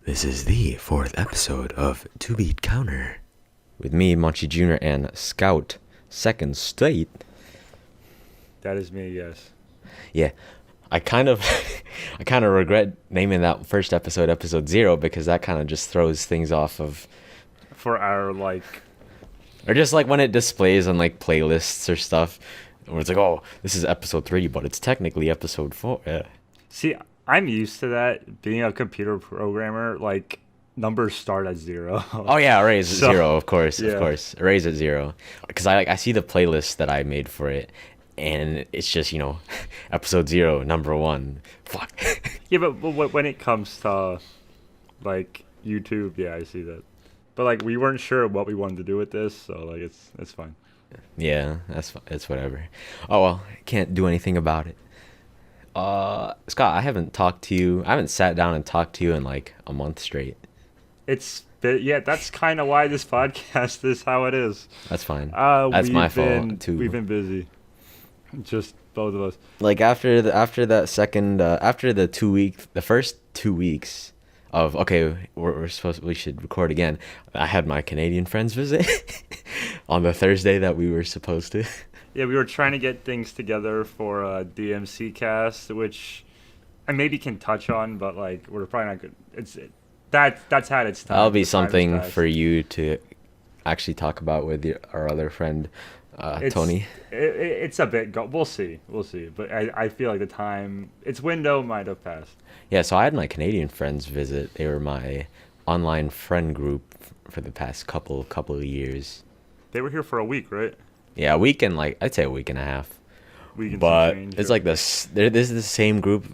This is the fourth episode of Two Beat Counter. With me, Munchyjr, and Scout, second state. That is me, yes. Yeah, I kind of regret naming that first episode episode 0 because that kind of just throws things off of... For our, Or just like when it displays on like playlists or stuff, where it's like, oh, this is episode 3, but it's technically episode 4. Yeah. See, I'm used to that. Being a computer programmer, numbers start at 0. Oh yeah, arrays at 0, of course, yeah. of course. Arrays at 0. Because I see the playlist that I made for it, and it's just, episode 0, number 1. Fuck. Yeah, but when it comes to, YouTube, yeah, I see that. But, we weren't sure what we wanted to do with this, so, it's fine. Yeah, it's whatever. Oh, well, can't do anything about it. Scott, I haven't sat down and talked to you in, a month straight. That's kind of why this podcast is how it is. That's fine. That's my fault, too. We've been busy. Just both of us. After the first 2 weeks of, okay, we should record again. I had my Canadian friends visit on the Thursday that we were supposed to. Yeah, we were trying to get things together for a DMC cast, which I maybe can touch on, but we're probably not good. That's had its time. That'll be something for you to actually talk about with our other friend, Tony. It's a bit. We'll see. But I feel like its window might have passed. Yeah, so I had my Canadian friends visit. They were my online friend group for the past couple of years. They were here for a week, right? Yeah, a week and I'd say a week and a half. But it's like this. This is the same group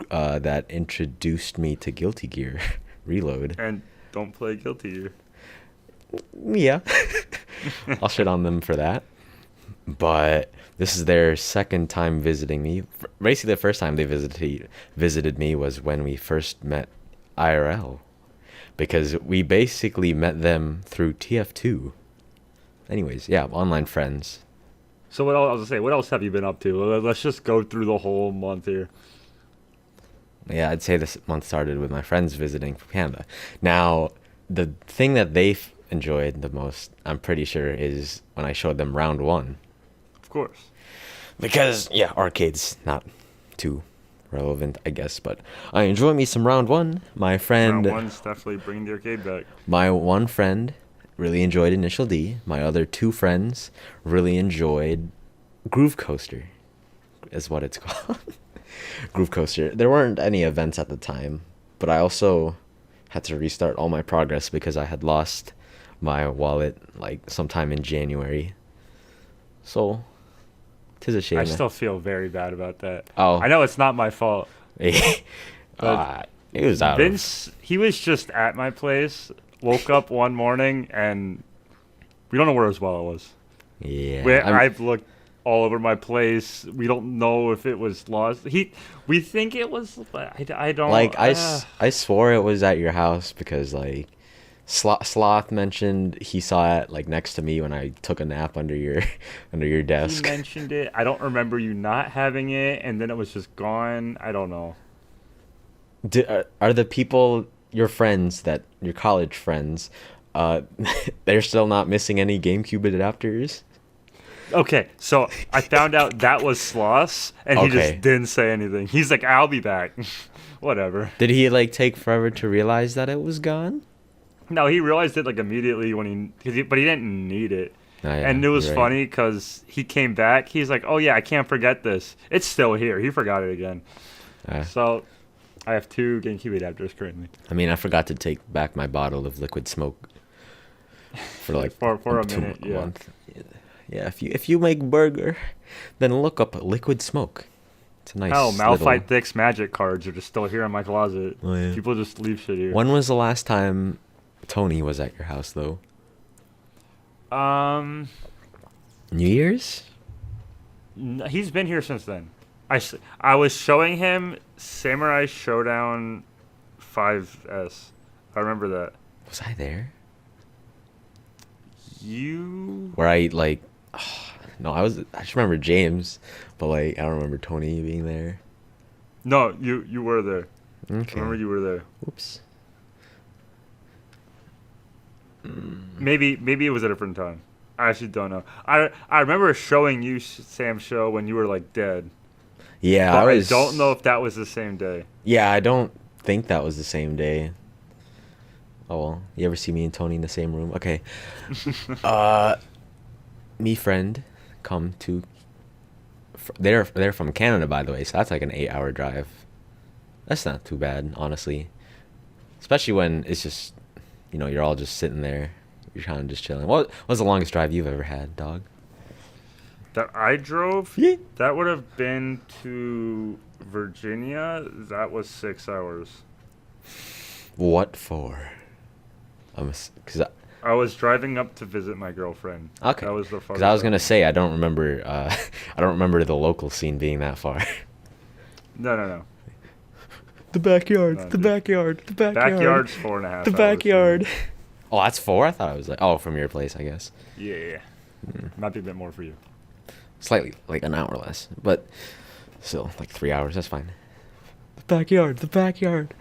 that introduced me to Guilty Gear Reload. And don't play Guilty Gear. Yeah, I'll shit on them for that. But this is their second time visiting me. Basically, the first time they visited me was when we first met IRL, because we basically met them through TF2. Anyways, yeah, online friends. So what else have you been up to? Let's just go through the whole month here. Yeah, I'd say this month started with my friends visiting from Canada. Now, the thing that they've enjoyed the most, I'm pretty sure, is when I showed them round 1. Of course. Because, yeah, arcade's not too relevant, I guess, but I enjoy me some round 1. My friend... Round 1's definitely bringing the arcade back. My one friend really enjoyed Initial D. My other 2 friends really enjoyed Groove Coaster, is what it's called. Groove Coaster. There weren't any events at the time, but I also had to restart all my progress because I had lost my wallet sometime in January. So, 'tis a shame. I still feel very bad about that. Oh. I know it's not my fault. It was out Vince, he was just at my place, woke up one morning, and we don't know where his wallet was. Yeah. I've looked all over my place. We don't know if it was lost. We think it was, but I don't. I swore it was at your house because Sloth mentioned he saw it next to me when I took a nap under your desk. He mentioned it. I don't remember you not having it, and then it was just gone. I don't know. Are the people, your friends, your college friends, they're still not missing any GameCube adapters? Okay, so I found out that was Sloss, and he just didn't say anything. He's like, I'll be back. Whatever. Did he take forever to realize that it was gone? No, he realized it immediately but he didn't need it. Oh, yeah, and it was funny because he came back. He's like, oh yeah, I can't forget this. It's still here. He forgot it again. So I have 2 GameCube adapters currently. I mean, I forgot to take back my bottle of liquid smoke for for a minute. Yeah. Month. Yeah, if you make burger, then look up liquid smoke. It's a nice. Hell, Malphite Thick's magic cards are just still here in my closet. Oh, yeah. People just leave shit here. When was the last time Tony was at your house, though? New Year's? He's been here since then. I was showing him Samurai Showdown 5S. I remember that. Was I there? Where I no, I just remember James, but I don't remember Tony being there. No, you were there. Okay. I remember you were there. Oops. Maybe it was a different time. I actually don't know. I remember showing you Sam's show when you were like dead. Yeah, But I don't know if that was the same day. Yeah, I don't think that was the same day. Oh well, you ever see me and Tony in the same room? Okay. Me friend come to. They're from Canada, by the way, so that's like an 8-hour drive. That's not too bad, honestly. Especially when it's just, you're all just sitting there. You're kind of just chilling. What was the longest drive you've ever had, dog? That I drove? Yeah. That would have been to Virginia. That was 6 hours. What for? Because I was driving up to visit my girlfriend. Okay. That was the farthest. Because I was gonna say I don't remember. I don't remember the local scene being that far. No. The backyard. No, The dude. backyard. The backyard. Backyard's 4.5 The hours. backyard. Oh, that's 4? I thought it was like from your place, I guess. Yeah. Might be a bit more for you. Slightly, like an hour less, but still like 3 hours. That's fine. The backyard. The backyard.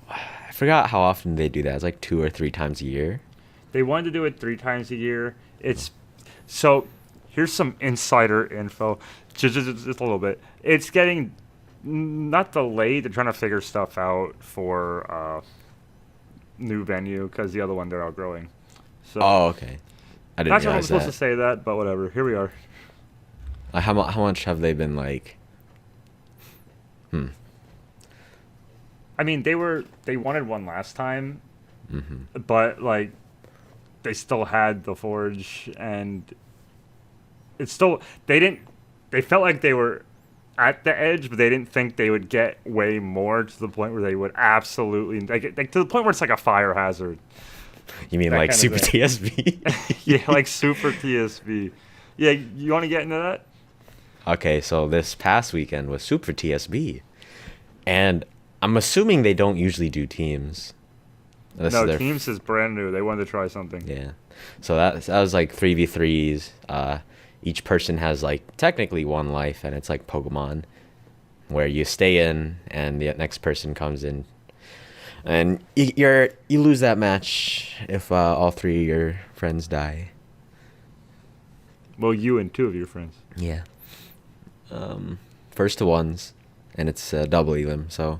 I forgot how often they do that. It's like 2 or 3 times a year. They wanted to do it 3 times a year. So here's some insider info, just a little bit. It's getting not delayed. They're trying to figure stuff out for new venue because the other one they're outgrowing. So Oh, okay. I didn't not sure if I'm realize supposed to that. say that, but whatever. Here we are. How much have they been like? I mean, they wanted one last time, Mm-hmm. but like they still had the forge, and it's still they felt like they were at the edge, but they didn't think they would get way more to the point where they would absolutely like to the point where it's like a fire hazard. You mean That like kind of Super thing. TSV? Yeah, like super TSV. Yeah, you want to get into that? Okay, so this past weekend was Super TSB, and I'm assuming they don't usually do teams. This is No, their Teams is brand new. They wanted to try something. Yeah, so that was like 3v3s. Each person has like technically one life, and it's like Pokemon, where you stay in, and the next person comes in, and you lose that match if all 3 of your friends die. Well, you and 2 of your friends. Yeah. First to ones, and it's double elim. So.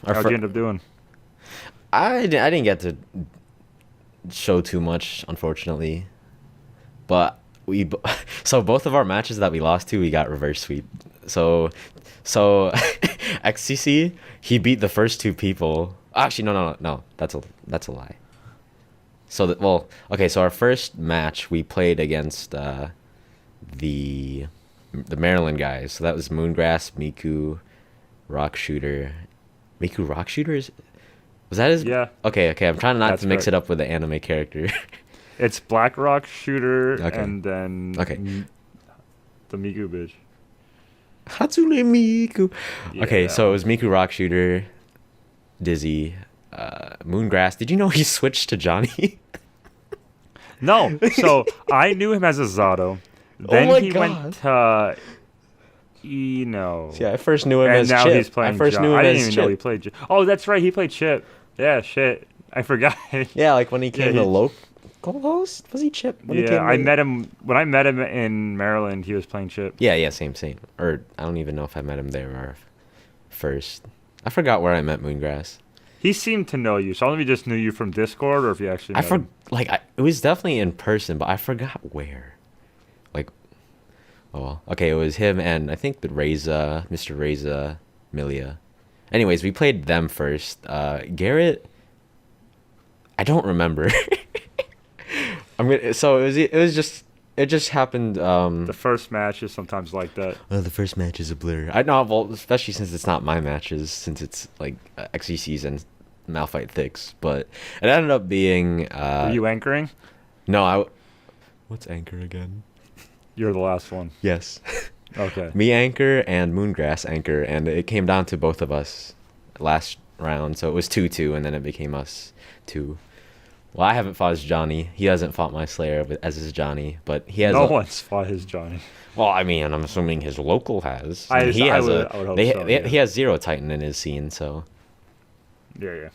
How'd you end up doing? I didn't get to show too much, unfortunately, but so both of our matches that we lost to, we got reverse sweep. So XCC, he beat the first 2 people. Actually, no, that's a lie. So okay, so our first match we played against the Maryland guys. So that was Moongrass, Miku, Rock Shooter. Miku Rock Shooter was that his? Yeah. Okay. I'm trying not That's to mix correct. it up with the anime character. It's Black Rock Shooter, Okay. and then Okay. The Miku bitch. Hatsune Miku. Yeah, Okay, that so it one. was Miku Rock Shooter, Dizzy, Moongrass. Did you know he switched to Johnny? No, so I knew him as a Zato. Then my he God. went to Eno. Yeah, I first knew him And as now Chip. he's playing I first John. knew him I didn't as even Chip. know he played Chip. Oh, that's right. He played Chip. Yeah, shit. I forgot. Yeah, like when he came Yeah, to local host, was he Chip? When he Yeah, came I to- met him when I met him in Maryland. He was playing Chip. Yeah, same. Or I don't even know if I met him there or first. I forgot where I met Moongrass. He seemed to know you. So I don't know if he just knew you from Discord or if he actually. Met him. It was definitely in person, but I forgot where. Like, oh well. Okay, it was him and I think Mr. Reza, Milia. Anyways, we played them first. Garrett, I don't remember. So it just happened. The first match is sometimes like that. The first match is a blur. I know, well, especially since it's not my matches, since it's like XECs and Malphite Thicks. But it ended up being. Were you anchoring? No, what's Anchor again? You're the last one. Yes. Okay. Me Anchor and Moongrass Anchor, and it came down to both of us last round. So it was 2-2, and then it became us 2. Well, I haven't fought as Johnny. He hasn't fought my Slayer as his Johnny, but he has. No one's fought his Johnny. Well, I mean, I'm assuming his local has. I And he has would hope so, yeah. He has Zero Titan in his scene, so. Yeah.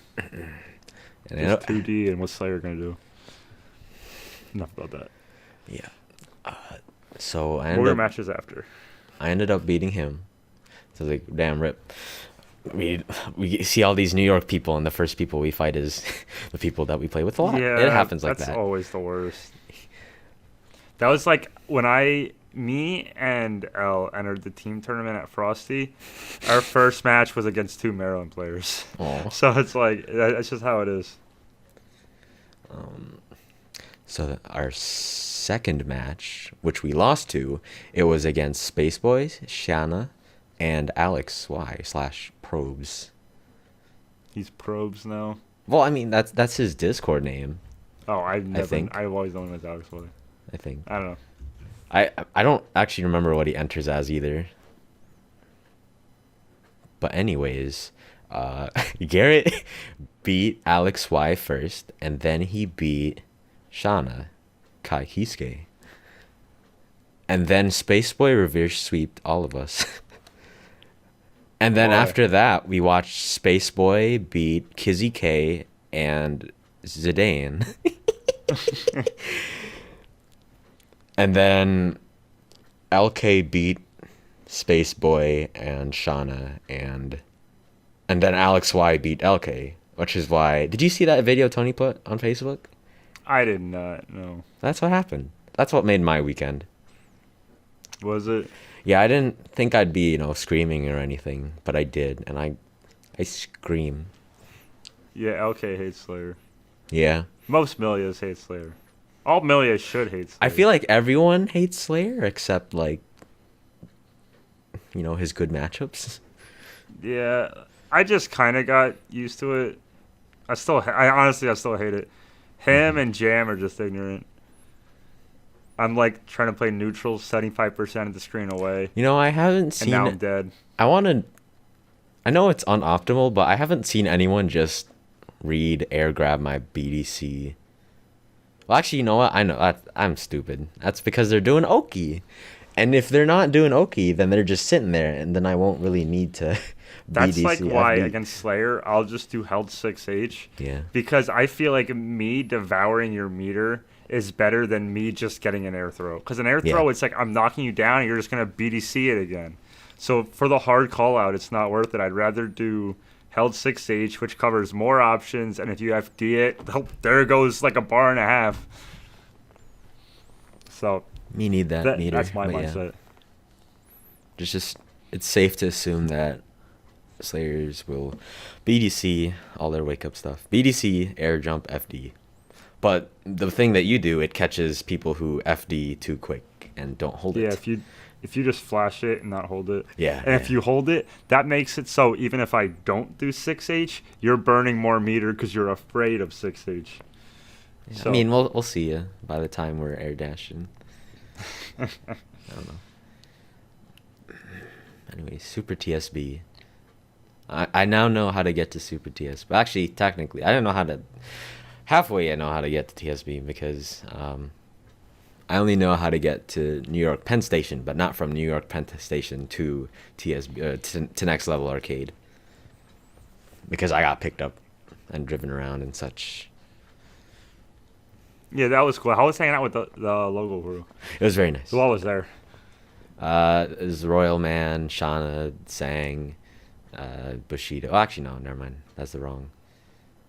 And Just 2D, and what's Slayer gonna do? Enough about that. Yeah. So What were your matches after? I ended up beating him. So I was like, damn, rip. We see all these New York people, and the first people we fight is the people that we play with a lot. Yeah, it happens like that. That's always the worst. That was like when me and Elle entered the team tournament at Frosty. Our first match was against 2 Maryland players. Aw. So it's like, that's just how it is. So our second match, which we lost to, it was against Space Boys, Shanna, and Alex Y/Probes. He's Probes now. Well, I mean that's his Discord name. Oh, I've always known him as Alex Y. I think. I don't know. I don't actually remember what he enters as either. But anyways, Garrett beat Alex Y first, and then he beat Shauna Kaikisuke. And then Spaceboy reverse sweeped all of us. And then after that, we watched Spaceboy beat Kizzy K and Zidane. And then LK beat Spaceboy and Shauna, and then Alex Y beat LK, which is why... Did you see that video Tony put on Facebook? I did not know. That's what happened. That's what made my weekend. Was it? Yeah, I didn't think I'd be, screaming or anything, but I did, and I scream. Yeah, LK hates Slayer. Yeah. Most Millias hate Slayer. All Millias should hate Slayer. I feel like everyone hates Slayer except, his good matchups. Yeah, I just kind of got used to it. I honestly still hate it. Him and Jam are just ignorant. I'm trying to play neutral 75% of the screen away. I haven't seen... And now I'm dead. I know it's unoptimal, but I haven't seen anyone just read air grab my BDC. Well, actually, you know what? I know I'm stupid. That's because they're doing Oki. And if they're not doing Oki, then they're just sitting there, and then I won't really need to That's BDC why FD. against Slayer, I'll just do held 6H. Yeah. Because I feel like me devouring your meter is better than me just getting an air throw. Because an air throw, it's like I'm knocking you down, and you're just going to BDC it again. So for the hard call out, it's not worth it. I'd rather do held 6H, which covers more options, and if you FD it, there goes like a bar and a half. So Me need that meter. That's my but mindset. Yeah. Just it's safe to assume that Slayers will BDC all their wake up stuff. BDC, air jump, FD. But the thing that you do, it catches people who FD too quick and don't hold it. Yeah, if you just flash it and not hold it. Yeah. And if you hold it, that makes it so even if I don't do 6H, you're burning more meter because you're afraid of 6H. Yeah, So, I mean, we'll see you by the time we're air dashing. I don't know. Anyway, Super TSB. I now know how to get to Super TSB. Actually, technically, I don't know how to... Halfway I know how to get to TSB because I only know how to get to New York Penn Station, but not from New York Penn Station to TSB, to Next Level Arcade. Because I got picked up and driven around and such. yeah, that was cool. I was hanging out with the logo crew. It was very nice. Who all was there? It was Royal Man, Shauna, Sang, Bushido. Oh, actually, no, never mind. That's the wrong.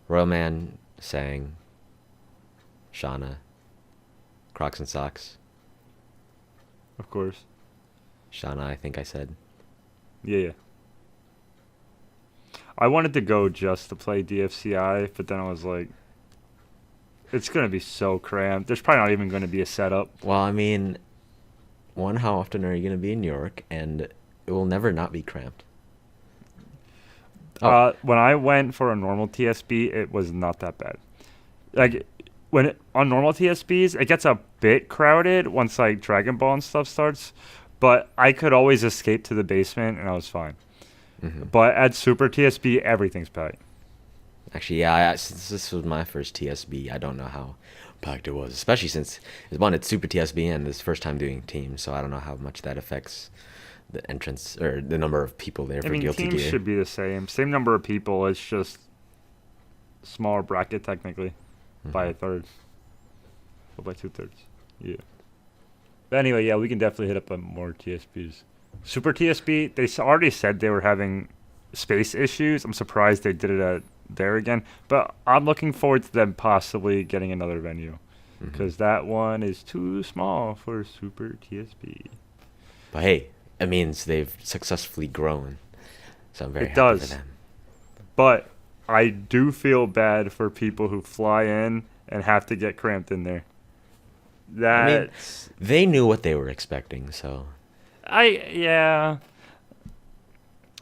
Royal Man, Sang, Shauna, Crocs and Socks. Of course. Shauna, I think I said. Yeah. I wanted to go just to play DFCI, but then I was like, it's going to be so cramped. There's probably not even going to be a setup. Well, I mean, one, how often are you going to be in New York? And it will never not be cramped. Oh. When I went for a normal TSB, it was not that bad. On normal TSBs, it gets a bit crowded once Dragon Ball and stuff starts, but I could always escape to the basement and I was fine. Mm-hmm. But at Super TSB, everything's packed. Actually, yeah, since this was my first TSB, I don't know how packed it was, especially since it's Super TSB and this first time doing teams, so I don't know how much that affects the entrance or the number of people there for Guilty teams Gear. should be the same number of people. It's just smaller bracket technically by a third. Or by 2/3. Yeah. But anyway, yeah, we can definitely hit up on more TSPs. Super TSP, they already said they were having space issues. I'm surprised they did it at there again. But I'm looking forward to them possibly getting another venue. Because that one is too small for Super TSP. But hey, it means they've successfully grown. So I'm very happy does. for them. But I do feel bad for people who fly in and have to get cramped in there. That's... they knew what they were expecting, so... yeah.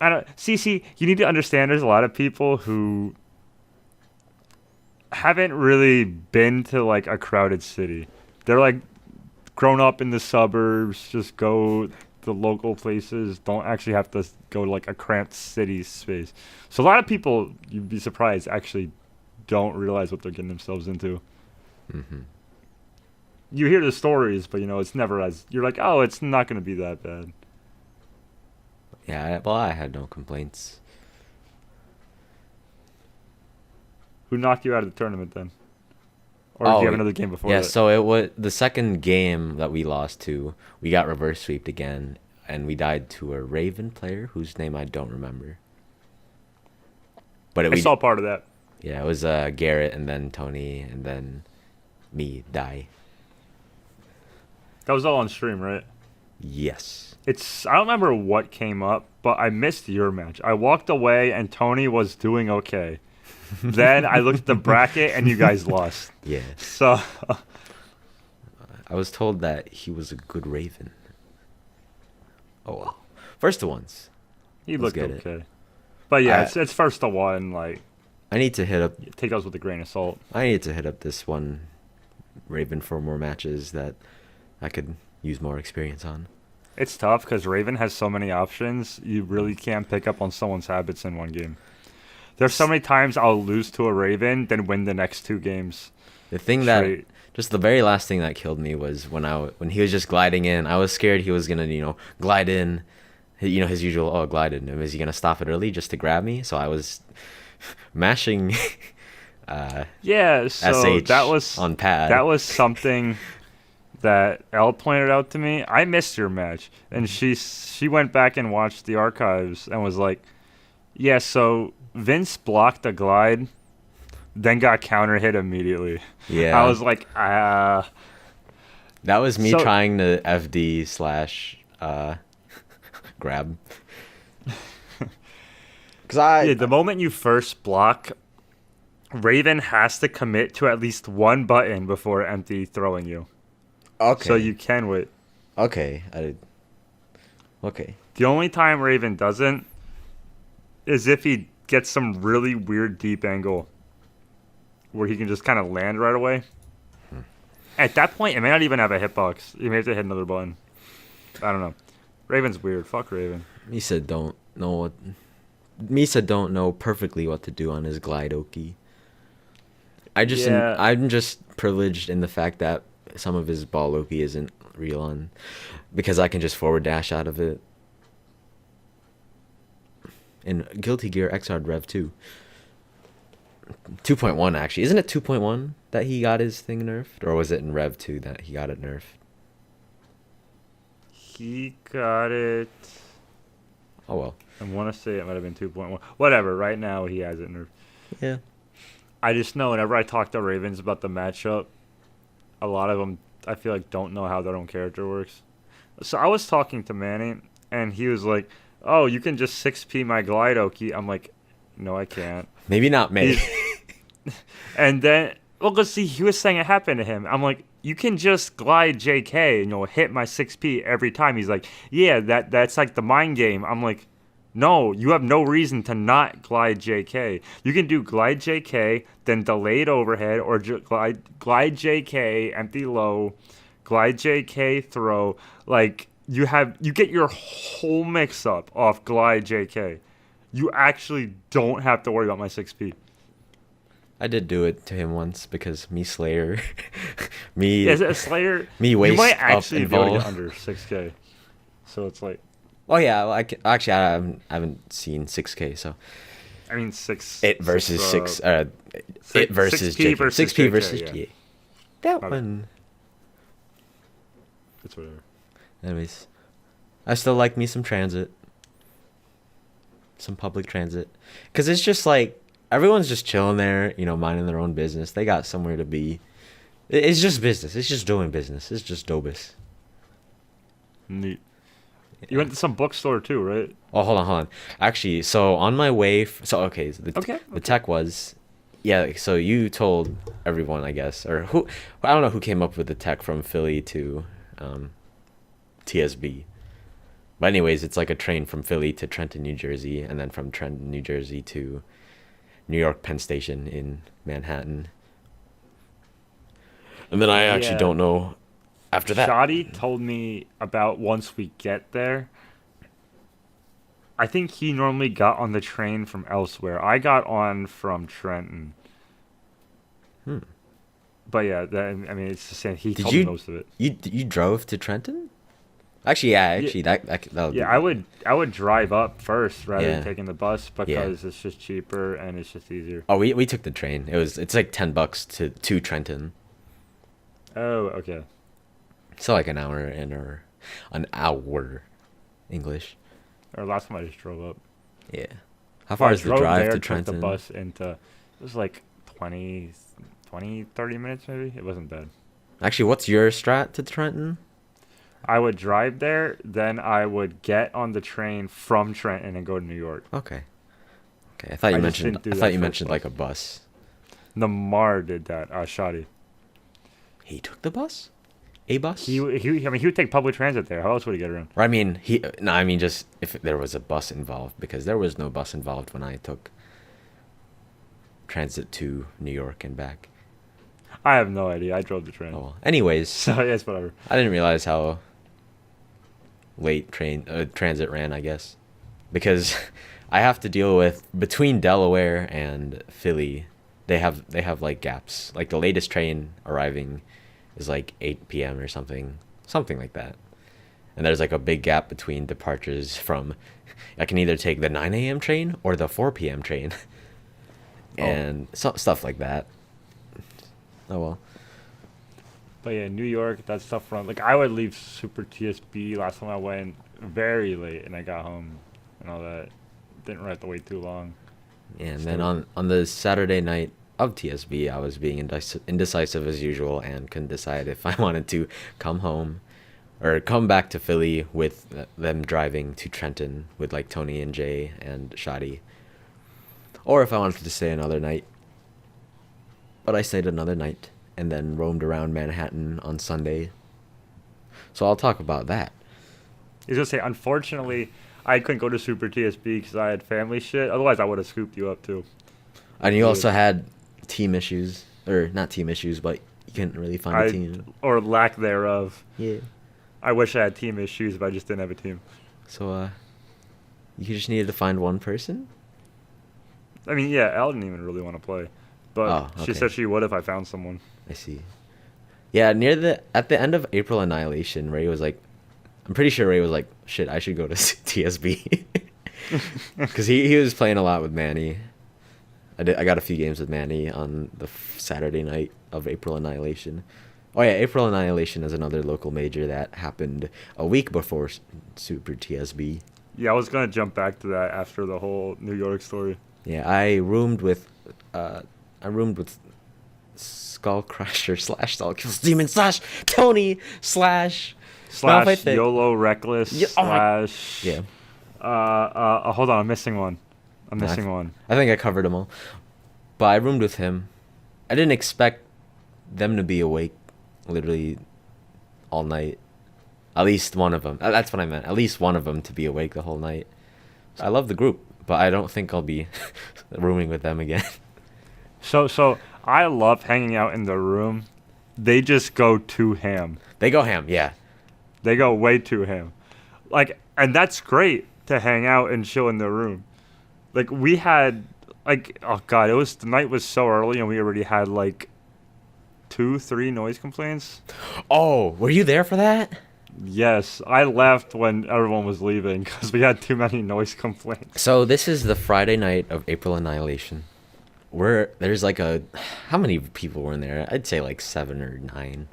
I don't... See, you need to understand there's a lot of people who haven't really been to, like, a crowded city. They're, like, grown up in the suburbs, just go to local places, don't actually have to go to, like, a cramped city space. So a lot of people, you'd be surprised, actually don't realize what they're getting themselves into. Mm-hmm. You hear the stories, but, it's never as... You're like, oh, it's not going to be that bad. Yeah, I had no complaints. Who knocked you out of the tournament, then? Or did you have another game before that? So it was the second game that we lost to. We got reverse sweeped again, and we died to a Raven player whose name I don't remember. But I saw part of that. Yeah, it was Garrett, and then Tony, and then me die. That was all on stream, right? Yes. I don't remember what came up, but I missed your match. I walked away and Tony was doing okay. Then I looked at the bracket and you guys lost. Yeah. So I was told that he was a good Raven. Oh well. First to ones. he looked okay. But yeah, it's first to one. Like, I need to hit up. take those with a grain of salt. I need to hit up this one Raven for more matches that I could use more experience on. It's tough because Raven has so many options. You really can't pick up on someone's habits in one game. There's so many times I'll lose to a Raven, then win the next 2 games. The thing that, just the very last thing that killed me was when he was just gliding in. I was scared he was gonna, glide in, his usual, glide in. Is he gonna stop it early just to grab me? So I was mashing. Yeah, so SH that was on pad. That was something that Elle pointed out to me. I missed your match, and she went back and watched the archives and was like, "Yeah, so Vince blocked a glide, then got counter hit immediately." Yeah, I was like, That was me trying to FD / grab. Because the moment you first block, Raven has to commit to at least one button before empty throwing you. Okay. So you can wait. Okay. Okay. The only time Raven doesn't is if he gets some really weird deep angle where he can just kind of land right away. At that point, it may not even have a hitbox. You may have to hit another button. I don't know. Raven's weird. Fuck Raven. Misa don't know perfectly what to do on his glide Oki. I'm just privileged in the fact that some of his ball Loki isn't real on, because I can just forward dash out of it. In Guilty Gear Xrd Rev 2. 2.1 actually. Isn't it 2.1 that he got his thing nerfed? Or was it in Rev 2 that he got it nerfed? He got it. Oh well. I want to say it might have been 2.1. Whatever, right now he has it nerfed. Yeah. I just know whenever I talk to Ravens about the matchup, a lot of them, I feel like, don't know how their own character works. So I was talking to Manny, and he was like, "Oh, you can just 6P my glide Oki." I'm like, "No, I can't." Maybe not me. And then, well, let's see, he was saying it happened to him. I'm like, "You can just glide JK and you'll hit my 6P every time." He's like, "Yeah, that's like the mind game." I'm like, "No, you have no reason to not glide JK. You can do glide JK, then delayed overhead, or glide JK, empty low, glide JK, throw. Like, you get your whole mix up off glide JK. You actually don't have to worry about my 6P. I did do it to him once because me Slayer, Slayer. Me waist you might actually up be able to and get under 6K. So it's like, oh yeah, I haven't seen 6K, so I mean, six. It versus six, it versus 6P JK. versus 6P JK, versus yeah. GA. That My bad. one. It's whatever. Anyways, I still like me some transit. Some public transit. Because it's just like, everyone's just chilling there, minding their own business. They got somewhere to be. It's just business. It's just doing business. It's just dobus. Neat. You went to some bookstore too, right? Oh, hold on. Actually, so on my way, okay, so the tech was, yeah. So you told everyone, I guess, or who? I don't know who came up with the tech from Philly to, TSB. But anyways, it's like a train from Philly to Trenton, New Jersey, and then from Trenton, New Jersey to New York Penn Station in Manhattan. And then I actually don't know after that. Shoddy told me about once we get there. I think he normally got on the train from elsewhere. I got on from Trenton. But yeah, I mean, it's the same. He told me most of it. You drove to Trenton? Actually, that'll yeah. I would drive up first rather than taking the bus because it's just cheaper and it's just easier. Oh, we took the train. It's like $10 to Trenton. Oh, okay. So like an hour English. Or last time I just drove up. Yeah. How far is the drive to Trenton? Took the bus into, it was like 20, 30 minutes maybe. It wasn't bad. Actually, what's your strat to Trenton? I would drive there, then I would get on the train from Trenton and go to New York. Okay. I thought you mentioned like a bus. Namar did that. Shadi. He took the bus? A bus? He would take public transit there. How else would he get around? Or just if there was a bus involved, because there was no bus involved when I took transit to New York and back. I have no idea. I drove the train. Oh, well. Anyways. So, yes, whatever. I didn't realize how late transit ran, I guess. Because I have to deal with, between Delaware and Philly, they have like gaps. Like the latest train arriving is like 8 p.m. or something like that. And there's like a big gap between departures from, I can either take the 9 a.m. train or the 4 p.m. train. And stuff like that. Oh, well. But yeah, New York, that stuff run. Like, I would leave Super TSB last time I went very late, and I got home and all that. Didn't really have to wait too long. Yeah, and then on the Saturday night of TSB, I was being indecisive as usual and couldn't decide if I wanted to come home or come back to Philly with them driving to Trenton with like Tony and Jay and Shadi, or if I wanted to stay another night. But I stayed another night and then roamed around Manhattan on Sunday. So I'll talk about that. I was going to say, unfortunately, I couldn't go to Super TSB because I had family shit. Otherwise, I would have scooped you up, too. And you also had team issues. Or not team issues, but you couldn't really find a team. Or lack thereof. Yeah. I wish I had team issues, but I just didn't have a team. So, you just needed to find one person? I mean, yeah, Elle didn't even really want to play. But she said she would if I found someone. I see. Yeah, at the end of April Annihilation, Ray was like, I'm pretty sure Ray was like, shit, I should go to TSB. Because he was playing a lot with Manny. I got a few games with Manny on the Saturday night of April Annihilation. Oh yeah, April Annihilation is another local major that happened a week before Super TSB. Yeah, I was going to jump back to that after the whole New York story. Yeah, I roomed with Skullcrusher / Skullkills Demon / Tony / YOLO Reckless / yeah. Hold on, I'm missing one. I think I covered them all. But I roomed with him. I didn't expect them to be awake literally all night. At least one of them. That's what I meant. At least one of them to be awake the whole night. I love the group, but I don't think I'll be rooming with them again. So I love hanging out in the room. They just go too ham. They go ham, yeah. They go way too ham. Like, and that's great to hang out and chill in the room. Like, we had, like, oh god, the night was so early and we already had like 2-3 noise complaints. Oh, were you there for that? Yes, I left when everyone was leaving because we had too many noise complaints. So this is the Friday night of April Annihilation. There's like how many people were in there? I'd say like 7 or 9.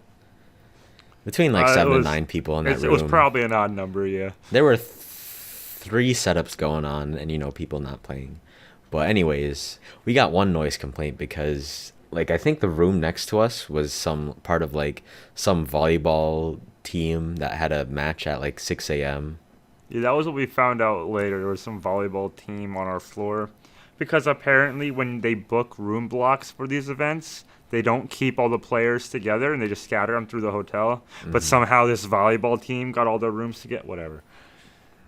Between like 7 and 9 people in that room. It was probably an odd number, yeah. There were 3 setups going on, and people not playing. But anyways, we got one noise complaint because like I think the room next to us was some part of like some volleyball team that had a match at like 6 a.m. Yeah, that was what we found out later. There was some volleyball team on our floor. Because apparently when they book room blocks for these events, they don't keep all the players together and they just scatter them through the hotel. Mm-hmm. But somehow this volleyball team got all their rooms to get whatever.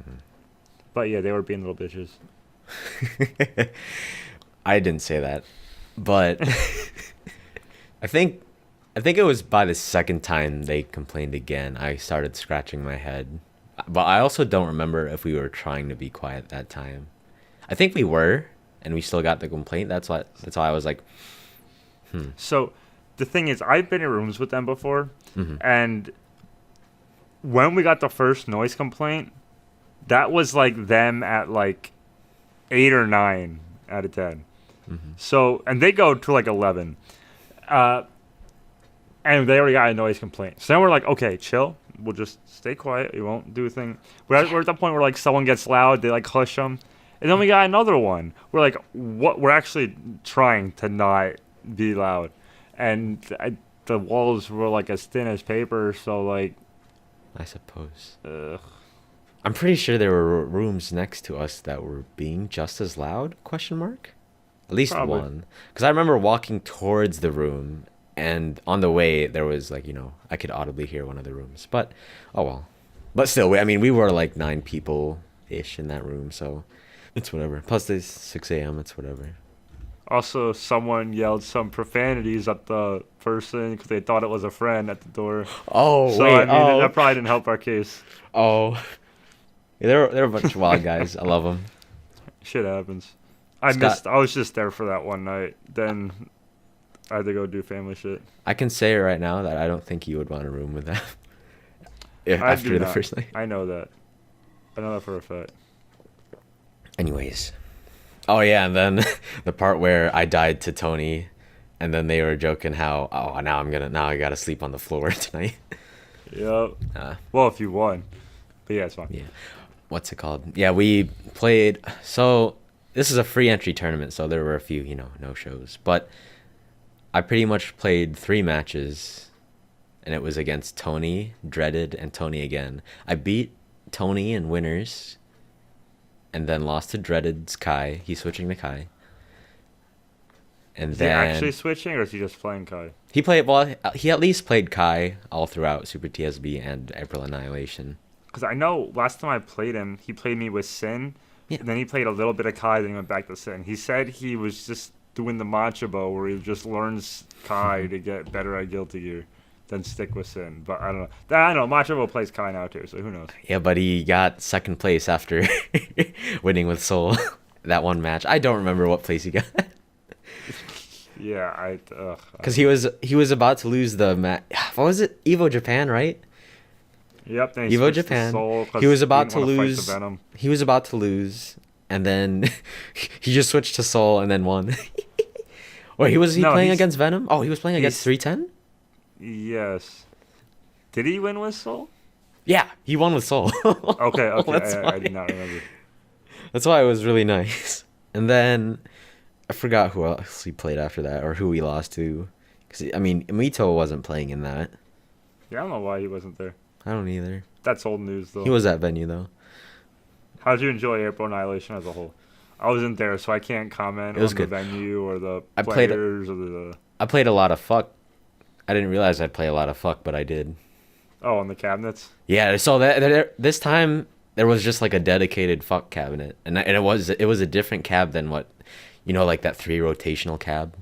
Mm-hmm. But yeah, they were being little bitches. I didn't say that. But I think it was by the second time they complained again, I started scratching my head. But I also don't remember if we were trying to be quiet that time. I think we were, and we still got the complaint. That's why I was like, So the thing is, I've been in rooms with them before, mm-hmm. and when we got the first noise complaint, that was like them at like 8 or 9 out of 10. Mm-hmm. So, and they go to like 11. And they already got a noise complaint. So then we're like, okay, chill. We'll just stay quiet. We won't do a thing. We're at the point where like someone gets loud, they like hush them. And then we got another one. We're like, what? We're actually trying to not be loud. And the walls were like as thin as paper. So like, I suppose. I'm pretty sure there were rooms next to us that were being just as loud? Question mark? At least Probably. One. Because I remember walking towards the room, and on the way there was like, I could audibly hear one of the rooms. But oh well. But still, I mean, we were like 9 people ish in that room, so it's whatever. Plus it's 6 a.m. It's whatever. Also, someone yelled some profanities at the person because they thought it was a friend at the door. Oh, so wait. I mean, that probably didn't help our case. Oh, yeah, they're a bunch of wild guys. I love them. Shit happens. I was just there for that one night. Then I had to go do family shit. I can say right now that I don't think you would want a room with them. After the first night. I know that. I know that for a fact. Anyways. Oh yeah, and then the part where I died to Tony, and then they were joking how, now I gotta sleep on the floor tonight. Yep. Well, if you won. But yeah, it's fine. Yeah. What's it called? Yeah, we played. So this is a free entry tournament, so there were a few, no shows. But I pretty much played 3 matches, and it was against Tony, Dreaded, and Tony again. I beat Tony in winners, and then lost to Dreaded's Kai. He's switching to Kai. And is then he actually switching, or is he just playing Kai? He at least played Kai all throughout Super TSB and April Annihilation. Because I know last time I played him, he played me with Sin, Yeah. and then he played a little bit of Kai, then he went back to Sin. He said he was just doing the Munchyjr where he just learns Kai to get better at Guilty Gear, then stick with Sin. But I don't know. I know Munchyjr plays Kai now too, so who knows? Yeah, but he got second place after winning with Soul that one match. I don't remember what place he got. Yeah, because he was about to lose the match. What was it? Evo Japan, right? Yep. Then Evo Japan. He was about to lose. He was about to lose, and then he just switched to Soul and then won. Or was he playing against Venom? Oh, he was playing against 310. Yes. Did he win with Soul? Yeah, he won with Soul. Okay. I did not remember. That's why it was really nice. And then I forgot who else he played after that, or who he lost to. Because I mean, Mito wasn't playing in that. Yeah, I don't know why he wasn't there. I don't either. That's old news, though. He was at venue, though. How did you enjoy April Annihilation as a whole? I wasn't there, so I can't comment on the venue or the players or the... I played a lot of fuck. I didn't realize I'd play a lot of fuck, but I did. Oh, on the cabinets? Yeah, so this time there was just like a dedicated fuck cabinet, and it was a different cab than what, like that 3 rotational cab,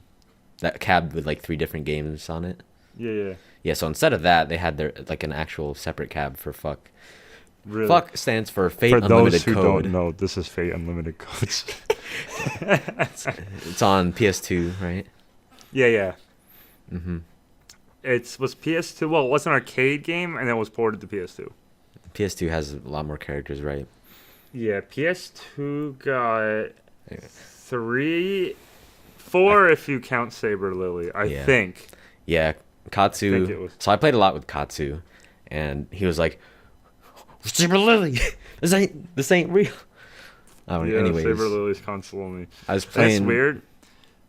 that cab with like 3 different games on it. Yeah. Yeah, so instead of that, they had their like an actual separate cab for fuck. Really? Fuck stands for Fate Unlimited Code. For those who don't know, this is Fate Unlimited Codes. It's on PS2, right? Yeah. Mm-hmm. It was PS2. Well, it was an arcade game, and then it was ported to PS2. PS2 has a lot more characters, right? Yeah, PS2 got Yeah. 3, 4 if you count Saber Lily. I Yeah. think. Yeah, Katsu. think it was- So I played a lot with Katsu, and he was like, "Saber Lily, this ain't real." Oh, Yeah, anyways, Saber Lily's console only. I was And playing. it's weird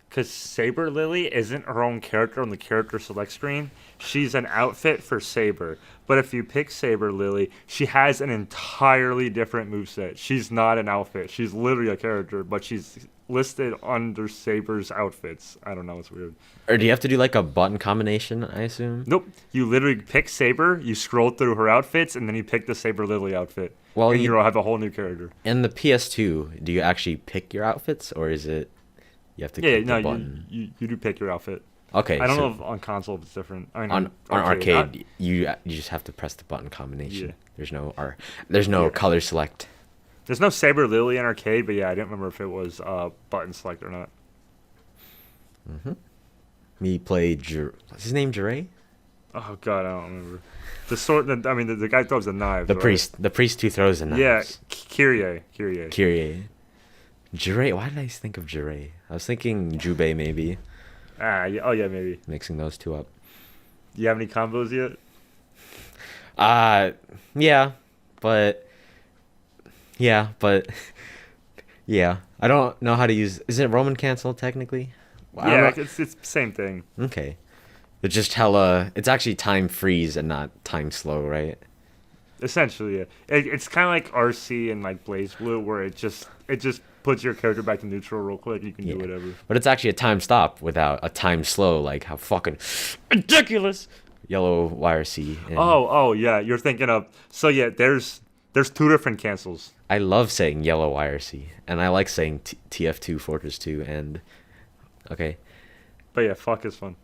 because Saber Lily isn't her own character on the character select screen. She's an outfit for Saber. But if you pick Saber Lily, she has an entirely different moveset. She's not an outfit. She's literally a character, but she's listed under Saber's outfits. I don't know. It's weird. Or do you have to do like a button combination? I assume. Nope. You literally pick Saber, you scroll through her outfits, and then you pick the Saber Lily outfit. Well, and you- you'll have a whole new character. In the PS2, do you actually pick your outfits, or is it you have to Yeah, click no, the button? you do pick your outfit. Okay. I don't so know if on console if it's different. I mean, on arcade, you just have to press the button combination. Yeah. There's no Yeah. color select. There's no Saber Lily in arcade, but yeah, I didn't remember if it was button select or not. Me play what's his name? Jiray? Oh god, I don't remember. The sword. I mean, the guy throws the knives. The right? priest. The priest who throws the knives. Yeah, Kyrie. Kyrie. Jiray. Why did I think of Jiray? I was thinking Jubei maybe. Yeah, oh yeah, maybe. Mixing those two up. Do you have any combos yet? Yeah, but yeah. I don't know how to use. Is it Roman cancel technically? I don't Yeah, know. it's the same thing. Okay. It's just hella. It's actually time freeze and not time slow, right? Essentially, yeah. It's kind of like RC and like Blaze Blue, where it just puts your character back to neutral real quick. You can do whatever. But it's actually a time stop without a time slow. Like how fucking ridiculous. Yellow YRC. And Oh yeah, you're thinking of. So yeah, there's two different cancels. I love saying yellow YRC, and I like saying TF2 Fortress 2 and. Okay. But yeah, fuck is fun.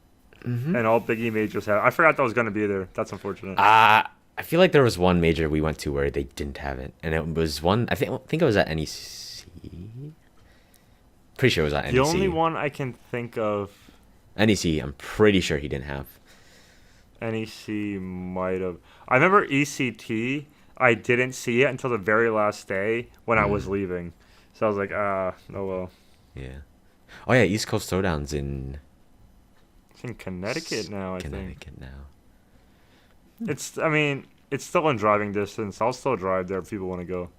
Mm-hmm. And all Biggie majors have. I forgot that was gonna be there. That's unfortunate. I feel like there was one major we went to where they didn't have it, and it was one. I think it was at NEC. Pretty sure it was at NEC. The only one I can think of. NEC. I'm pretty sure he didn't have. NEC might have. I remember ECT. I didn't see it until the very last day when I was leaving. So I was like, oh well. Yeah. Oh yeah, East Coast Throwdown's in. It's in Connecticut now, I think. Connecticut now. I mean, it's still in driving distance. I'll still drive there if people want to go.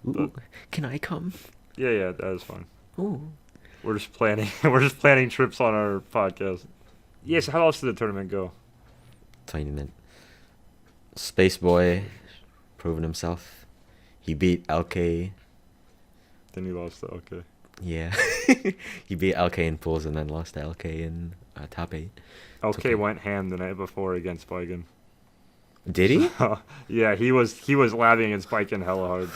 Ooh, can I come? Yeah, that is fun. Ooh. We're just planning. We're just planning trips on our podcast. Yes. How else did the tournament go? Tournament. Space Boy, proving himself. He beat LK. Then he lost it. Okay. Yeah. He beat LK in pools and then lost to LK in top 8. LK okay. went ham the night before against Spiken. Did he? Yeah, he was labbing against Spiken hella hard,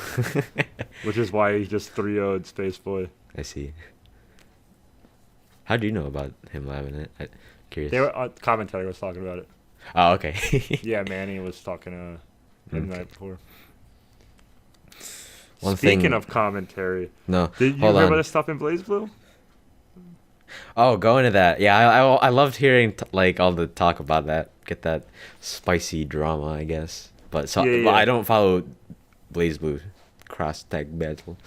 which is why he just 3-0'd Space Boy. I see. How do you know about him labbing it? I'm curious. They were, commentary was talking about it. Oh, okay. Yeah, Manny was talking to him the Okay. night before. One Speaking thing- of commentary, No. did you hold hear on. about the stuff in Blaze Blue? Oh, go into that. Yeah, I loved hearing like all the talk about that. Get that spicy drama, I guess. But Yeah. I don't follow Blaze Blue cross tag battle.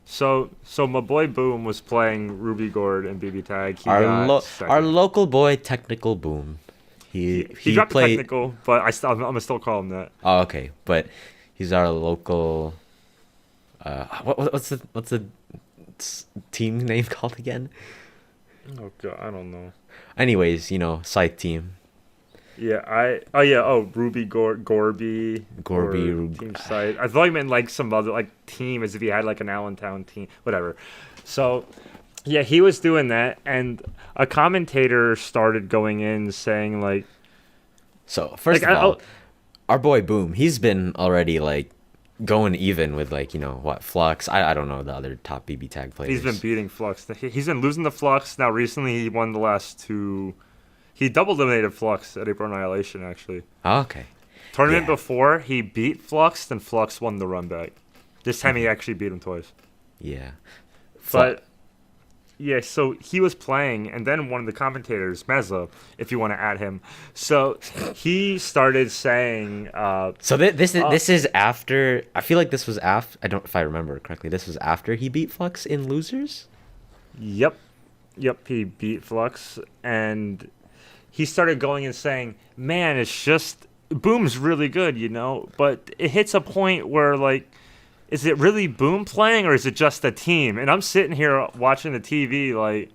So my boy Boom was playing Ruby Gord and BB Tag. He Our got second. our local boy Technical Boom. He dropped played. the technical, but I'm gonna still call him that. Oh, okay, but he's our local. What's the team name called again? Oh god, I don't know. Anyways, Scythe team. Yeah, Ruby Gorby. Gorby, or Ruby. Team Site. I thought you meant like some other like team, as if he had like an Allentown team, whatever. So, yeah, he was doing that, and a commentator started going in saying like, So first Like, of all, our boy Boom, he's been already like going even with like Flux. I don't know the other top BB tag players. he's been beating Flux. He's been losing to Flux. Now recently he won the last two. He double eliminated Flux at April Annihilation actually. Oh, okay. Tournament Yeah. before he beat Flux, then Flux won the run back. This time he actually beat him twice. Yeah. But Yeah, so he was playing, and then one of the commentators, Meza, if you want to add him, so he started saying, So this is after. I feel like this was after. I don't, if I remember correctly, this was after he beat Flux in losers. yep, yep, he beat Flux, and he started going and saying, man, it's just, Boom's really good, but it hits a point where, like, is it really Boom playing, or is it just the team? And I'm sitting here watching the TV, like,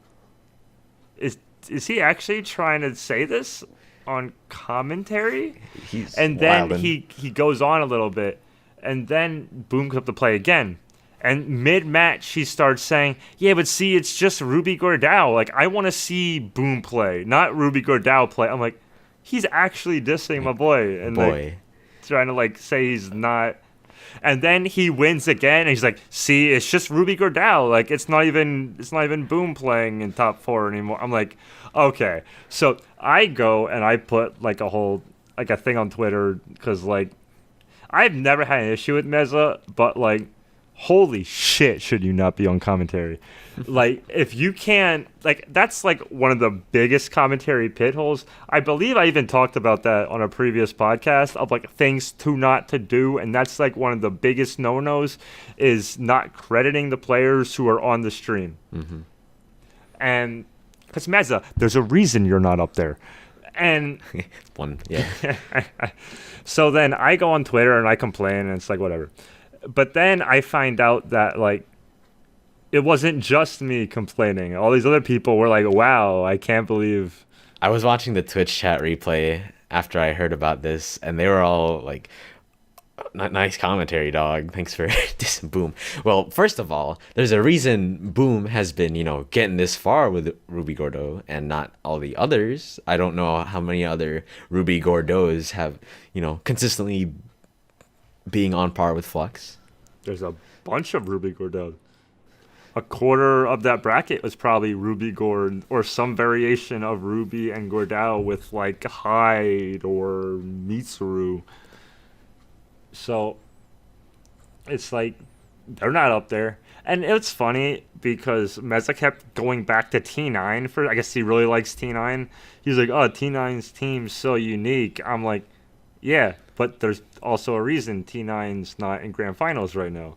is he actually trying to say this on commentary? He's And then wildin'. he goes on a little bit, and then Boom comes up to play again. And mid-match, he starts saying, yeah, but see, it's just Ruby Gordao. Like, I want to see Boom play, not Ruby Gordao play. I'm like, he's actually dissing my boy. And, like, trying to, like, say he's not. And then he wins again, and he's like, see, it's just Ruby Gordao. Like, it's not even Boom playing in top 4 anymore. I'm like, okay. So I go and I put, like, a thing on Twitter, because, like, I've never had an issue with Meza, but, like, holy shit, should you not be on commentary? Like, if you can't, like, that's like one of the biggest commentary pit holes. I believe I even talked about that on a previous podcast of, like, things not to do, and that's like one of the biggest no-nos is not crediting the players who are on the stream. Mm-hmm. And because Meza, there's a reason you're not up there. And One, yeah. so then I go on Twitter and I complain, and it's like, whatever. But then I find out that, like, it wasn't just me complaining. All these other people were like, wow, I can't believe. I was watching the Twitch chat replay after I heard about this, and they were all like, nice commentary, dog. Thanks for this, Boom. Well, first of all, there's a reason Boom has been, getting this far with Ruby Gordo and not all the others. I don't know how many other Ruby Gordos have, consistently being on par with Flux. There's a bunch of Ruby Gordon. A quarter of that bracket was probably Ruby Gord or some variation of Ruby and Gordao with, like, Hyde or Mitsuru. So it's like they're not up there. And it's funny because Meza kept going back to T9 for, I guess he really likes T9. He's like, oh, T9's team's so unique. I'm like, yeah, but there's also a reason T9's not in grand finals right now.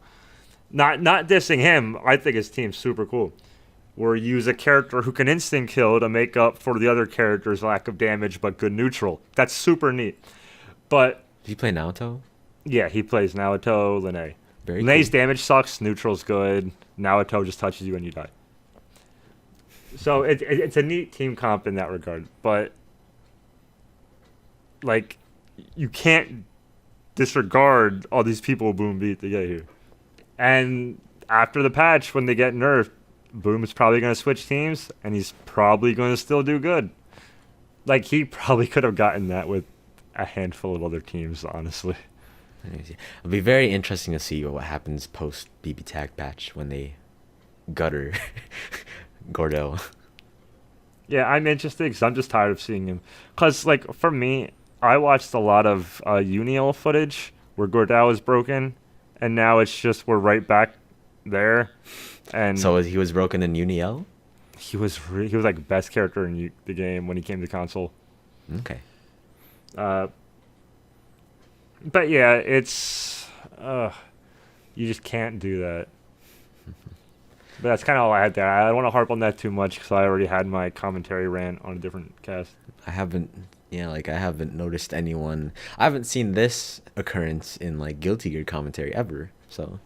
Not dissing him. I think his team's super cool. Or use a character who can instant kill to make up for the other character's lack of damage but good neutral. That's super neat. But Did you play Naoto? yeah, he plays Naoto, Linne. Very Linne's cool. damage sucks, neutral's good. Naoto just touches you and you die. So it's a neat team comp in that regard. But, like, you can't disregard all these people Boom beat to get here. And after the patch, when they get nerfed, Boom is probably going to switch teams, and he's probably going to still do good. Like, he probably could have gotten that with a handful of other teams, honestly. It'll be very interesting to see what happens post BB Tag patch when they gutter Gordo. Yeah, I'm interested because I'm just tired of seeing him. Because, like, for me, I watched a lot of Uniel footage where Gordao is broken, and now it's just we're right back there. And So he was broken in Uniel? he was like best character in the game when he came to console. Okay. But yeah, it's you just can't do that. But that's kind of all I had there. I don't want to harp on that too much because I already had my commentary rant on a different cast. I haven't noticed anyone. I haven't seen this occurrence in, like, Guilty Gear commentary ever. So,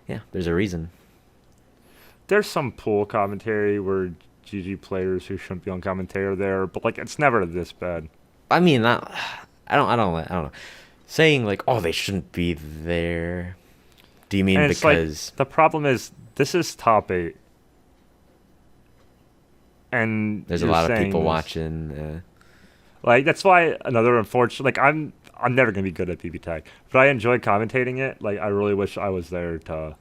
yeah, there's a reason. There's some pool commentary where GG players who shouldn't be on commentary are there, but, like, it's never this bad. I mean, I don't know. Saying, like, oh, they shouldn't be there. Do you mean And it's like, because the problem is this is top 8. And there's a you're lot of saying people this. watching? Like, that's why another unfortunate, like, I'm never going to be good at PB Tag, but I enjoy commentating it. Like, I really wish I was there to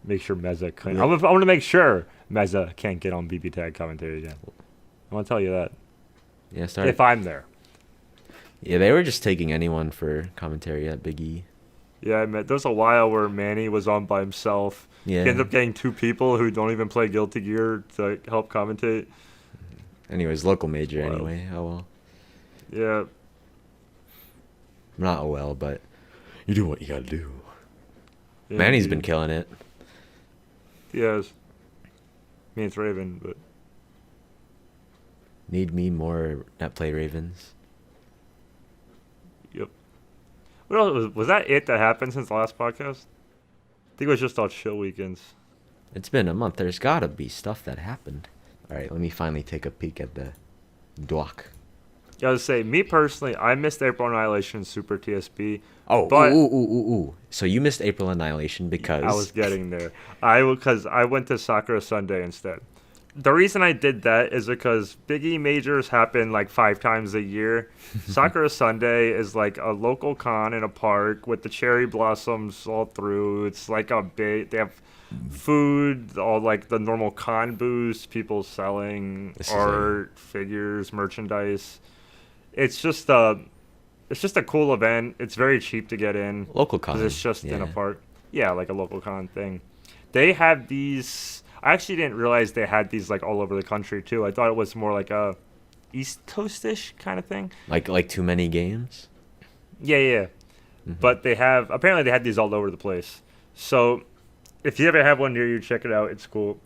make sure Meza couldn't. I want to make sure Meza can't get on BB Tag commentary again. I want to tell you that. Yeah, If I'm there. Yeah, they were just taking anyone for commentary at Big E. Yeah, I met. There's a while where Manny was on by himself. Yeah. He ended up getting 2 people who don't even play Guilty Gear to help commentate. Anyways, local major Wild. anyway. Oh well. Yeah. Not oh well, but you do what you gotta do. Yeah, Manny's indeed. been killing it. He has. Me and it's Raven, but Need me more net play Ravens. yep. What else was that? It that happened since the last podcast? I think it was just all chill weekends. It's been a month. There's gotta be stuff that happened. All right, let me finally take a peek at the doc. Yeah, I was say, me personally, I missed April Annihilation and Super TSP. Oh, but ooh. So you missed April Annihilation because I was getting there. Because I went to Sakura Sunday instead. The reason I did that is because Biggie majors happen like 5 times a year. Sakura Sunday is like a local con in a park with the cherry blossoms all through. It's like a big. They have food, all like the normal con booths, people selling art, figures, merchandise. It's just a cool event. It's very cheap to get in. local con. 'Cause it's just in a park. Yeah, like a local con thing. They have these. I actually didn't realize they had these like all over the country too. I thought it was more like a East Coast-ish kind of thing. Like too many games. Yeah. Mhm. But they had these all over the place. So if you ever have one near you, check it out. It's cool.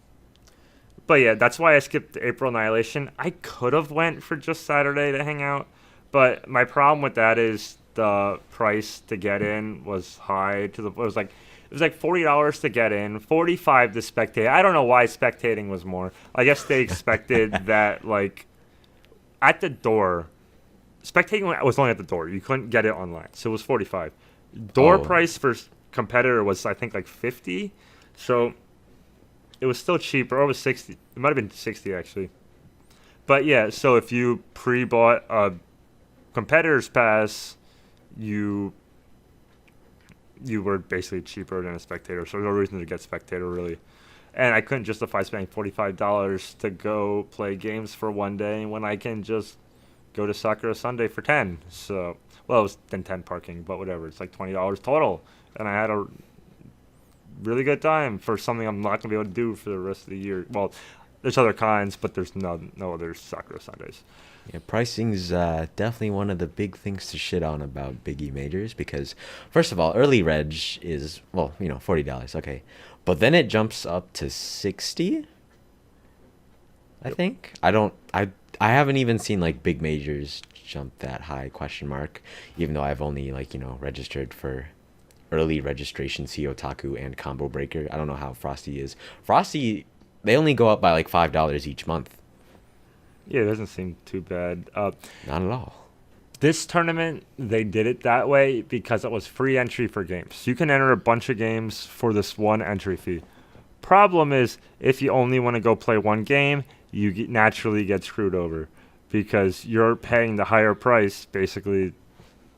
But yeah, that's why I skipped April Annihilation. I could have went for just Saturday to hang out, but my problem with that is the price to get in was high. It was like $40 to get in, $45 to spectate. I don't know why spectating was more. I guess they expected that like at the door, spectating was only at the door. You couldn't get it online, so it was $45. Door price for competitor was I think like $50, so it was still cheaper. Or it was $60. It might have been $60 actually. But yeah, so if you pre-bought a competitor's pass, you were basically cheaper than a spectator, so there's no reason to get spectator really. And I couldn't justify spending $45 to go play games for one day when I can just go to Sakura Sunday for $10. So, well, it was then 10 parking, but whatever. It's like $20 total, and I had a really good time for something I'm not gonna be able to do for the rest of the year. Well, there's other kinds, but there's no other Sakura Sundays. Yeah, pricing's definitely one of the big things to shit on about Biggie majors because, first of all, early reg is, well, $40, okay. But then it jumps up to $60, I think. I haven't even seen, like, big majors jump that high, question mark, even though I've only, like, registered for early registration, See Otaku, and Combo Breaker. I don't know how Frosty is. Frosty, they only go up by, like, $5 each month. Yeah, it doesn't seem too bad. Not at all. This tournament, they did it that way because it was free entry for games. You can enter a bunch of games for this one entry fee. Problem is, if you only want to go play one game, you naturally get screwed over because you're paying the higher price, basically,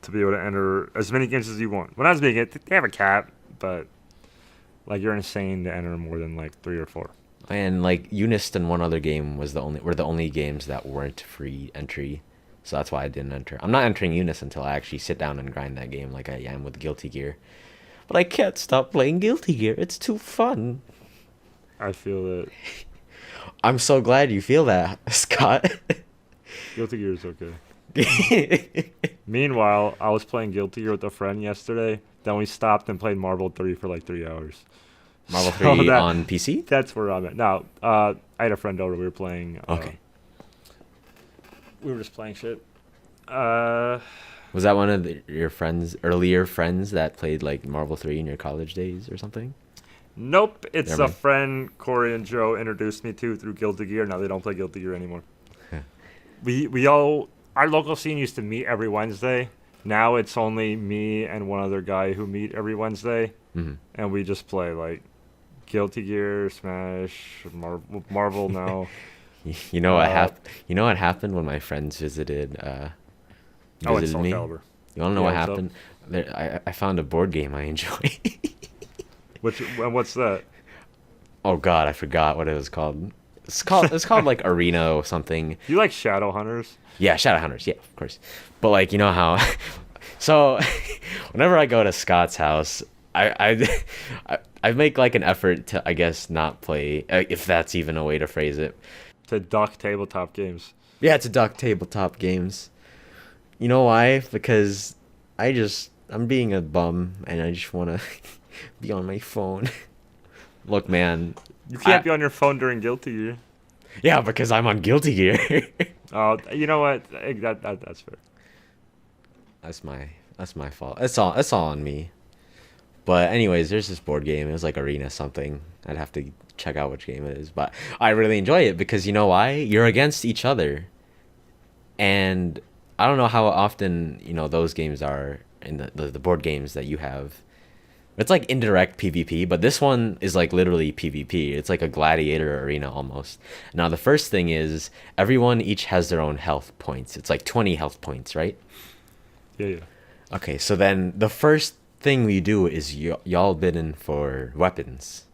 to be able to enter as many games as you want. When I was making it, they have a cap, but like you're insane to enter more than like 3 or 4. And like Unist and one other game were the only games that weren't free entry, so that's why I didn't enter. I'm not entering Unist until I actually sit down and grind that game like I am with Guilty Gear. But I can't stop playing Guilty Gear. It's too fun. I feel that. I'm so glad you feel that, Scott. Guilty Gear is okay. Meanwhile, I was playing Guilty Gear with a friend yesterday. Then we stopped and played Marvel 3 for like 3 hours. Marvel 3 on PC? That's where I'm at. No, I had a friend over. We were playing. Okay. We were just playing shit. Was that one of your earlier friends that played like Marvel 3 in your college days or something? Nope. It's Never a mind. friend Corey and Joe introduced me to through Guilty Gear. Now they don't play Guilty Gear anymore. Our local scene used to meet every Wednesday. Now it's only me and one other guy who meet every Wednesday. Mm-hmm. And we just play like Guilty Gear, Smash, Marvel now. You know what happened when my friends visited It's me? Soul Calibur. You want to know what what's up? happened? I found a board game I enjoy. What's that? Oh God, I forgot what it was called. It's called like Arena or something. You like Shadowhunters? Yeah, Shadowhunters. Yeah, of course. But like, you know how So, whenever I go to Scott's house, I make like an effort to, I guess, not play, if that's even a way to phrase it. To duck tabletop games. Yeah, to duck tabletop games. You know why? Because I'm being a bum and I just want to be on my phone. Look, man. You can't be on your phone during Guilty Gear. Yeah, because I'm on Guilty Gear. Oh, you know what? That's fair. That's my fault. It's all on me. But anyways, there's this board game. It was like Arena something. I'd have to check out which game it is, but I really enjoy it because you know why? You're against each other. And I don't know how often, those games are in the board games that you have. It's like indirect PvP, but this one is like literally PvP. It's like a gladiator arena almost. Now the first thing is everyone each has their own health points. It's like 20 health points, right? Yeah. Okay, so then the first thing we do is y'all bidding for weapons.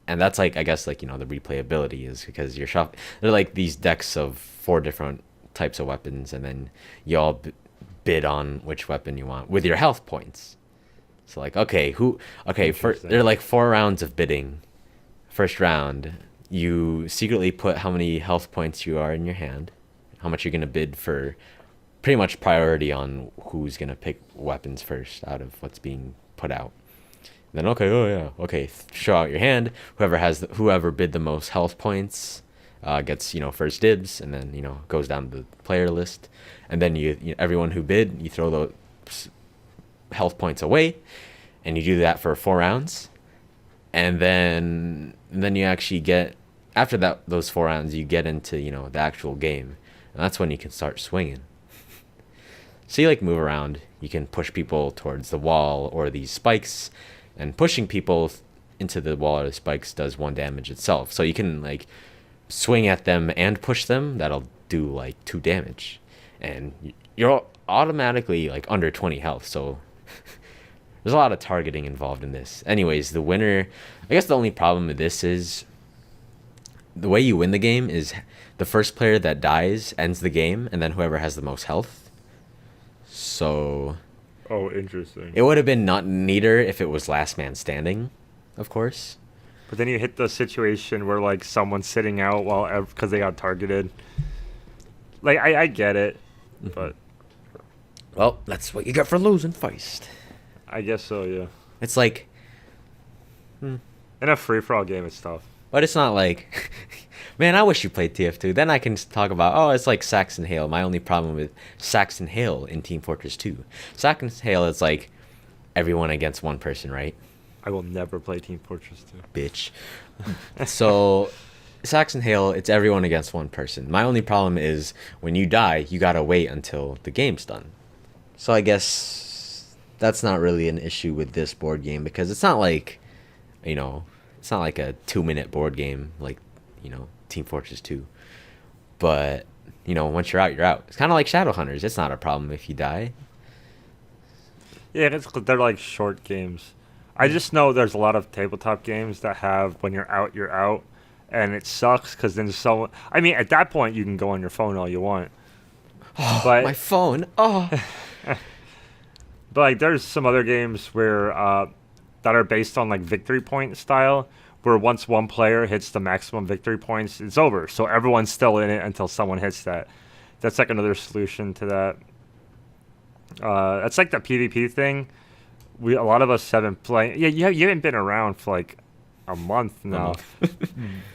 And that's like, I guess, like, the replayability is because they're like these decks of 4 different types of weapons, and then y'all bid on which weapon you want with your health points. So like, there are like 4 rounds of bidding. First round, you secretly put how many health points you are in your hand, how much you're going to bid for, pretty much priority on who's going to pick weapons first out of what's being put out. Then show out your hand. Whoever bid the most health points gets first dibs, and then goes down the player list. And then everyone who bid, you throw those health points away, and you do that for 4 rounds. And then you actually get, after those 4 rounds, you get into the actual game, and that's when you can start swinging. So you move around. You can push people towards the wall or these spikes, and pushing people into the wall or the spikes does 1 damage itself. So you can swing at them and push them. That'll do 2 damage, and you're automatically under 20 health. So there's a lot of targeting involved in this. Anyways, the winner, I guess the only problem with this is the way you win the game is the first player that dies ends the game, and then whoever has the most health. So Oh, interesting. it would have been not neater if it was last man standing, of course. But then you hit the situation where someone's sitting out because they got targeted. I get it, but Well, that's what you get for losing first. I guess so, yeah. It's like, In a free-for-all game, it's tough. but it's not like, man, I wish you played TF2. Then I can talk about, it's like Saxon Hale. My only problem with Saxon Hale in Team Fortress 2. Saxon Hale is like everyone against one person, right? I will never play Team Fortress 2. Bitch. So, Saxon Hale, it's everyone against one person. My only problem is when you die, you gotta wait until the game's done. So I guess that's not really an issue with this board game because it's not like, it's not like a 2-minute board game like, Team Fortress 2. But, once you're out, you're out. It's kind of like Shadowhunters. It's not a problem if you die. Yeah, they're like short games. I just know there's a lot of tabletop games that have when you're out, and it sucks because then someone. I mean, at that point, you can go on your phone all you want. Oh, but my phone. Oh. But there's some other games where that are based on victory point style, where once one player hits the maximum victory points, it's over. So everyone's still in it until someone hits that. That's another solution to that. That's the PvP thing. A lot of us haven't played. Yeah, you haven't been around for a month now.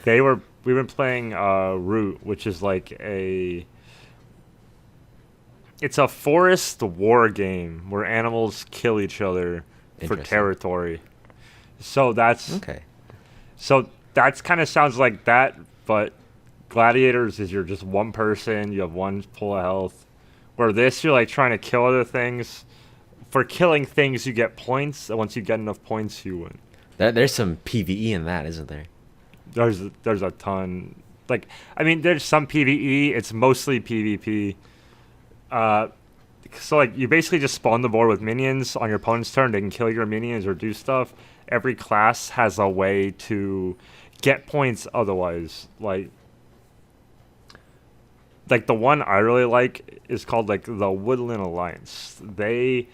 We've been playing Root, which is it's a forest war game where animals kill each other for territory. So that's Okay. So that's kind of sounds like that, but Gladiators is you're just one person, you have one full of health. Where this, you're trying to kill other things. For killing things, you get points, and once you get enough points, you win. There's some PvE in that, isn't there? There's a ton. There's some PvE. It's mostly PvP. So you basically just spawn the board with minions on your opponent's turn. They can kill your minions or do stuff. Every class has a way to get points otherwise. like the one I really like is called like the Woodland Alliance. They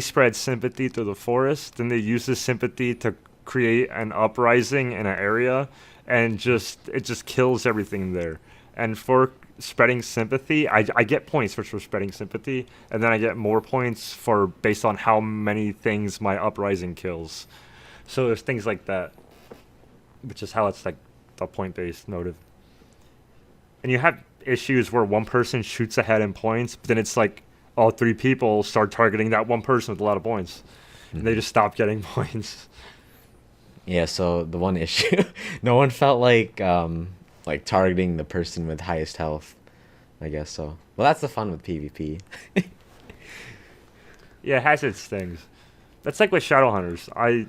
spread sympathy through the forest, and they use this sympathy to create an uprising in an area, and it just kills everything there. And for spreading sympathy, I get points for spreading sympathy, and then I get more points for based on how many things my uprising kills. So there's things like that, which is how it's like the point-based motive. And you have issues where one person shoots ahead in points, but then it's like all three people start targeting that one person with a lot of points. And they just stop getting points. Yeah, so the one issue, no one felt like targeting the person with highest health, I guess so. Well, that's the fun with PvP. Yeah, it has its things. That's like with Shadowhunters.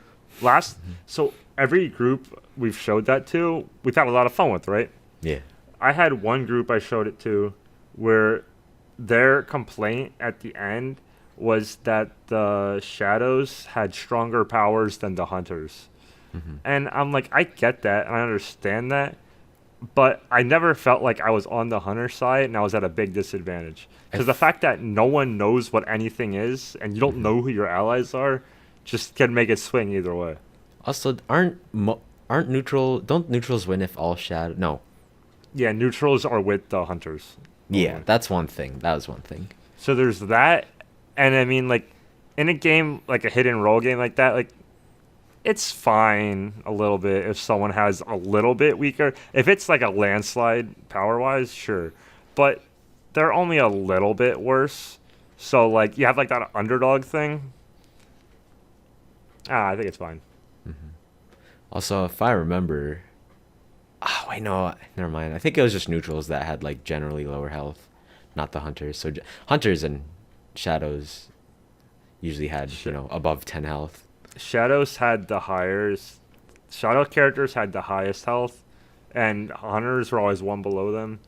So every group we've showed that to, we've had a lot of fun with, right? Yeah. I had one group I showed it to where their complaint at the end was that the shadows had stronger powers than the hunters. Mm-hmm. And I'm like, I get that and I understand that, but I never felt like I was on the hunter side and I was at a big disadvantage. Because the fact that no one knows what anything is and you don't know who your allies are just can make it swing either way. Also, don't neutrals win if all shadow? No. Yeah, neutrals are with the hunters. Yeah, that's one thing. That was one thing. So there's that, and I mean, like, in a game, like a hit and roll game like that, like, it's fine a little bit if someone has a little bit weaker. If it's like a landslide power-wise, sure. But they're only a little bit worse. So, like, you have, like, that underdog thing. I think it's fine. Mm-hmm. Also, if I remember... Oh, wait, no, never mind. I think it was just neutrals that had, like, generally lower health, not the hunters. So hunters and shadows usually had, above 10 health. Shadow characters had the highest health, and hunters were always one below them.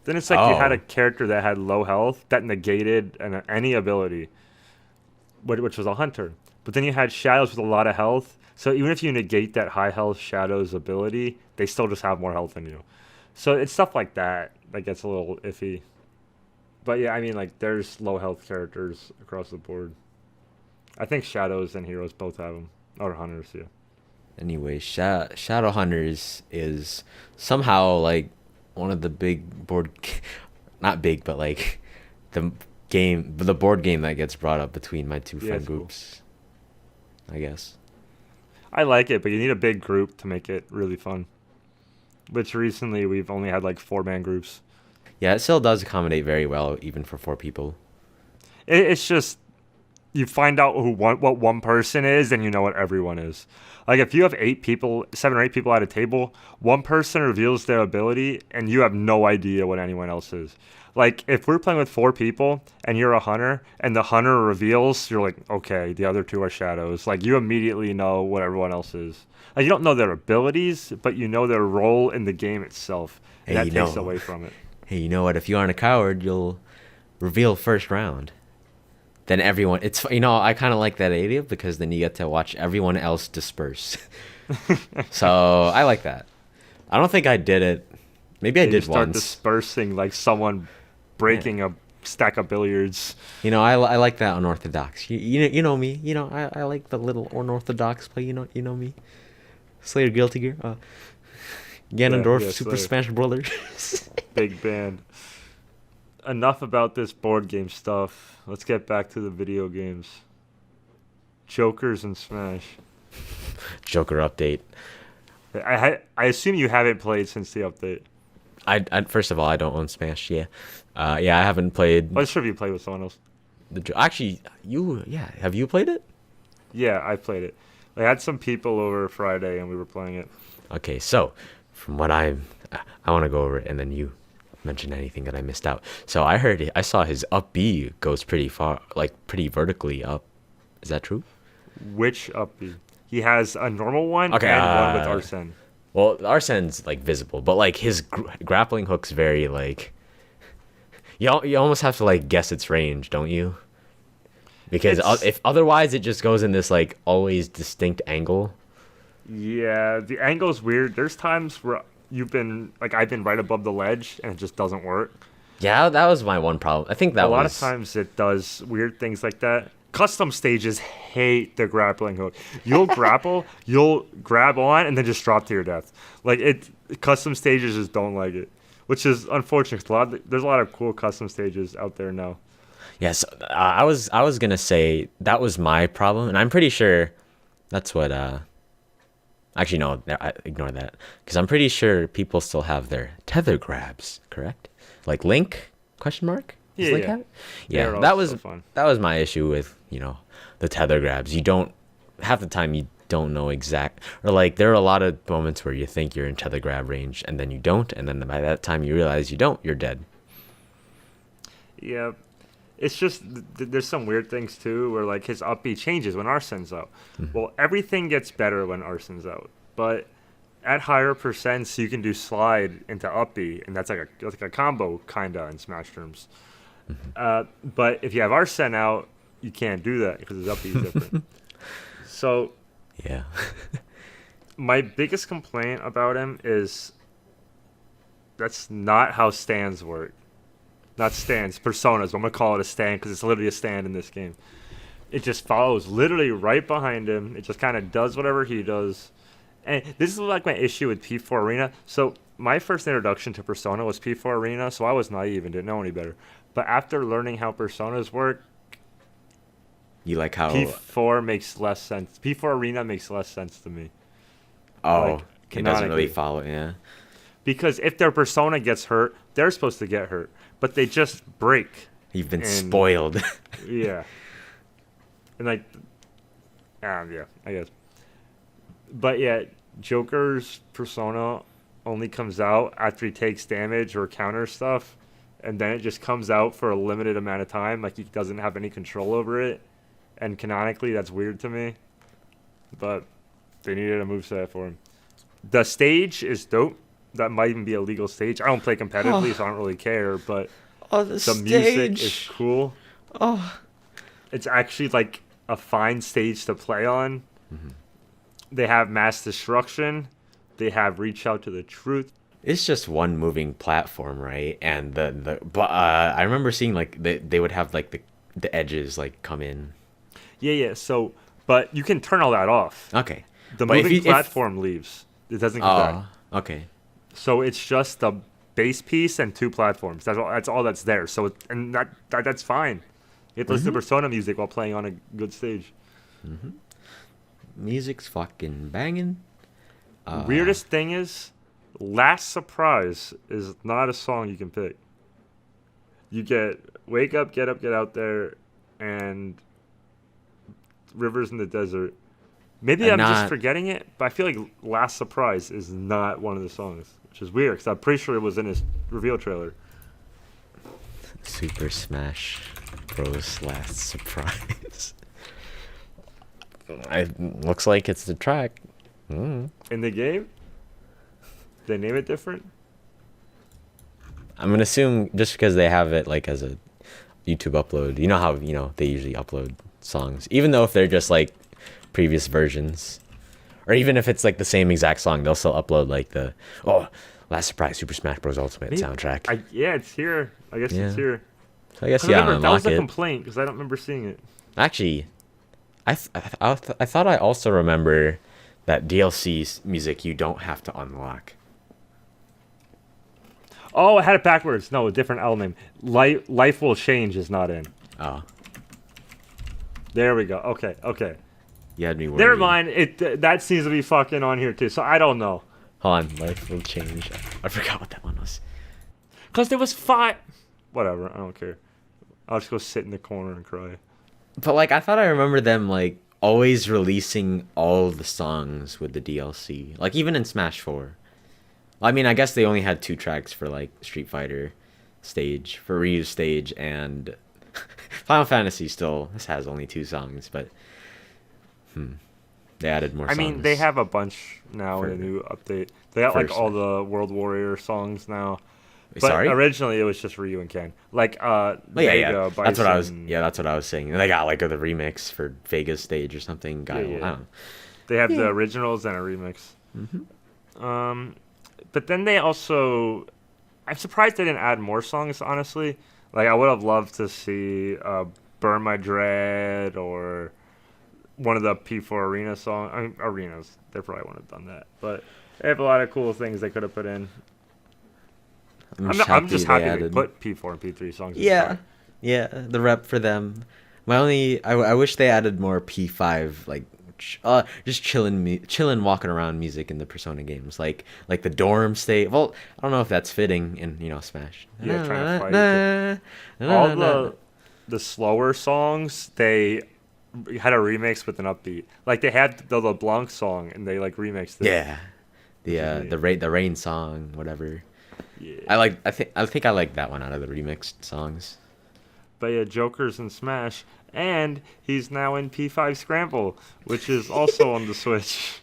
Then it's like you had a character that had low health that negated any ability, which was a hunter. But then you had shadows with a lot of health. So even if you negate that high health shadow's ability, they still just have more health than you. So it's stuff like that that gets a little iffy. But yeah, I mean, like, there's low health characters across the board. I think shadows and heroes both have them. Or hunters, yeah. Anyway, Shadow Hunters is somehow, like, one of the big board... Not big, but, like, the board game that gets brought up between my two friend groups. Cool. I guess. I like it, but you need a big group to make it really fun. Which recently we've only had like 4-man groups. Yeah, it still does accommodate very well, even for 4 people. It's just you find out what one person is, and you know what everyone is. Like if you have 7 or 8 people at a table, one person reveals their ability, and you have no idea what anyone else is. Like, if we're playing with 4 people and you're a hunter and the hunter reveals, you're like, okay, the other 2 are shadows. Like, you immediately know what everyone else is. Like, you don't know their abilities, but you know their role in the game itself. And that takes away from it. Hey, you know what? If you aren't a coward, you'll reveal first round. Then everyone... I kind of like that idea because then you get to watch everyone else disperse. So, I like that. I don't think I did it. Maybe I did start once. Dispersing like someone breaking a stack of billiards. I like that unorthodox. You know me. I like the little unorthodox play. You know me. Slayer Guilty Gear. Ganondorf Super Smash Brothers. Big band. Enough about this board game stuff. Let's get back to the video games. Jokers and Smash. Joker update. I assume you haven't played since the update. I first of all, I don't own Smash. Yeah, I haven't played. I'm sure you played with someone else. Actually, have you played it? Yeah, I played it. I had some people over Friday and we were playing it. Okay, so from what I want to go over it, and then you mention anything that I missed out. So I saw his up B goes pretty far, like pretty vertically up. Is that true? Which up B? He has a normal one and one with Arsene. Well, Arsene's like visible, but like his grappling hook's very like. You almost have to like guess its range, don't you? Because if otherwise it just goes in this like always distinct angle. Yeah, the angle's weird. There's times where I've been right above the ledge and it just doesn't work. Yeah, that was my one problem. I think that A lot was of times it does weird things like that. Custom stages hate the grappling hook. You'll grapple, you'll grab on, and then just drop to your death. Like custom stages just don't like it, which is unfortunate. 'Cause there's a lot of cool custom stages out there now. Yes, I was gonna say that was my problem, and I'm pretty sure that's what. Actually, no, I ignore that because I'm pretty sure people still have their tether grabs. Correct? Like Link? Question mark? Does Yeah, Link yeah. have it? Yeah, They're that also was fun. that was my issue with the tether grabs. You don't half the time you don't know exact or like there are a lot of moments where you think you're in tether grab range and then you don't, and then by that time you realize you don't, you're dead. Yeah, it's just there's some weird things too, where like his up B changes when Arsen's out. Well, everything gets better when Arsen's out, but at higher percents you can do slide into up B, and that's like a combo kinda in Smash terms. But if you have Arsen out, you can't do that because his up B is different. So Yeah. my biggest complaint about him is that's not how stands work. Not stands, personas. I'm gonna call it a stand because it's literally a stand in this game. It just follows literally right behind him. It just kind of does whatever he does. And this is like my issue with P4 Arena. So my first introduction to Persona was P4 Arena, so I was naive and didn't know any better. But after learning how personas work, You like how P4 makes less sense. P4 Arena makes less sense to me. oh, like, it doesn't really canonically. follow, yeah. Because if their persona gets hurt, they're supposed to get hurt. But they just break. You've been And- spoiled. Yeah. And like, yeah, I guess. But yeah, Joker's persona only comes out after he takes damage or counter stuff, and then it just comes out for a limited amount of time. Like he doesn't have any control over it, and canonically that's weird to me. But they needed a moveset for him. The stage is dope. That might even be a legal stage. I don't play competitively, so I don't really care. But Oh, the music is cool. Oh. It's actually like a fine stage to play on. They have mass destruction. They have reach out to the truth. It's just one moving platform, right? And but I remember seeing like they would have like the edges like come in. Yeah. So, but you can turn all that off. Okay. The But if moving you- if- platform leaves. It doesn't come back. Oh, okay. So it's just the base piece and two platforms. That's all that's there. So that's fine. You have to listen to Persona music while playing on a good stage. Music's fucking banging. Weirdest thing is, Last Surprise is not a song you can pick. You get Wake Up, Get Out There, and Rivers in the Desert. Maybe And I'm just not- forgetting it, but I feel like Last Surprise is not one of the songs, which is weird because I'm pretty sure it was in his reveal trailer. Super Smash Bros. Last Surprise. It looks like it's the track. In the game, they name it different. I'm gonna assume just because they have it like as a YouTube upload. You know how they usually upload songs, even though if they're just like previous versions, or even if it's like the same exact song, they'll still upload like the Last Surprise Super Smash Bros. Ultimate Maybe- soundtrack. Yeah, it's here. I guess Yeah. it's here. So I guess I yeah, remember, that was unlock a it. complaint because I don't remember seeing it. Actually, I thought I also remember that DLC music you don't have to unlock. Oh, I had it backwards. No, a different L name. Life Will Change is not in. Oh, There we go. Okay. you had me worried. Never mind. That seems to be fucking on here too. So I don't know. Hold on, Life Will Change. I forgot what that one was. Cause there was 5. Whatever. I don't care. I'll just go sit in the corner and cry. But like I thought I remember them like always releasing all the songs with the DLC. Like even in Smash 4. I mean, I guess they only had 2 tracks for like Street Fighter stage, for Ryu's stage, and Final Fantasy still this has only 2 songs, but they added more I songs. mean, they have a bunch now in a For- new update. They got like for all the World Warrior songs now. But Sorry? originally it was just Ryu and Ken. Like Oh, yeah, Vega, That's what I was. Bison. Yeah, that's what I was saying. And they got like the remix for Vega's stage or something. Guile, yeah. I don't know. They have the originals and a remix. But then they also, I'm surprised they didn't add more songs, honestly. Like, I would have loved to see Burn My Dread or one of the P4 Arena songs. I mean, arenas. They probably wouldn't have done that. But they have a lot of cool things they could have put in. I'm just happy they put P4 and P3 songs in. Yeah. Yeah, the rep for them. I wish they added more P5, like, just chilling, walking around music in the Persona games, like the dorm state. Well, I don't know if that's fitting in Smash. Yeah, trying to fight. All the slower songs, they had a remix with an upbeat. Like they had the LeBlanc song, and they like remixed it. Yeah, the rain song, whatever. Yeah. I think I like that one out of the remixed songs. But yeah, Joker's in Smash. And he's now in P5 Scramble, which is also on the Switch.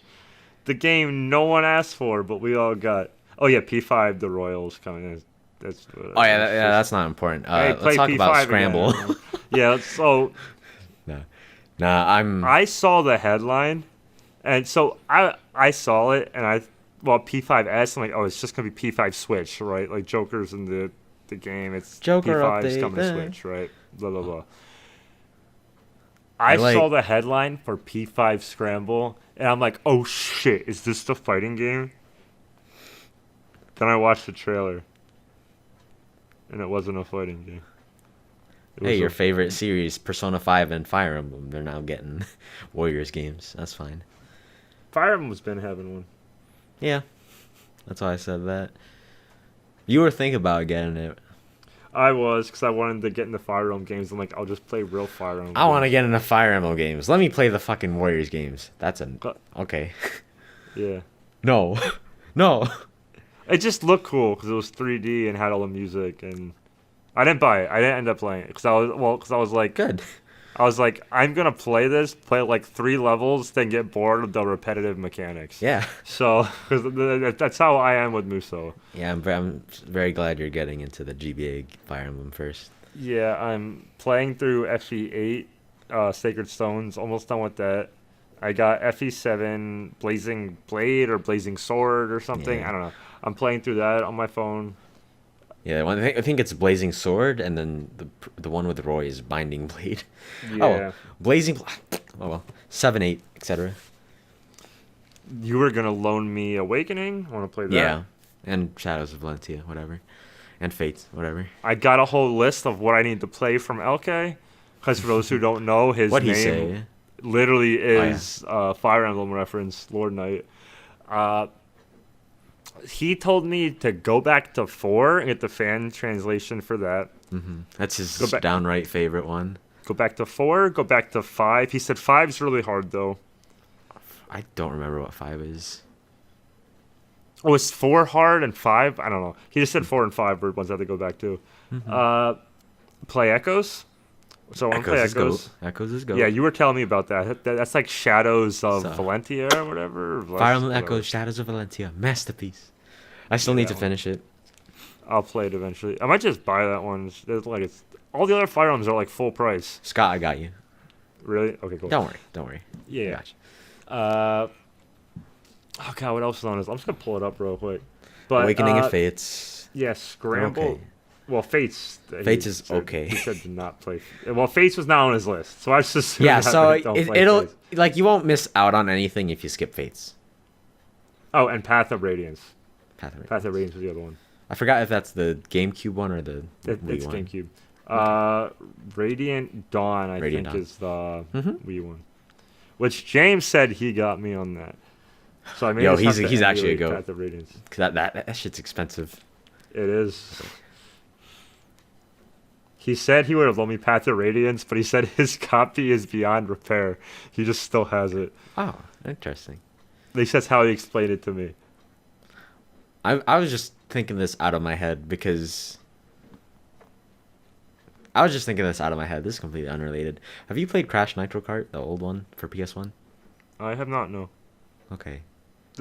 The game no one asked for, but we all got. Oh yeah, P5, the Royals coming in. That's not important. Hey, let's talk P5 about Scramble. Yeah, so. I'm. I saw the headline, and so I saw it, and P5S. I'm like, oh, it's just gonna be P5 Switch, right? Like Joker's in the game. It's Joker P5's update, coming to Switch, right? Blah blah blah. I saw the headline for P5 Scramble, and I'm like, oh shit, is this the fighting game? Then I watched the trailer, and it wasn't a fighting game. Hey, your favorite series, Persona 5 and Fire Emblem, they're now getting Warriors games. That's fine. Fire Emblem's been having one. Yeah, that's why I said that. You were thinking about getting it. I was, because I wanted to get into Fire Emblem games. I'm like, I'll just play real Fire Emblem. I want to get into Fire Emblem games. Let me play the fucking Warriors games. Okay. Yeah. No. It just looked cool because it was 3D and had all the music, and I didn't buy it. I didn't end up playing it because I was like, good. I was like, I'm gonna play like 3 levels, then get bored of the repetitive mechanics. Yeah. So, because that's how I am with Muso. Yeah, I'm very glad you're getting into the GBA Fire Emblem first. Yeah, I'm playing through FE8, Sacred Stones. Almost done with that. I got FE7, Blazing Blade or Blazing Sword or something. Yeah. I don't know. I'm playing through that on my phone. Yeah, I think it's Blazing Sword, and then the one with Roy is Binding Blade. Yeah. Oh, Blazing. Oh well, 7, 8, etc. You were gonna loan me Awakening. I want to play that. Yeah, and Shadows of Valentia, whatever, and Fates, whatever. I got a whole list of what I need to play from LK, because for those who don't know, his What'd he name say? literally is Fire Emblem reference, Lord Knight. He told me to go back to 4 and get the fan translation for that. Mm-hmm. That's his downright favorite one. Go back to 4, go back to 5. He said 5's really hard, though. I don't remember what 5 is. Oh, is 4 hard and 5? I don't know. He just said 4 and 5 were ones I had to go back to. Mm-hmm. Play Echoes. So I want to play Echoes. Echoes is go. Yeah, you were telling me about that. That's like Shadows of Valentia or whatever. Fire Emblem Echoes, Shadows of Valentia, masterpiece. I still need to finish it. I'll play it eventually. I might just buy that one. It's all the other Fire Emblems are like full price. Scott, I got you. Really? Okay, cool. Don't worry. Yeah. Gotcha. Oh god, what else is on this? I'm just gonna pull it up real quick. But Awakening of Fates. Yeah, Scramble. Okay. Well, Fates. Fates is okay. He said to not play. Well, Fates was not on his list, so I just so it'll like you won't miss out on anything if you skip Fates. Oh, and Path of Radiance. Path of Radiance was the other one. I forgot if that's the GameCube one or the Wii it's one. GameCube. Radiant Dawn, I think, is the Wii one. Which James said he got me on that. So I mean, he's actually a goat. Path of Radiance. That shit's expensive. It is. He said he would have loaned me Path of Radiance, but he said his copy is beyond repair. He just still has it. Oh, interesting. At least that's how he explained it to me. I was just thinking this out of my head because... This is completely unrelated. Have you played Crash Nitro Kart, the old one, for PS1? I have not, no. Okay.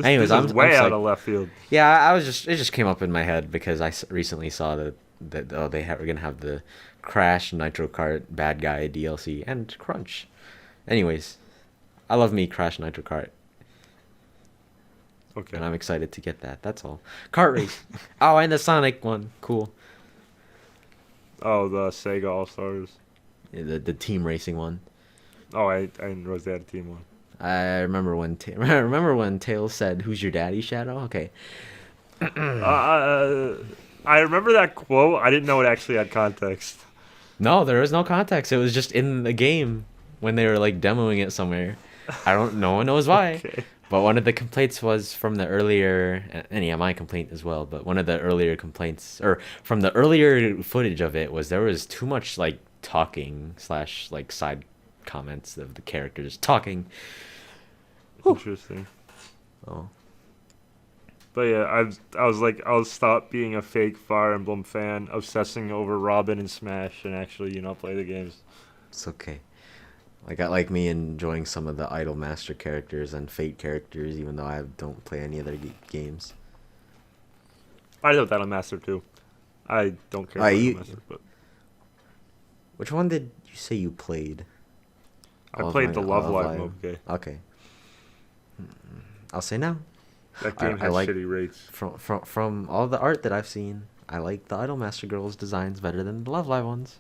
Anyways, this is way out of left field. Yeah, it just came up in my head because I recently saw that we're going to have the Crash Nitro Kart Bad Guy DLC and Crunch. Anyways, I love me Crash Nitro Kart. Okay. And I'm excited to get that. That's all. Kart race. Oh, and the Sonic one. Cool. Oh, the Sega All Stars. Yeah, the team racing one. Oh, I didn't realize they had a team one. I remember when Tails said, "Who's your daddy, Shadow?" Okay. I remember that quote. I didn't know it actually had context. No, there was no context. It was just in the game when they were like demoing it somewhere. No one knows why. Okay. But one of the complaints was from the earlier, and yeah, my complaint as well. But one of the earlier complaints, or from the earlier footage of it, was there was too much like talking slash like side comments of the characters talking. Interesting. Oh, But yeah, I was like, I'll stop being a fake Fire Emblem fan, obsessing over Robin and Smash, and actually, play the games. it's okay. Like me enjoying some of the Idol Master characters and Fate characters, even though I don't play any other games. I know that on Master too. I don't care Alright, about Master, but Which one did you say you played? I played the Love Live mode. Okay. I'll say now. That game has like shitty rates. From all the art that I've seen, I like the Idol Master girls' designs better than the Love Live ones.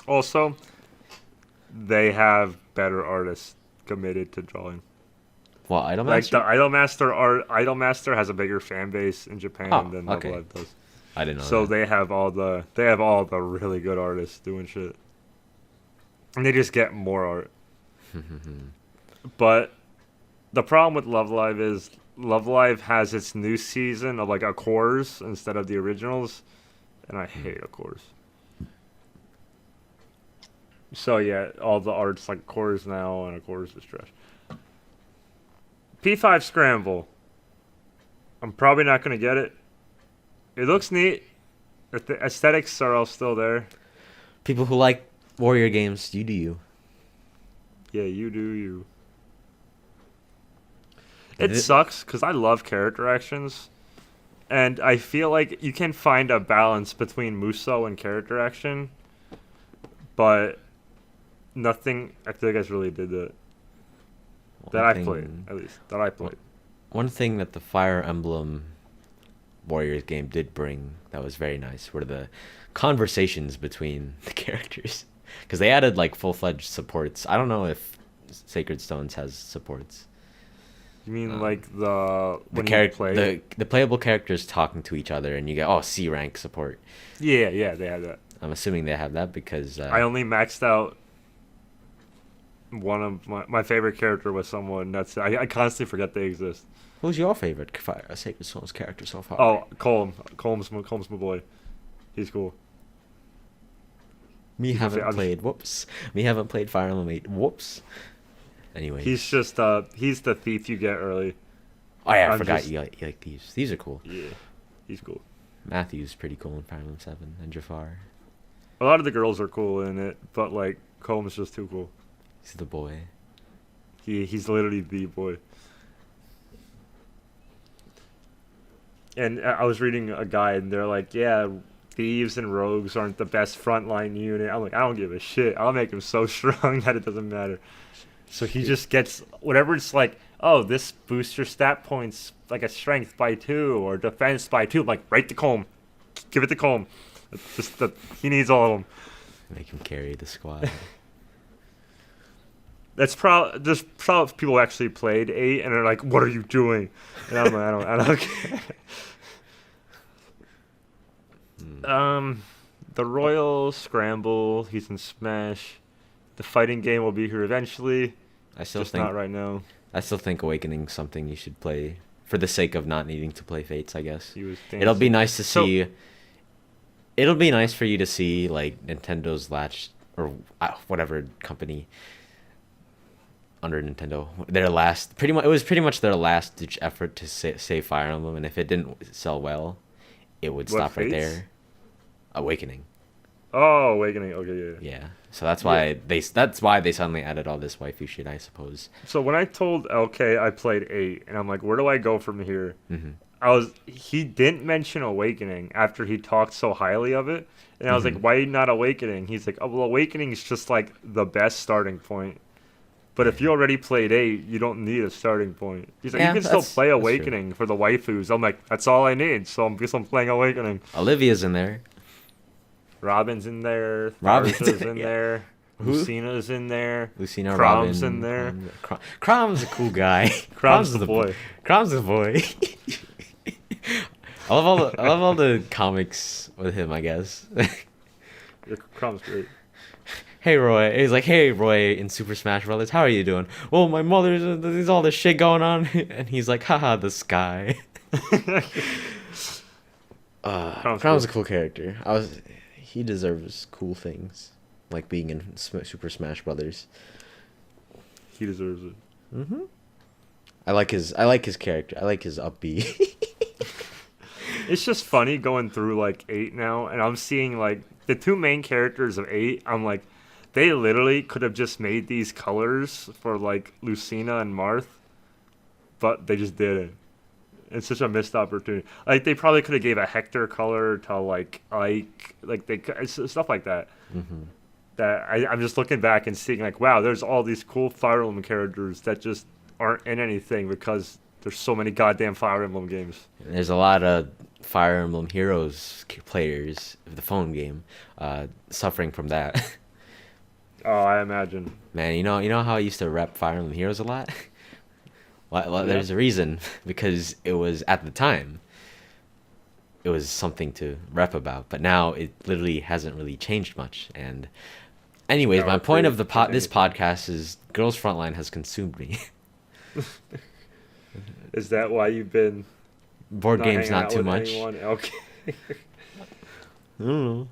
Also, they have better artists committed to drawing. Well, Idol Like Master? the Idol Master has a bigger fan base in Japan than Love okay. Live does. I didn't know So that. they have all the really good artists doing shit, and they just get more art. But the problem with Love Live is Love Live has its new season of like a cores instead of the originals, and I hate a cores. So yeah, all the art's like cores now, and a cores is trash. P5 Scramble. I'm probably not gonna get it. It looks neat. If the aesthetics are all still there. People who like warrior games, you do you. Yeah, you do you. It sucks because I love character actions, and I feel like you can find a balance between Muso and character action, but nothing. I feel like guys really did that. That I played, at least. That I played. One thing that the Fire Emblem Warriors game did bring that was very nice were the conversations between the characters. Because they added like full-fledged supports. I don't know if Sacred Stones has supports. You mean like the the playable characters talking to each other and you get C rank support. Yeah, they have that. I'm assuming they have that because I only maxed out one of my favorite character was someone that's I constantly forget they exist. Who's your favorite Sacred Stones character so far? Oh, Colm's my boy. He's cool. Me haven't played Fire Emblem 8. Whoops. Anyway. He's just he's the thief you get early. Oh yeah, I forgot you like these. These are cool. Yeah, he's cool. Matthew's pretty cool in Fire Emblem 7 and Jafar. A lot of the girls are cool in it, but like Colm's just too cool. He's the boy. He's literally the boy. And I was reading a guide, and they're like, yeah, thieves and rogues aren't the best frontline unit. I'm like, I don't give a shit. I'll make him so strong that it doesn't matter. So he just gets whatever it's like, oh, this boosts your stat points like a strength by 2 or defense by 2. I'm like, right to Colm. Give it to Colm. He needs all of them. Make him carry the squad. There's probably people who actually played 8 and are like, what are you doing? And I'm like, I don't care. The Royal Scramble, he's in Smash. The fighting game will be here eventually. Not right now. I still think Awakening's something you should play for the sake of not needing to play Fates, I guess. It'll be nice to see. It'll be nice for you to see like Nintendo's latch or whatever company under Nintendo. It was pretty much their last ditch effort to save Fire Emblem, and if it didn't sell well, it would stop right there. Awakening. Oh, Awakening. Okay, yeah. Yeah. So that's why they suddenly added all this waifu shit, I suppose. So when I told LK I played 8, and I'm like, where do I go from here? Mm-hmm. He didn't mention Awakening after he talked so highly of it, and I was like, why not Awakening? He's like, oh well, Awakening is just like the best starting point. But if you already played 8, you don't need a starting point. He's like, Yeah, you can still play that's true. Awakening for the waifus. I'm like, that's all I need. So I guess I'm playing Awakening. Olivia's in there. Robin's in there. Robin's Tharsha's in yeah. there. Who? Lucina's in there. Lucina, Crom's Robin. in there. Crom's a cool guy. Crom's the boy. Crom's the boy. I love all the comics with him, I guess. Yeah, Crom's great. Hey Roy, he's like, hey Roy in Super Smash Brothers, how are you doing? Well, my mother's there's all this shit going on, and he's like, haha, the sky. Crom's a cool character. He deserves cool things, like being in Super Smash Brothers. He deserves it. Mm-hmm. I like his character. I like his upbeat. It's just funny going through like 8 now, and I'm seeing like the 2 main characters of 8. I'm like, they literally could have just made these colors for like Lucina and Marth, but they just didn't. It's such a missed opportunity. Like they probably could have gave a Hector color to like Ike, like stuff like that. Mm-hmm. That I'm just looking back and seeing like, wow, there's all these cool Fire Emblem characters that just aren't in anything because there's so many goddamn Fire Emblem games. There's a lot of Fire Emblem Heroes players of the phone game suffering from that. Oh, I imagine. Man, you know how I used to rep Fire Emblem Heroes a lot? Well, Yeah. there's a reason, because it was at the time it was something to rep about, but now it literally hasn't really changed much. And anyways, No, my point of great. this podcast is Girls Frontline has consumed me. Is that why you've been Board games hanging not out too with much. anyone? Okay. I don't know.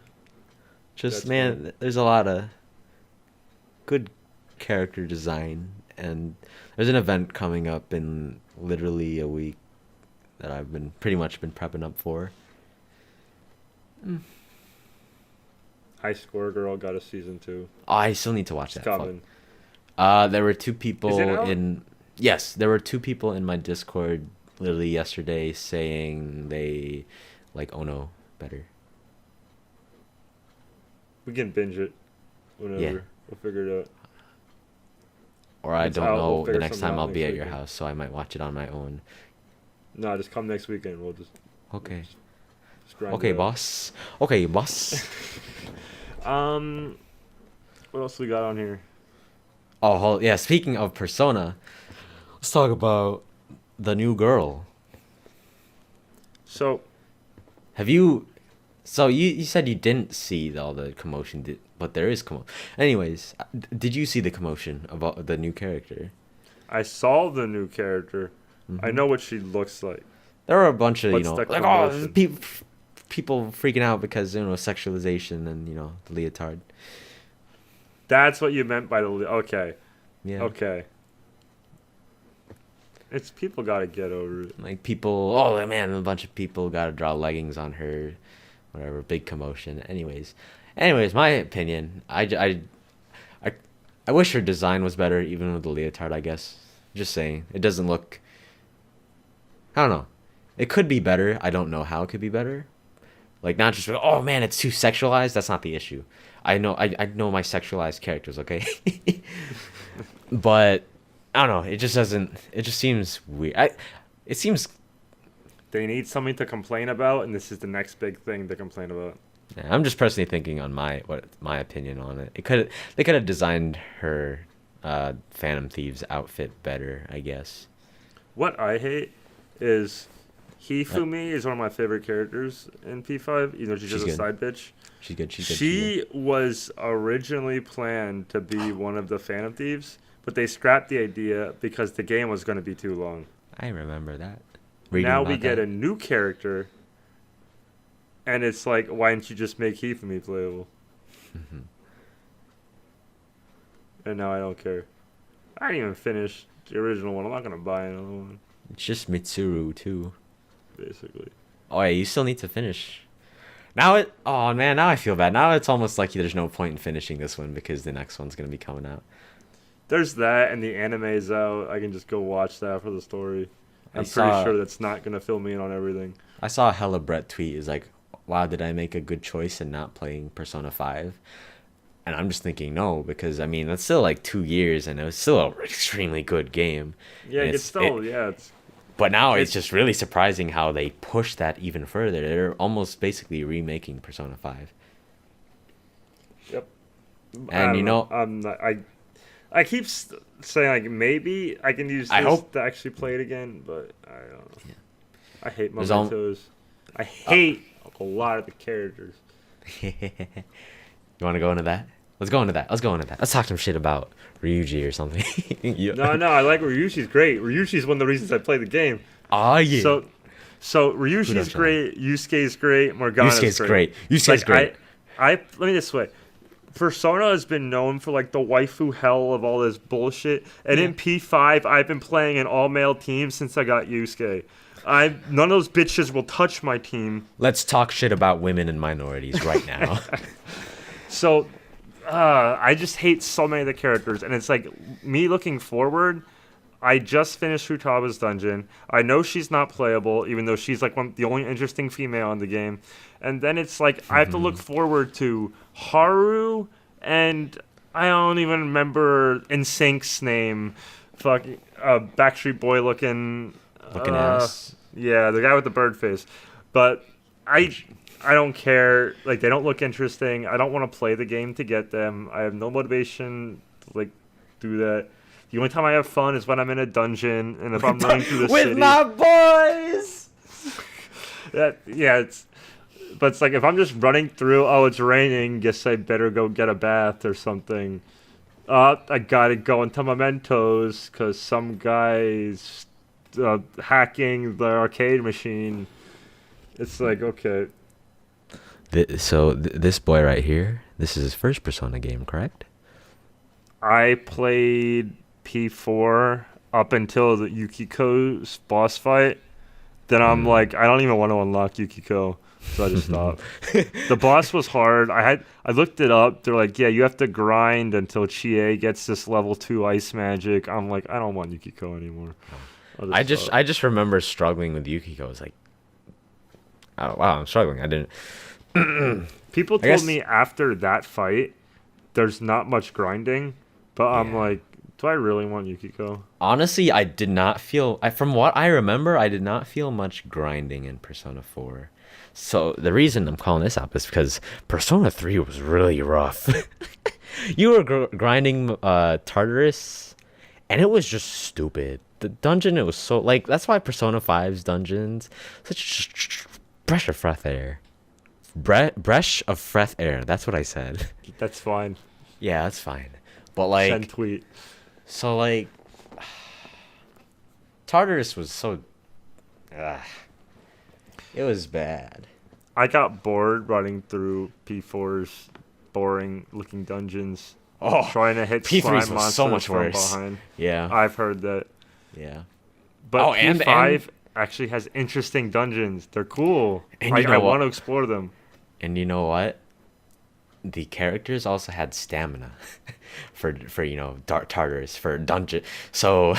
Just That's man, fine. there's a lot of good character design, and there's an event coming up in literally a week that I've been pretty much been prepping up for. High Score Girl got a season 2. Oh, I still need to watch It's that. coming. There were 2 people Is it out? there were 2 people in my Discord literally yesterday saying they like Ono better. We can binge it whenever. Yeah. We'll figure it out. Or I It's don't out, know we'll the figure next something time out I'll be next at your weekend. house, so I might watch it on my own. No, just come next weekend. We'll just Okay. just grind Okay, it out. boss. Okay, boss. What else we got on here? Oh, yeah, speaking of Persona, let's talk about the new girl. So Have you... So you said you didn't see all the commotion, but there is commotion. Anyways, did you see the commotion about the new character? I saw the new character. I Mhm. know what she looks like. There were a bunch of, What's like, the oh, commotion? people freaking out because, sexualization and, the leotard. That's what you meant by the. Okay. Yeah. Okay. It's people gotta get over it. Like, people, oh, man, a bunch of people got to draw leggings on her. Whatever, big commotion. Anyways, my opinion, I wish her design was better, even with the leotard, I guess. Just saying. It doesn't look... I don't know. It could be better. I don't know how it could be better. Like, not just, oh man, it's too sexualized. That's not the issue. I know my sexualized characters, okay? But, I don't know. It just doesn't... It just seems weird. It seems... They need something to complain about, and this is the next big thing to complain about. Yeah, I'm just personally thinking on my opinion on it. They could have designed her Phantom Thieves outfit better, I guess. What I hate is Hifumi is one of my favorite characters in P5. You know, she's just She's a good. side bitch. She's good. She was originally planned to be one of the Phantom Thieves, but they scrapped the idea because the game was going to be too long. I remember that. Now we get a new character, and it's like, why didn't you just make Hifumi playable? Mhm. And now I don't care. I didn't even finish the original one. I'm not going to buy another one, It's just Mitsuru too. basically. Oh yeah, you still need to finish. Oh man, now I feel bad. Now it's almost like there's no point in finishing this one because the next one's gonna be coming out. There's that, and the anime's out. I can just go watch that for the story. I I'm saw- pretty sure that's not going to fill me in on everything. I saw a Hella Brett tweet is like, wow, did I make a good choice in not playing Persona 5? And I'm just thinking no, because I mean that's still like 2 years, and it was still an extremely good game. Yeah, And it's still it's but now it's it's just really surprising how they push that even further. They're almost basically remaking Persona 5. yep. I And don't know. I'm not, I keep saying like maybe I can use I this hope to actually play it again, but I don't know. Yeah. I hate There's al- mementos. I hate a lot of the characters. You want to go into that? Let's go into that. Let's talk some shit about Ryuji or something. Yeah. No, I like Ryushi's great. Ryushi's one of the reasons I play the game. Oh yeah. So Ryushi's doesn't? great. Yusuke's great. Morgana's Yusuke's great. great. Yusuke's great. I let me this way. Persona has been known for like the waifu hell of all this bullshit, and in P5 I've been playing an all-male team since I got Yusuke. None of those bitches will touch my team. Let's talk shit about women and minorities right now. So, I just hate so many of the characters, and it's like me looking forward. I just finished Futaba's dungeon. I know she's not playable, even though she's like the only interesting female in the game. And then it's like I have to look forward to Haru, and I don't even remember NSYNC's name. Fucking Backstreet Boy looking ass. Yeah, the guy with the bird face. But I don't care. Like, they don't look interesting. I don't want to play the game to get them. I have no motivation to like do that. The only time I have fun is when I'm in a dungeon and if I'm running through the with city. my boys. But it's like if I'm just running through. Oh, it's raining. Guess I better go get a bath or something. I gotta go into mementos because some guy's hacking the arcade machine. It's like, okay. This boy right here, this is his first Persona game, correct? I played P4 up until the Yukiko's boss fight. Then I'm like, I don't even want to unlock Yukiko, so I just stopped. The boss was hard. I looked it up. They're like, yeah, you have to grind until Chie gets this level 2 ice magic. I'm like, I don't want Yukiko anymore. I just remember struggling with Yukiko. I was like, oh wow, I'm struggling. I didn't. People told me after that fight, there's not much grinding, but I'm like, do I really want Yukiko? Honestly, I did not feel. From what I remember, I did not feel much grinding in Persona 4. So the reason I'm calling this up is because Persona 3 was really rough. You were grinding Tartarus, and it was just stupid. The dungeon, it was so like that's why Persona 5's dungeons such breath of fresh air. Breath of fresh air. That's what I said. That's fine. Yeah, that's fine. But like, Send tweet. So like, Tartarus was so. It was bad. I got bored running through P4's boring looking dungeons. Oh, trying to hit P3's slime was monsters so much from worse. behind. Yeah. I've heard that. Yeah. But P5 and actually has interesting dungeons. They're cool. And you know I what? want to explore them. And you know what? The characters also had stamina for Tartarus for dungeon. So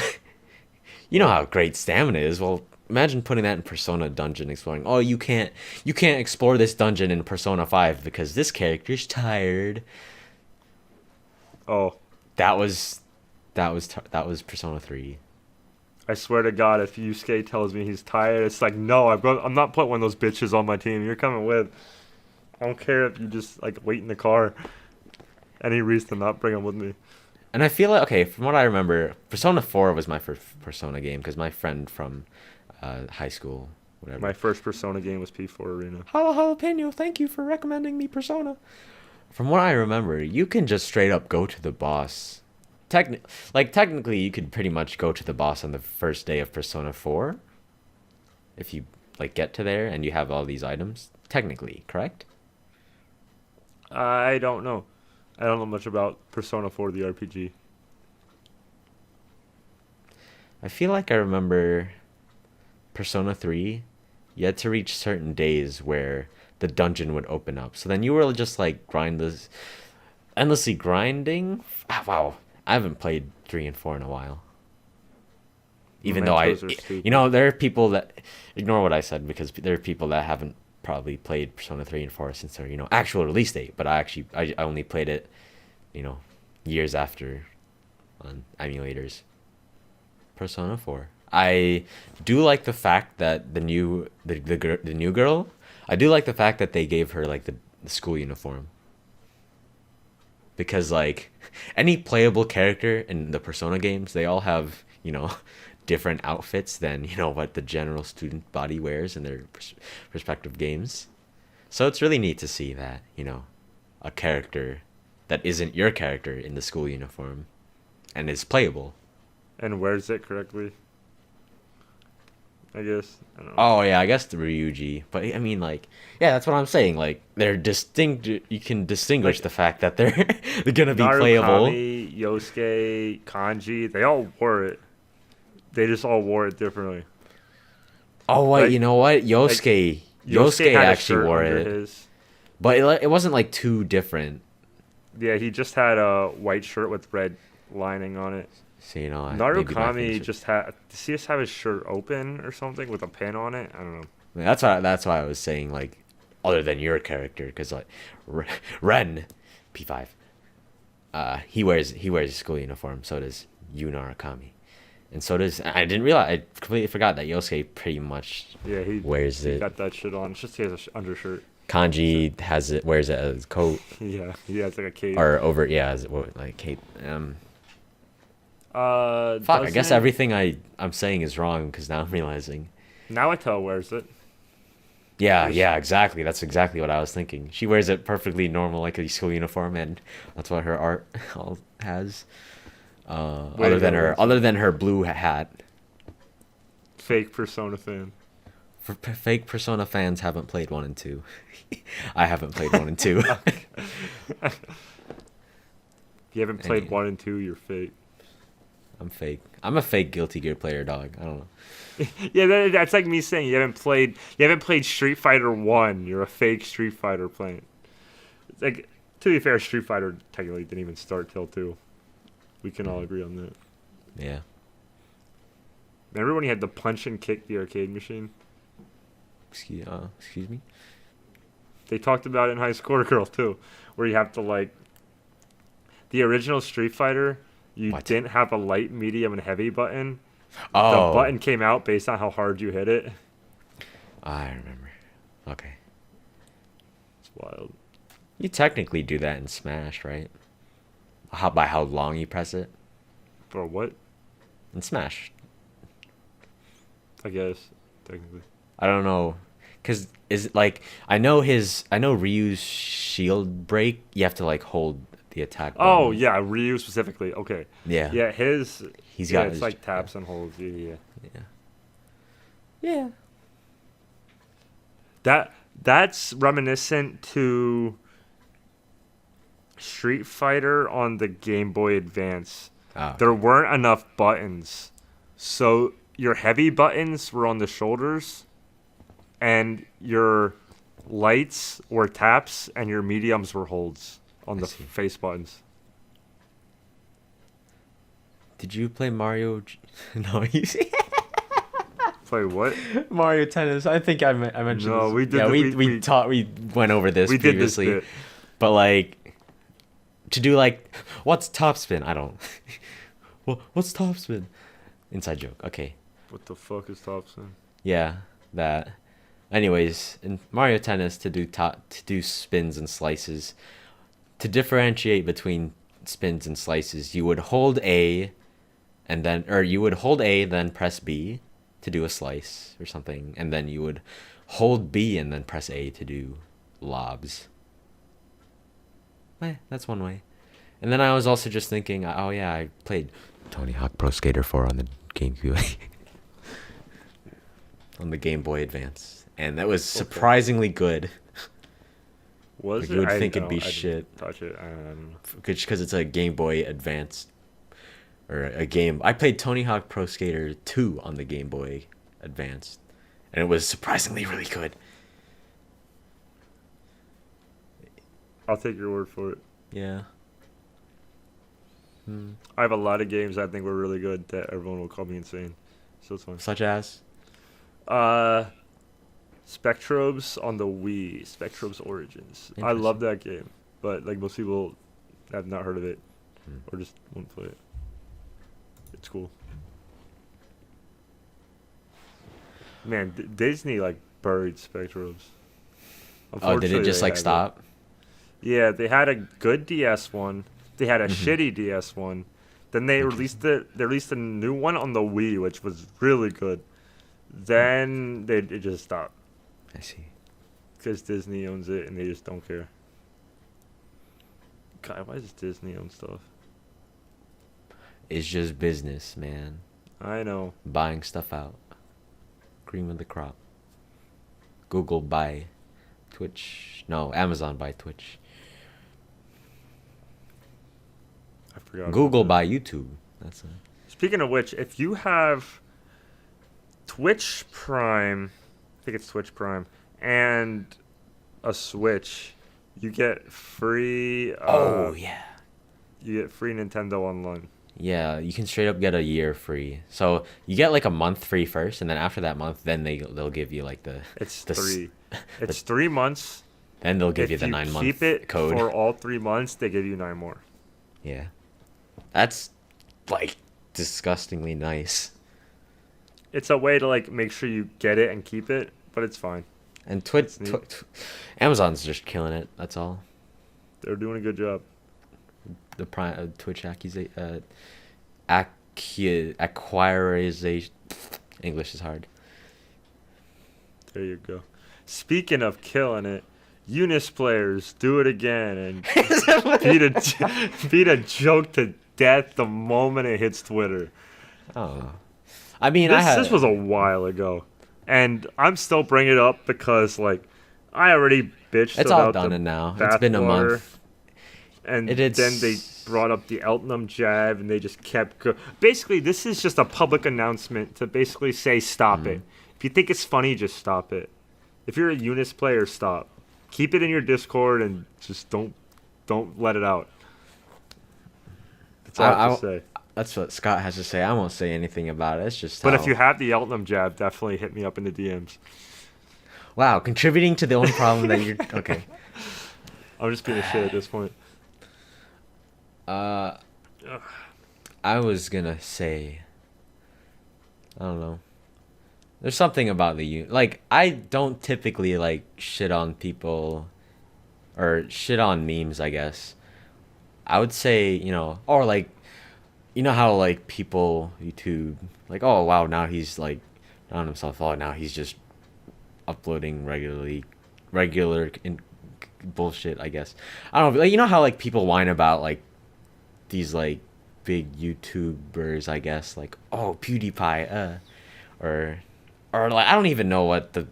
you know how great stamina is. Well, imagine putting that in Persona dungeon exploring. Oh, you can't explore this dungeon in Persona 5 because this character's tired. Oh, that was Persona 3. I swear to God, if Yusuke tells me he's tired, it's like, no, I'm not putting one of those bitches on my team. You're coming with. I don't care if you just like wait in the car. Any reason to not bring him with me. And I feel like, okay, from what I remember, Persona 4 was my first Persona game because my friend from high school, whatever. My first Persona game was P4 Arena. Jalapeno, thank you for recommending me Persona. From what I remember, you can just straight up go to the boss. Technically, you could pretty much go to the boss on the first day of Persona 4. If you get to there and you have all these items. Technically, correct? I don't know. I don't know much about Persona 4, the RPG. I feel like I remember Persona 3, you had to reach certain days where the dungeon would open up. So then you were just like endlessly grinding. Wow. I haven't played 3 and 4 in a while. Even though there are people that ignore what I said because there are people that haven't probably played Persona 3 and 4 since their actual release date. But I only played it years after on emulators. Persona 4. I do like the fact that the new girl. I do like the fact that they gave her like the school uniform. Because like any playable character in the Persona games, they all have different outfits than what the general student body wears in their respective games. So it's really neat to see that a character that isn't your character in the school uniform and is playable. And wears it correctly. I guess. I don't know. Oh yeah, I guess the Ryuji, but I mean like, yeah, that's what I'm saying. Like they're distinct. You can distinguish the fact that they're gonna be playable. Narukami, Yosuke, Kanji, they all wore it. They just all wore it differently. Oh wait, you know what? Yosuke had a actually shirt wore under it, his. but it wasn't like too different. Yeah, he just had a white shirt with red lining on it. So Narukami just had. Does he just have his shirt open or something with a pin on it? I don't know. That's why I was saying like, other than your character, because like Ren, P5, he wears a school uniform. So does Yu Narukami, and so does I didn't realize I completely forgot that Yosuke pretty much he wears it. Got that shit on. It's just he has an undershirt. Kanji wears it as a coat. Yeah, he has like a cape. Or over as like cape. Fuck, I guess everything I'm saying is wrong because now I'm realizing. Naoto wears it. Yeah, exactly. That's exactly what I was thinking. She wears it perfectly normal, like a school uniform, and that's what her art all has. Other than her blue hat. Fake Persona fan. Fake Persona fans haven't played 1 and 2. I haven't played 1 and 2. If you haven't played 1 and 2, you're fake. I'm fake. I'm a fake Guilty Gear player, dog. I don't know. Yeah, that's like me saying you haven't played Street Fighter 1. You're a fake Street Fighter player. It's like, to be fair, Street Fighter technically didn't even start till 2. We can all agree on that. Yeah. Remember when you had to punch and kick the arcade machine? Excuse me? They talked about it in High Score Girl too, where you have to like the original Street Fighter. You didn't have a light, medium, and heavy button. Oh. The button came out based on how hard you hit it. I remember. Okay. It's wild. You technically do that in Smash, right? By how long you press it? For what? In Smash. I guess, technically. I don't know. Because is it like, I know Ryu's shield break, you have to like hold the attack button. Oh, yeah, Ryu specifically. Okay. Yeah. Yeah, He's got it's like taps and holds. Yeah. That's reminiscent to Street Fighter on the Game Boy Advance. Oh. There weren't enough buttons. So your heavy buttons were on the shoulders, and your lights were taps, and your mediums were holds on the face buttons. Did you play Mario? No, you see. Play what? Mario Tennis. I think I mentioned. No, this. we did. Yeah, we went over this previously. Did this bit. But like, to do like, what's topspin? I don't. What's topspin? Inside joke. Okay. What the fuck is topspin? Yeah, that. Anyways, in Mario Tennis, to do spins and slices, to differentiate between spins and slices, you would hold A, then press B to do a slice or something, and then you would hold B and then press A to do lobs. That's one way. And then I was also just thinking, oh yeah, I played Tony Hawk Pro Skater 4 on the GameCube. On the Game Boy Advance. And that was surprisingly good. Was like, it? You would think it'd I be didn't shit. touch it. I don't know. Just because it's a Game Boy Advance. Or a game. I played Tony Hawk Pro Skater 2 on the Game Boy Advance. And it was surprisingly really good. I'll take your word for it. Yeah. I have a lot of games I think were really good that everyone will call me insane. So it's fine. Such as? Spectrobes on the Wii. Spectrobes Origins. I love that game. But like most people I've not heard of it, or just won't play it. It's cool. Man, Disney like buried Spectrobes. Oh, did it just like stop? Yeah, they had a good DS one. They had a shitty DS one. Then they released a new one on the Wii, which was really good. Then it just stopped. I see. Because Disney owns it and they just don't care. God, why does Disney own stuff? It's just business, man. I know. Buying stuff out. Cream of the crop. Google buy Twitch. No, Amazon buy Twitch. I forgot. Google buy YouTube. That's it. Speaking of which, if you have Twitch Prime, I think it's Twitch Prime, and a Switch, you get free. Yeah. You get free Nintendo Online. Yeah, you can straight up get a year free. So you get like a month free first, and then after that month, then they'll give you like the. It's 3 months. Then they'll give you the 9 month keep it code for all 3 months. They give you 9 more. Yeah, that's like disgustingly nice. It's a way to like make sure you get it and keep it, but it's fine. And Amazon's just killing it. That's all. They're doing a good job. The Twitch acquirization. English is hard. There you go. Speaking of killing it, Eunice players do it again and beat a joke to death the moment it hits Twitter. Oh, I mean, this was a while ago, and I'm still bringing it up because like I already bitched. It's all done and now. It's been a month. And then they brought up the Eltnum jab, and they just kept basically, this is just a public announcement to basically say stop it. If you think it's funny, just stop it. If you're a Eunice player, stop. Keep it in your Discord and just don't let it out. That's all I have to say. That's what Scott has to say. I won't say anything about it. It's just. But if you have the Eltnum jab, definitely hit me up in the DMs. Wow, contributing to the only problem that you're okay. I'm just being a shit at this point. I was gonna say, I don't know. There's something about like I don't typically like shit on people, or shit on memes. I guess I would say, or like, how like people YouTube like, oh wow, now he's like on himself. Oh, now he's just uploading regular bullshit. I guess I don't know. Like, how like people whine about like these like big YouTubers, I guess, like, oh, PewDiePie, or like I don't even know what the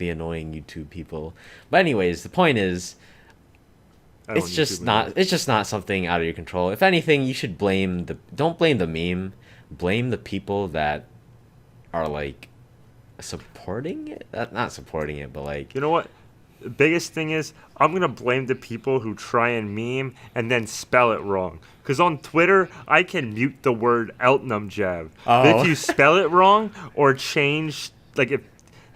annoying YouTube people. But anyways, the point is, it's just not something out of your control. If anything, you should don't blame the meme, blame the people that are like supporting it. Not supporting it, but like, you know what? The biggest thing is, I'm going to blame the people who try and meme and then spell it wrong. Because on Twitter, I can mute the word Eltnum jab. Oh. But if you spell it wrong or change, like,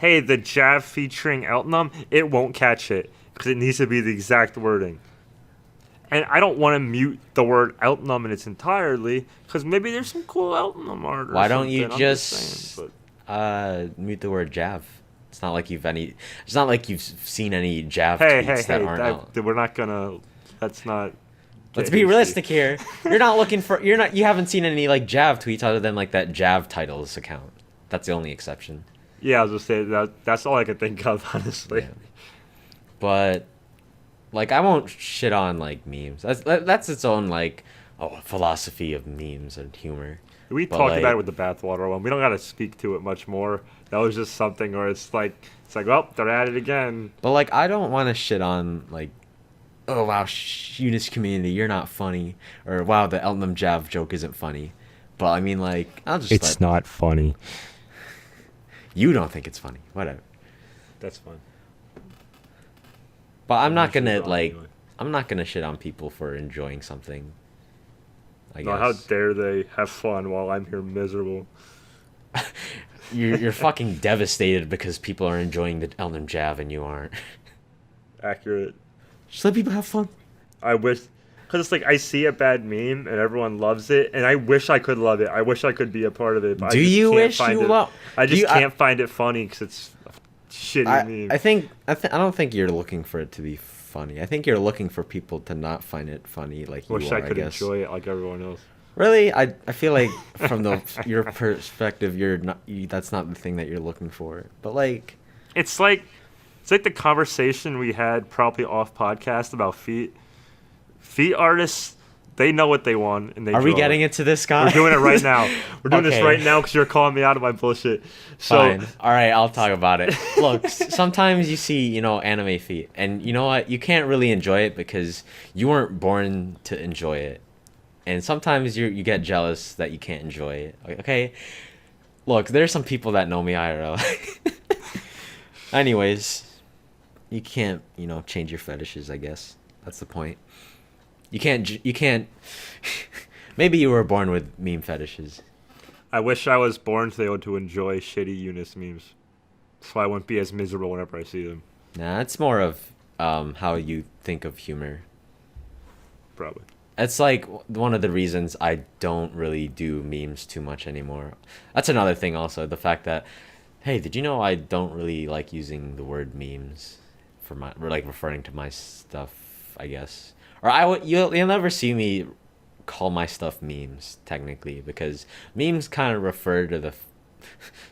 the jab featuring Eltnum, it won't catch it. Because it needs to be the exact wording. And I don't want to mute the word Eltnum in its entirety, because maybe there's some cool Eltnum art or why don't you something. just mute the word jav? It's not like you've seen any Jav tweets that aren't out. We're not gonna. That's not. Let's be realistic here. You haven't seen any like Jav tweets other than like that Jav titles account. That's the only exception. Yeah, I was just saying that's all I could think of, honestly. Yeah. But like, I won't shit on like memes. That's its own like philosophy of memes and humor. We talked about it with the bathwater one. We don't got to speak to it much more. That was just something where it's like, well, they're at it again. But like, I don't want to shit on like, oh wow, Eunice community, you're not funny, or wow, the Eltnum Jav joke isn't funny. But I mean, like, I'll just. It's not funny. You don't think it's funny, whatever. That's fine. But I'm not gonna like, anyway. I'm not gonna shit on people for enjoying something. I guess. How dare they have fun while I'm here miserable? You're fucking devastated because people are enjoying the Eltnum Jav and you aren't. Accurate. Just let people have fun. I wish Because it's like I see a bad meme and everyone loves it, and I wish I could love it. I wish I could be a part of it. But Do you wish you love? I just can't find it funny because it's a shitty meme. I don't think you're looking for it to be funny. I think you're looking for people to not find it funny like you are. Wish I could enjoy it like everyone else. Really, I feel like from your perspective, that's not the thing that you're looking for. But like, it's like the conversation we had probably off podcast about feet. Feet artists, they know what they want, and they are we getting into this, Scott? We're doing it right now. We're doing this right now because you're calling me out of my bullshit. So, fine. All right, I'll talk about it. Look, sometimes you see, anime feet, and you know what? You can't really enjoy it because you weren't born to enjoy it. And sometimes you get jealous that you can't enjoy it. Okay? Look, there's some people that know me IRL. Anyways, you can't, change your fetishes, I guess. That's the point. You can't. Maybe you were born with meme fetishes. I wish I was born to be able to enjoy shitty Eunice memes, so I wouldn't be as miserable whenever I see them. Nah, it's more of how you think of humor. Probably. It's like one of the reasons I don't really do memes too much anymore. That's another thing also, the fact that, hey, did you know I don't really like using the word memes for referring to my stuff, I guess. Or you'll never see me call my stuff memes technically, because memes kind of refer to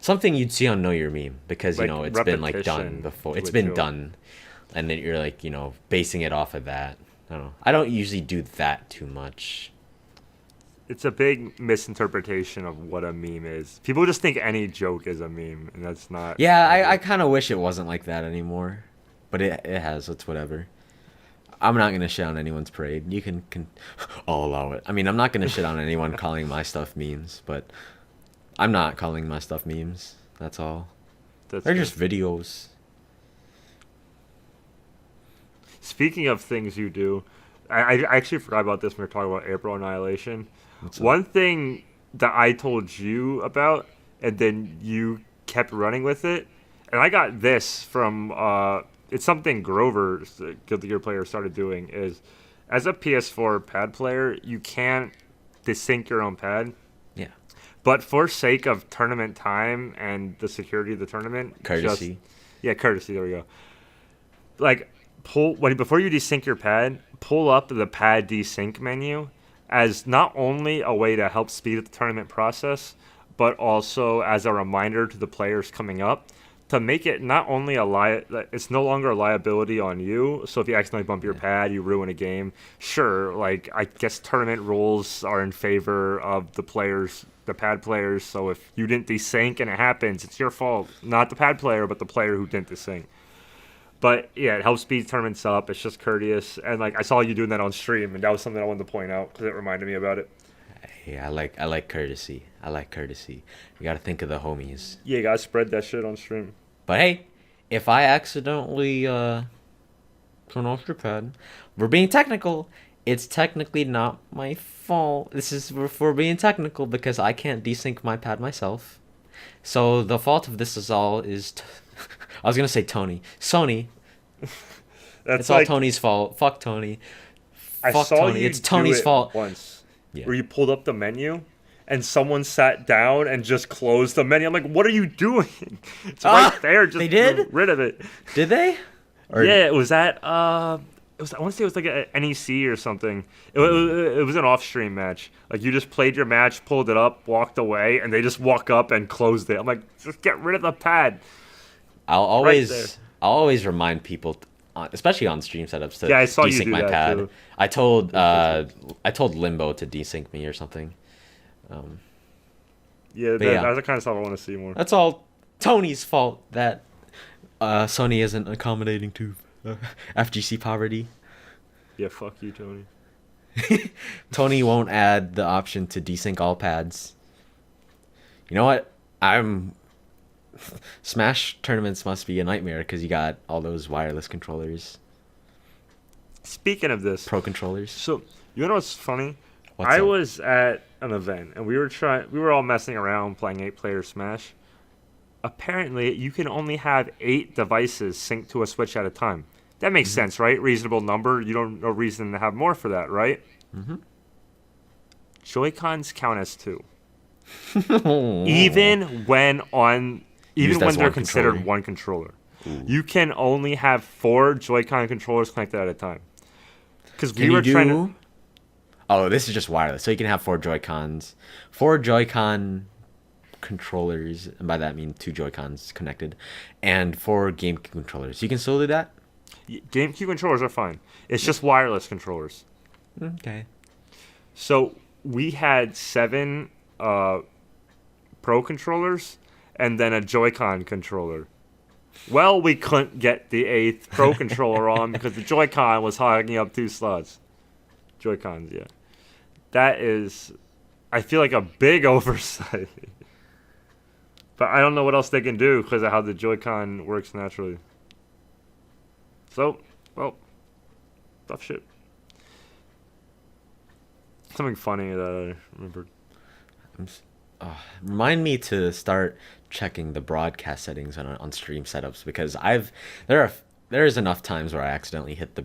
something you'd see on Know Your Meme, because it's been like done before. It's been done, and then you're like basing it off of that. I don't know. I don't usually do that too much. It's a big misinterpretation of what a meme is. People just think any joke is a meme, and that's not. Yeah, I kind of wish it wasn't like that anymore, but it has. It's whatever. I'm not gonna shit on anyone's parade. You can I'll allow it. I mean, I'm not gonna shit on anyone calling my stuff memes, but I'm not calling my stuff memes. That's all. They're just videos. Speaking of things you do, I actually forgot about this when we were talking about April Annihilation. One thing that I told you about, and then you kept running with it, and I got this from it's something Grover, the Guilty Gear player, started doing, is as a PS4 pad player, you can't desync your own pad. Yeah. But for sake of tournament time and the security of the tournament, courtesy. Courtesy. There we go. Like before you desync your pad, pull up the pad desync menu as not only a way to help speed up the tournament process, but also as a reminder to the players coming up, to make it not only it's no longer a liability on you. So if you accidentally bump your pad, you ruin a game. Sure, like I guess tournament rules are in favor of the pad players. So if you didn't desync and it happens, it's your fault, not the pad player, but the player who didn't desync. But yeah, it helps speed tournaments up. It's just courteous, and like I saw you doing that on stream, and that was something I wanted to point out because it reminded me about it. Yeah, I like courtesy. I like courtesy. You gotta think of the homies. Yeah, you gotta spread that shit on stream. But hey, if I accidentally turn off your pad, we're being technical. It's technically not my fault. This is for being technical because I can't desync my pad myself. So the fault of this is I was gonna say Tony. Sony. It's all Tony's fault. Fuck Tony. Fuck Tony. It's Tony's fault. Once, where you pulled up the menu, and someone sat down and just closed the menu. I'm like, what are you doing? It's right there. Just they did? Get rid of it. Did they? Yeah, it was at I want to say it was like a NEC or something. It was an off-stream match. Like you just played your match, pulled it up, walked away, and they just walk up and closed it. I'm like, just get rid of the pad. I'll always remind people, especially on stream setups, to desync my pad. Too. I told Limbo to desync me or something. That's the kind of stuff I want to see more. That's all Tony's fault that Sony isn't accommodating to FGC poverty. Yeah, fuck you, Tony. Tony won't add the option to desync all pads. You know what? Smash tournaments must be a nightmare because you got all those wireless controllers. Speaking of this, pro controllers. So you know what's funny? I was at an event and we were all messing around playing 8-player Smash. Apparently, you can only have 8 devices synced to a Switch at a time. That makes sense, right? Reasonable number. You don't no reason to have more for that, right? Mm-hmm. Joy-Cons count as two. Even when on Used even when as they're one considered controller. one controller. Ooh. You can only have 4 Joy-Con controllers connected at a time. Because we Can were you trying to. do? Oh, this is just wireless. So you can have 4 Joy-Cons, 4 Joy-Con controllers, and by that I mean 2 Joy-Cons connected, and 4 GameCube controllers. You can still do that? GameCube controllers are fine. It's just wireless controllers. Okay. So we had 7 Pro controllers and then a Joy-Con controller. Well, we couldn't get the 8th Pro controller on because the Joy-Con was hogging up 2 slots. Joy-Cons, yeah. That is, I feel like a big oversight. But I don't know what else they can do because of how the Joy-Con works naturally. So, well, tough shit. Something funny that I remembered. Remind me to start checking the broadcast settings on stream setups because there is enough times where I accidentally hit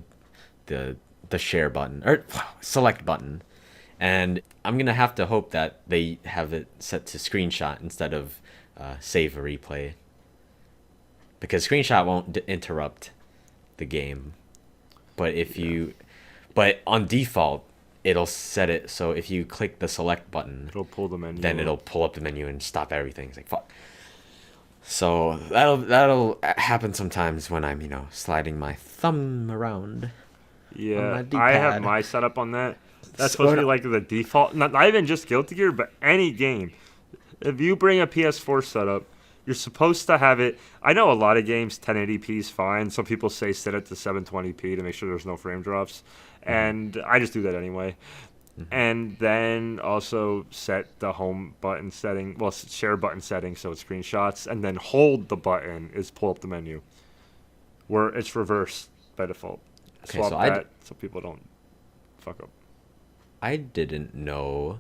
the share button or select button, and I'm gonna have to hope that they have it set to screenshot instead of save a replay, because screenshot won't interrupt the game, but but on default it'll set it so if you click the select button, It'll pull the menu. then it'll pull up the menu and stop everything. It's like fuck. So that'll happen sometimes when I'm sliding my thumb around. Yeah, my I have D-pad. my setup on that. That's So supposed to be like the default. Not even just Guilty Gear, but any game. If you bring a PS4 setup, you're supposed to have it. I know a lot of games 1080p is fine. Some people say set it to 720p to make sure there's no frame drops. And I just do that anyway. And then also set the home button setting, well, share button setting so it screenshots, and then hold the button is pull up the menu, where it's reversed by default. Okay, Swap so that so people don't fuck up. I didn't know.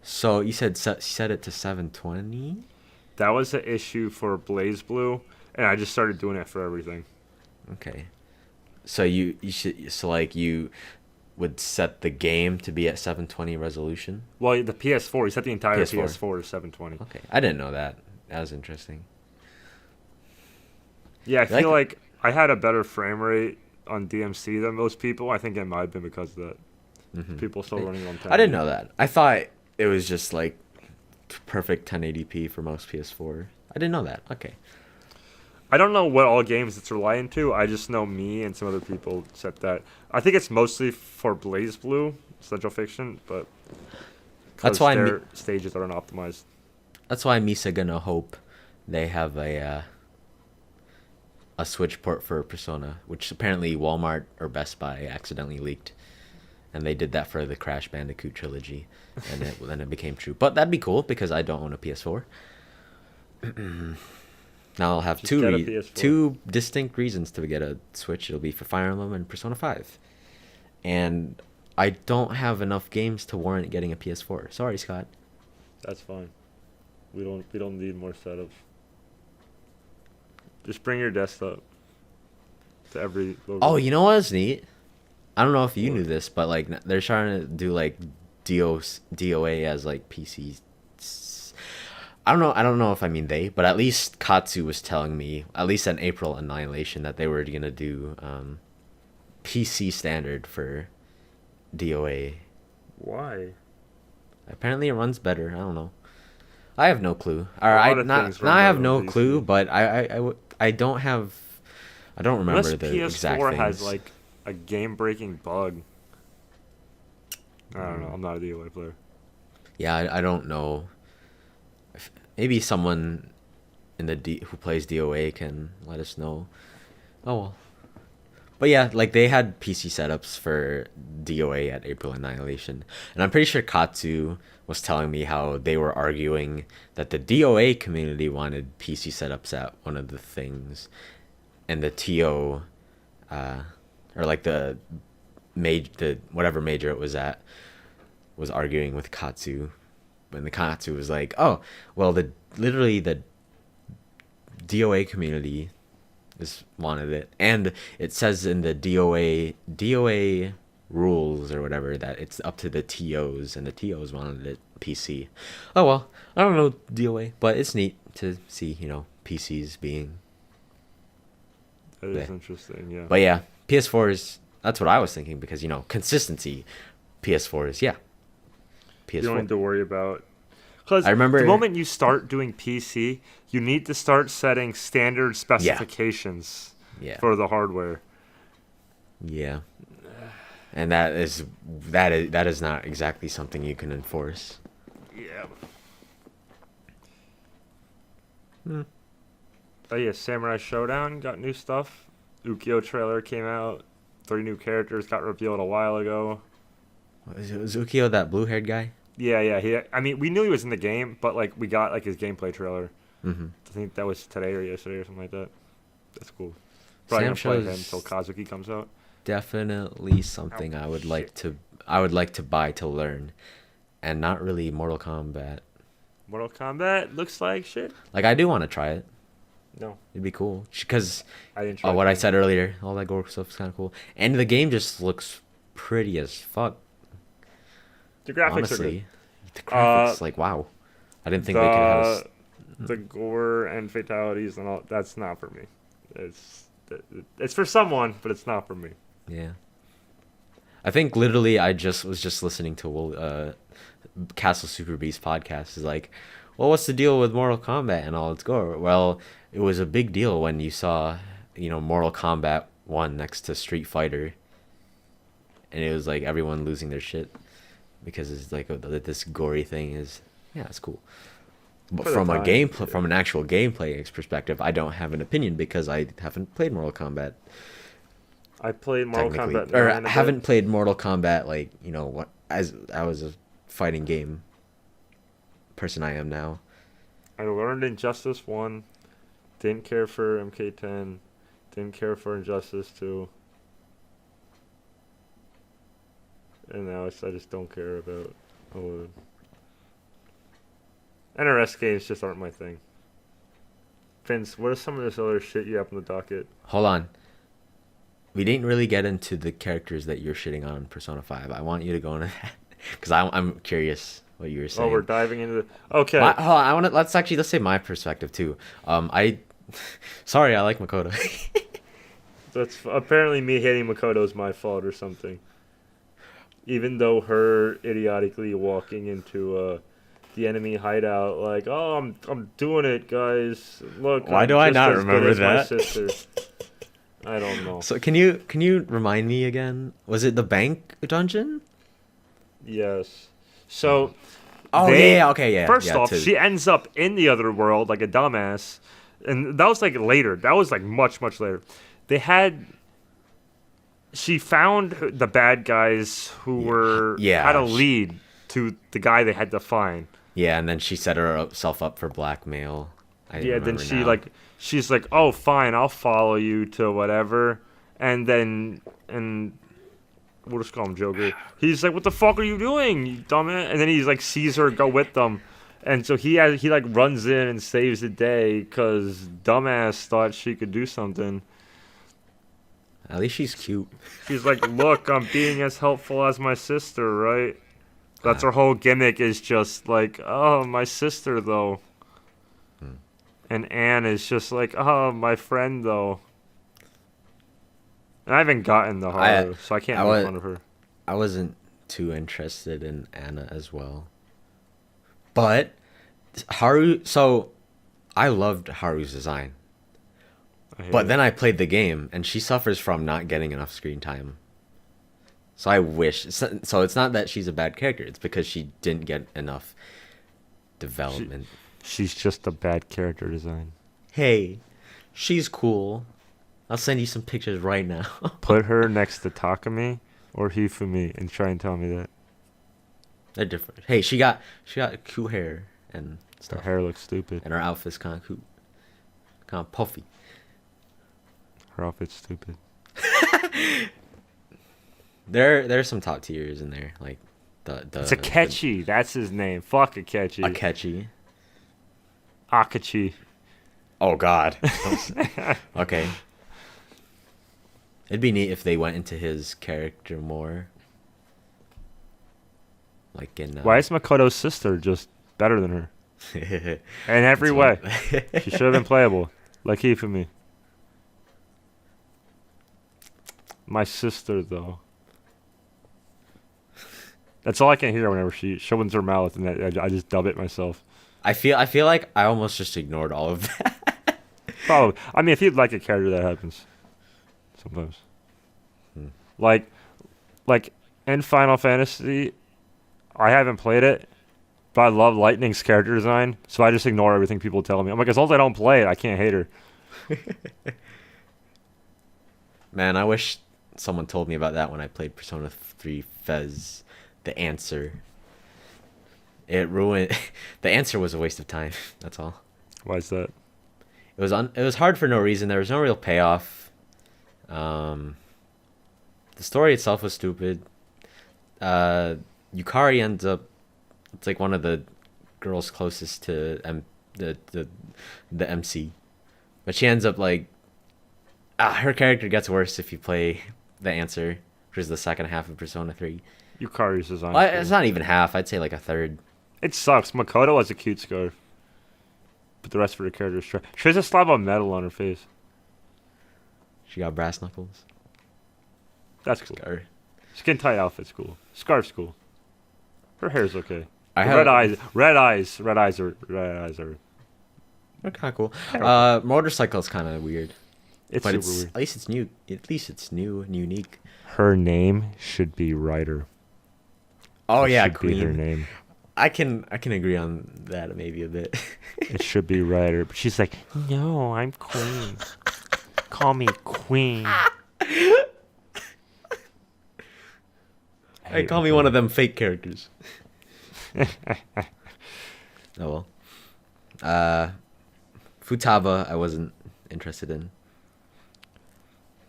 So you said set it to 720? That was the issue for Blaze Blue, and I just started doing it for everything. Okay. So you would set the game to be at 720 resolution? Well, the PS4, you set the entire PS4. PS4 to 720. Okay. I didn't know that. That was interesting. Yeah, I Like- feel like I had a better frame rate on DMC than most people. I think it might have been because of that. Mm-hmm. People still running on 10. I didn't know that. I thought it was just like perfect 1080p for most PS4. I didn't know that. Okay. I don't know what all games it's relying to. I just know me and some other people set that. I think it's mostly for Blaze Blue, Central Fiction, but That's why their stages aren't optimized. That's why Misa gonna hope they have a Switch port for Persona, which apparently Walmart or Best Buy accidentally leaked, and they did that for the Crash Bandicoot trilogy, and then it became true. But that'd be cool because I don't own a PS4. Now I'll have Just get a PS4. two distinct reasons to get a Switch. It'll be for Fire Emblem and Persona 5, and I don't have enough games to warrant getting a PS4. Sorry, Scott. That's fine. We don't need more setups. Just bring your desktop to every. Oh, you know what's neat? I don't know if you What? knew this, but like they're trying to do like DOA as like PC. I don't know if I mean they, but at least Katsu was telling me, at least in April Annihilation, that they were gonna do PC standard for DOA. Why? Apparently it runs better. I don't know. I have no clue. Or A I lot of not things now run I have better no on PC. clue, but I don't have. I don't remember Unless the exact PS4 things. has like a game-breaking bug. I don't know. I'm not a DOA player. Yeah, I don't know. Maybe someone in who plays DOA can let us know. Oh well. But yeah, like they had PC setups for DOA at April Annihilation, and I'm pretty sure Katsu was telling me how they were arguing that the DOA community wanted PC setups at one of the things, and the TO, or like the whatever major it was at, was arguing with Katsu, and the Katsu was like, oh, well, literally the DOA community wanted it, and it says in the DOA rules or whatever that it's up to the TOs, and the TOs wanted it PC. Oh well, I don't know DOA, but it's neat to see PCs being. That is interesting, yeah. But yeah, PS4s. That's what I was thinking because consistency. PS4s, yeah. PS4. You don't need to worry about. Because I remember the moment you start doing PC, you need to start setting standard specifications for the hardware. Yeah. And that is not exactly something you can enforce. Yeah. Oh yeah, Samurai Showdown got new stuff. Ukyo trailer came out. 3 new characters got revealed a while ago. Was Ukyo that blue-haired guy? Yeah. We knew he was in the game, but we got his gameplay trailer. Mm-hmm. I think that was today or yesterday or something like that. That's cool. Probably gonna play him until Kazuki comes out. Definitely something I would like to buy to learn, and not really Mortal Kombat. Mortal Kombat looks like shit. I do want to try it. No, it'd be cool because I didn't try what I said earlier, all that gore stuff is kind of cool, and the game just looks pretty as fuck. The graphics honestly, are good. The graphics, wow. I didn't think they could have the gore and fatalities and all. That's not for me. It's for someone, but it's not for me. Yeah. I think literally I was just listening to Castle Super Beast podcast. Is like, well, what's the deal with Mortal Kombat and all its gore? Well, it was a big deal when you saw, Mortal Kombat 1 next to Street Fighter, and it was like everyone losing their shit because it's like this gory thing is, yeah, it's cool. But from an actual gameplay perspective, I don't have an opinion because I haven't played Mortal Kombat. I played Mortal Kombat, or I haven't played Mortal Kombat as I was a fighting game person I am now. I learned Injustice 1, didn't care for MK10, didn't care for Injustice 2, and now I just don't care about NRS games just aren't my thing. Vince, what are some of this other shit you have on the docket? Hold on. We didn't really get into the characters that you're shitting on Persona 5. I want you to go into that because I'm curious what you were saying. Oh, we're diving into the... Okay. Hold on, let's say my perspective too. Sorry, I like Makoto. That's apparently me hating Makoto is my fault or something. Even though her idiotically walking into the enemy hideout, like, oh, I'm doing it, guys. Look, why do I not remember that? My sister. I don't know. So can you remind me again? Was it the bank dungeon? Yes. So. First off, she ends up in the other world like a dumbass, and that was later. That was much later. She found the bad guys who had a lead to the guy they had to find. Yeah, and then she set herself up for blackmail. Then she's like, oh, fine, I'll follow you to whatever. And we'll just call him Joker. He's like, what the fuck are you doing, you dumbass? And then he's like, sees her go with them. And so he runs in and saves the day because dumbass thought she could do something. At least she's cute. She's like, look, I'm being as helpful as my sister, right? That's her whole gimmick is just like, oh, my sister, though. And Anne is just like, oh, my friend, though. And I haven't gotten the Haru, so I can't make fun of her. I wasn't too interested in Anna as well. But Haru, so I loved Haru's design. But then I played the game, and she suffers from not getting enough screen time. So I wish... So it's not that she's a bad character. It's because she didn't get enough development. She's just a bad character design. Hey, she's cool. I'll send you some pictures right now. Put her next to Takumi or Hifumi and try and tell me that. They're different. Hey, she got cool hair and stuff. Her hair looks stupid. And her outfit's kind of cool. Kind of puffy. Her outfit's stupid. There's some top tiers in there, like it's Akechi. That's his name. Fuck Akechi. Akechi. Akachi. Oh God. Okay. It'd be neat if they went into his character more. Like in. Why is Makoto's sister just better than her? In every way. She should have been playable. Like Hifumi. My sister, though. That's all I can hear whenever she opens her mouth, and I just dub it myself. I feel like I almost just ignored all of that. Probably. I mean, if you'd like a character, that happens. Sometimes. Like in Final Fantasy, I haven't played it, but I love Lightning's character design, so I just ignore everything people tell me. I'm like, as long as I don't play it, I can't hate her. Man, I wish someone told me about that when I played Persona 3 Fez. The answer. It ruined. The answer was a waste of time. That's all. Why is that? It was hard for no reason. There was no real payoff. The story itself was stupid. Yukari ends up. It's like one of the girls closest to the MC, but she ends up like. Her character gets worse if you play the answer, which is the second half of Persona 3. Yukari's design. Well, it's not even half. I'd say like a third. It sucks. Makoto has a cute scarf, but the rest of her characters try. She has a slab of metal on her face. She got brass knuckles. That's cool. Scar. Skin tight outfit's cool. Scarf's cool. Her hair's okay. I The have red eyes are. They're kind of cool. Motorcycle's kind of weird. It's But super weird. at least it's new. At least it's new and unique. Her name should be Ryder. Oh It yeah, should be her Queen. name. I can agree on that maybe a bit. It should be Ryder, but she's like, no, I'm Queen. Call me Queen. Hey, call me one of them fake characters. Oh well. Futaba, I wasn't interested in.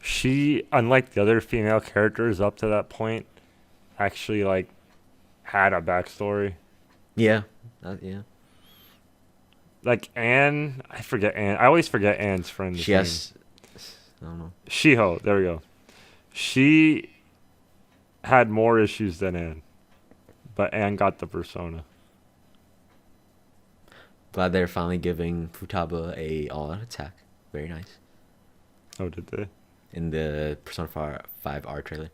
She, unlike the other female characters up to that point, actually like had a backstory. Yeah, yeah. Like Anne, I forget Anne. I always forget Anne's friend's She name. has. I don't know. Shiho, there we go. She had more issues than Anne, but Anne got the persona. Glad they're finally giving Futaba a all-out attack. Very nice. Oh, did they? In the Persona 5 R trailer.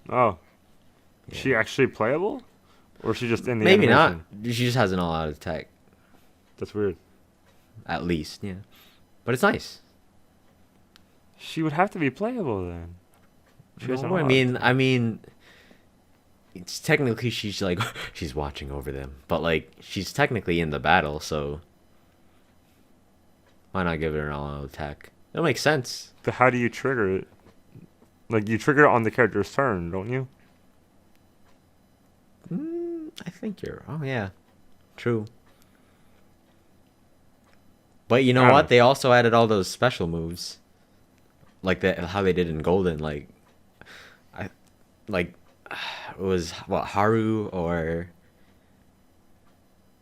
Oh, Yeah. is she actually playable, or is she just in the Maybe animation? not. She just has an all-out attack. That's weird. At least, yeah. But it's nice. She would have to be playable then. She has an No, I all-out mean, it's technically she's like she's watching over them, but like she's technically in the battle, so why not give her an all-out attack? That makes sense. But how do you trigger it? Like, you trigger it on the character's turn, don't you? I think you're. Oh yeah, true. But you know I what? don't- They also added all those special moves, like how they did in Golden. Like, it was what Haru or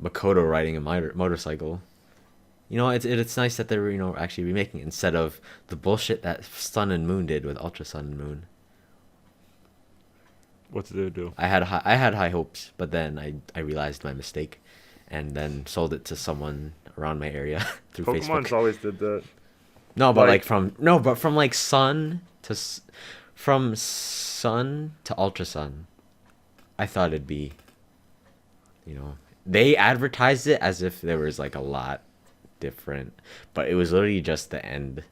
Makoto riding a motorcycle. You know, it's nice that they're actually remaking it instead of the bullshit that Sun and Moon did with Ultra Sun and Moon. What did they do? I had high hopes, but then I realized my mistake, and then sold it to someone around my area through Pokemon's Facebook. always did that. No, but like- from like from Sun to Ultra Sun, I thought it'd be, they advertised it as if there was like a lot different, but it was literally just the end.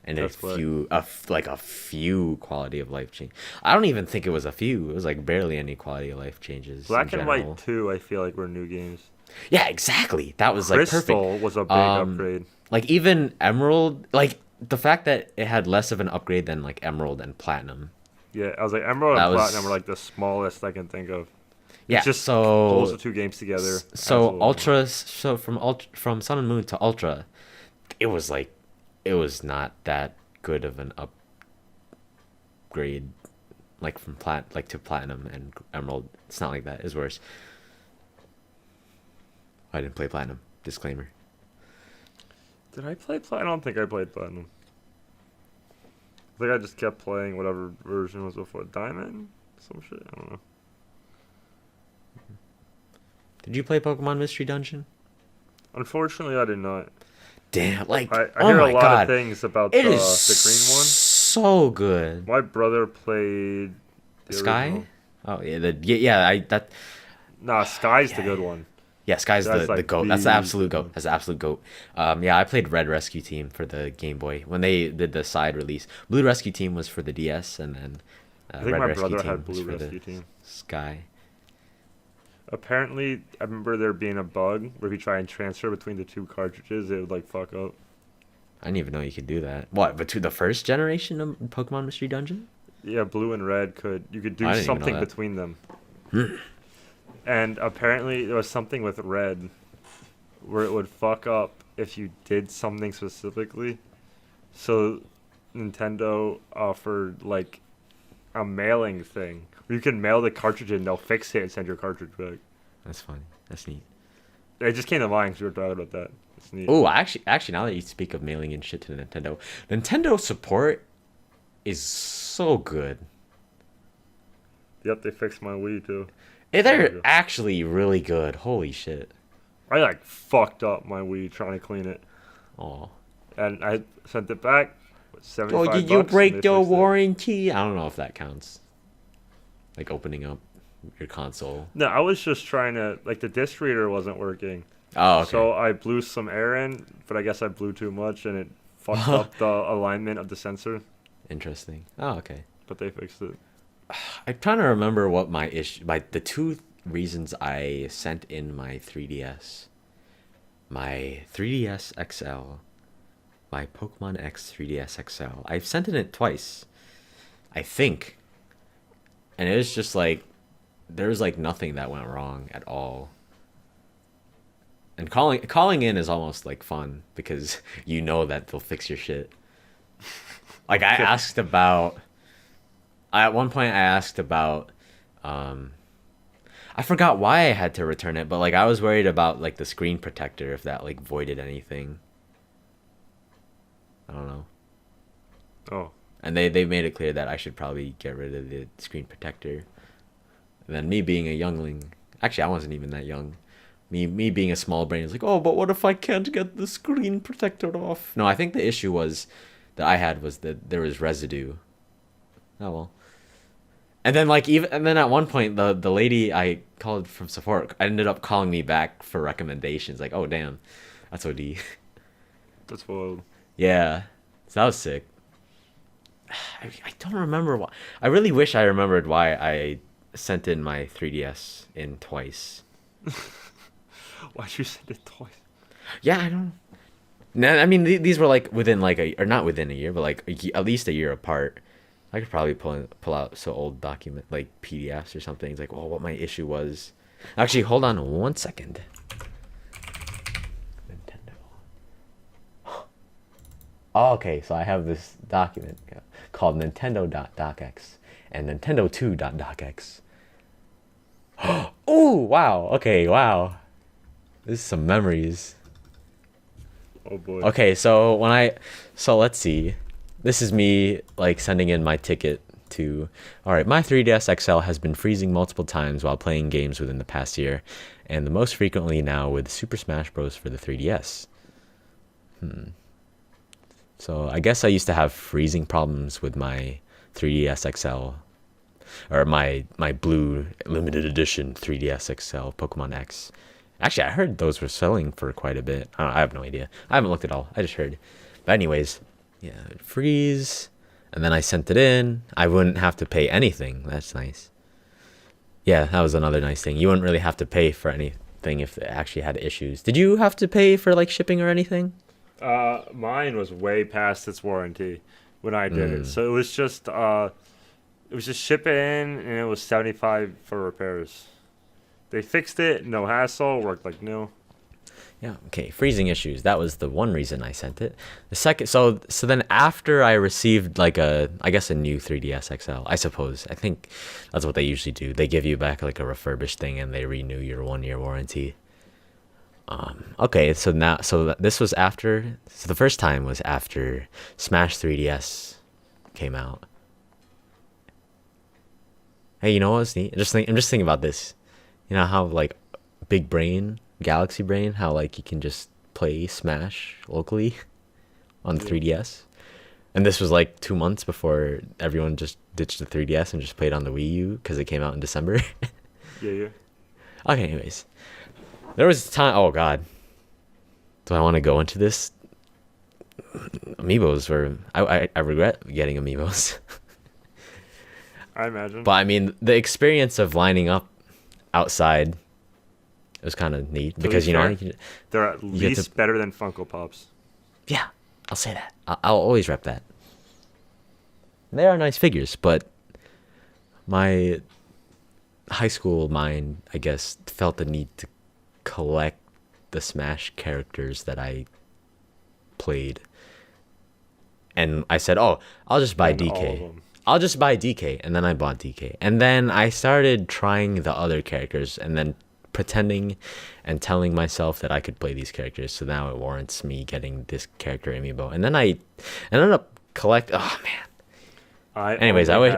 And That's what- a few quality of life change. I don't even think it was a few. It was like barely any quality of life changes. Black in and general. White 2, I feel like, were new games. Yeah, exactly. That was Crystal like perfect. was a big Um, upgrade. Like even Emerald, like the fact that it had less of an upgrade than like Emerald and Platinum. Yeah, I was like, Emerald that and was- Platinum were like the smallest I can think of. Yeah, It just so pulls the two games together. from Sun and Moon to Ultra, it was not that good of an upgrade, like from to Platinum and Emerald. It's not like that. It's worse. I didn't play Platinum. Disclaimer. Did I play Platinum? I don't think I played Platinum. I think I just kept playing whatever version was before. Diamond? Some shit? I don't know. Did you play Pokemon Mystery Dungeon? Unfortunately, I did not. Damn, like, I oh hear my a lot god. of things about It the is green one. so good. My brother played the Sky? original. Oh, yeah, Nah, Sky's the good one. Yeah, Sky's That's the like goat. That's the absolute the goat. That's the absolute goat. Yeah, I played Red Rescue Team for the Game Boy when they did the side release. Blue Rescue Team was for the DS, and then I think Red my Rescue brother Team had was Blue for Rescue the Team. Sky. Apparently, I remember there being a bug where if you try and transfer between the two cartridges, it would like fuck up. I didn't even know you could do that. What? But to the first generation of Pokemon Mystery Dungeon? Yeah, blue and red you could do I didn't even know something that. between them. And apparently there was something with red where it would fuck up if you did something specifically. So Nintendo offered like a mailing thing where you can mail the cartridge in, they'll fix it and send your cartridge back. That's funny. That's neat. It just came to mind because we were talking about that. It's neat. Oh, actually, now that you speak of mailing in shit to Nintendo, Nintendo support is so good. Yep, they fixed my Wii too. They're actually really good. Holy shit. I like fucked up my Wii trying to clean it, Oh. and I sent it back. With $75. Oh, did you and break they your fixed it. warranty? I don't know if that counts. Like opening up your console. No, I was just trying to like the disc reader wasn't working. Oh, okay. So I blew some air in, but I guess I blew too much and it fucked up the alignment of the sensor. Interesting. Oh, okay. But they fixed it. I'm trying to remember what my issue, the two reasons I sent in my 3DS. My 3DS XL. My Pokemon X 3DS XL. I've sent in it twice. I think. And it was just like, there was like nothing that went wrong at all. And calling in is almost like fun because you know that they'll fix your shit. Like I asked about, at one point I asked about, I forgot why I had to return it, but like I was worried about like the screen protector if that like voided anything. I don't know. Oh. And they made it clear that I should probably get rid of the screen protector. And then me being a youngling, actually I wasn't even that young. Me being a small brain is like, oh, but what if I can't get the screen protector off? No, I think the issue was that I had was that there was residue. Oh well. And then then at one point the lady I called from support ended up calling me back for recommendations. Like, oh damn, that's OD. That's wild. Yeah, so that was sick. I don't remember why. I really wish I remembered why I sent in my 3DS in twice. Why'd you send it twice? Yeah, I don't. No, I mean these were like within like or not within a year, but like at least a year apart. I could probably pull out some old document like PDFs or something. It's like, well, what my issue was. Actually, hold on 1 second. Nintendo. Oh, okay, so I have this document called Nintendo.docx and Nintendo2.docx. Oh, wow. Okay, wow. This is some memories. Oh boy. Okay, so let's see. This is me like sending in my ticket to, all right, my 3DS XL has been freezing multiple times while playing games within the past year, and the most frequently now with Super Smash Bros. For the 3DS. So I guess I used to have freezing problems with my 3DS XL, or my blue limited edition 3DS XL Pokemon X. Actually, I heard those were selling for quite a bit. I have no idea. I haven't looked at all. I just heard. But anyways, yeah, it'd freeze, and then I sent it in. I wouldn't have to pay anything. That's nice. Yeah, that was another nice thing. You wouldn't really have to pay for anything if it actually had issues. Did you have to pay for like shipping or anything? Mine was way past its warranty when I did it. So it was just ship it in, and it was $75 for repairs. They fixed it, no hassle, worked like new. Yeah, okay. Freezing issues. That was the one reason I sent it. The second, so then after I received like a new 3DS XL, I suppose. I think that's what they usually do. They give you back like a refurbished thing and they renew your 1-year warranty. Okay, so this was after. So the first time was after Smash 3DS came out. Hey, you know what's neat? I'm just thinking about this. You know how like Big Brain, Galaxy Brain, how like you can just play Smash locally on the 3DS. And this was like 2 months before everyone just ditched the 3DS and just played on the Wii U because it came out in December. Yeah. Okay, anyways. There was a time... Oh, God. Do I want to go into this? Amiibos were... I regret getting Amiibos. I imagine. But, I mean, the experience of lining up outside was kind of neat. Because, you know... They're at least better than Funko Pops. Yeah, I'll say that. I'll always rep that. They are nice figures, but my high school mind, I guess, felt the need to collect the Smash characters that I played. And I said, oh, I'll just buy DK. I'll just buy DK. And then I bought DK. And then I started trying the other characters and then pretending and telling myself that I could play these characters. So now it warrants me getting this character amiibo. And then I ended up oh man. Anyways, I wish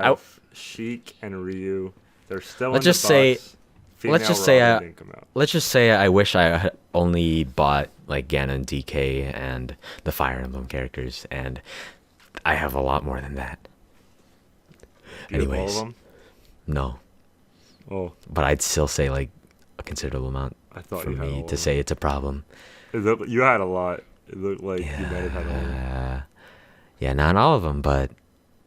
Sheik and Ryu. They're still let's in just the box. say let's just say I wish I had only bought like Ganon, DK, and the Fire Emblem characters, and I have a lot more than that. Anyways, all of them? No. Oh, but I'd still say like a considerable amount for me to say it's a problem. You had a lot. It looked like you might have had all of them. Yeah, not all of them, but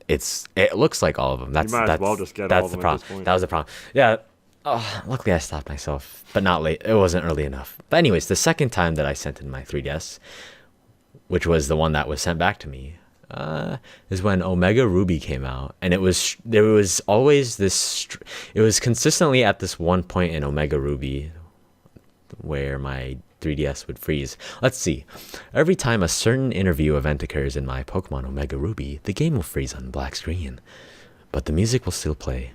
it looks like all of them. That's as well just get that's all of the them problem. at this point. That was the problem. Yeah. Oh, luckily I stopped myself, but not late. It wasn't early enough. But anyways, the second time that I sent in my 3DS, which was the one that was sent back to me, is when Omega Ruby came out, and there was always this. It was consistently at this one point in Omega Ruby where my 3DS would freeze. Let's see. Every time a certain interview event occurs in my Pokemon Omega Ruby, the game will freeze on black screen, but the music will still play.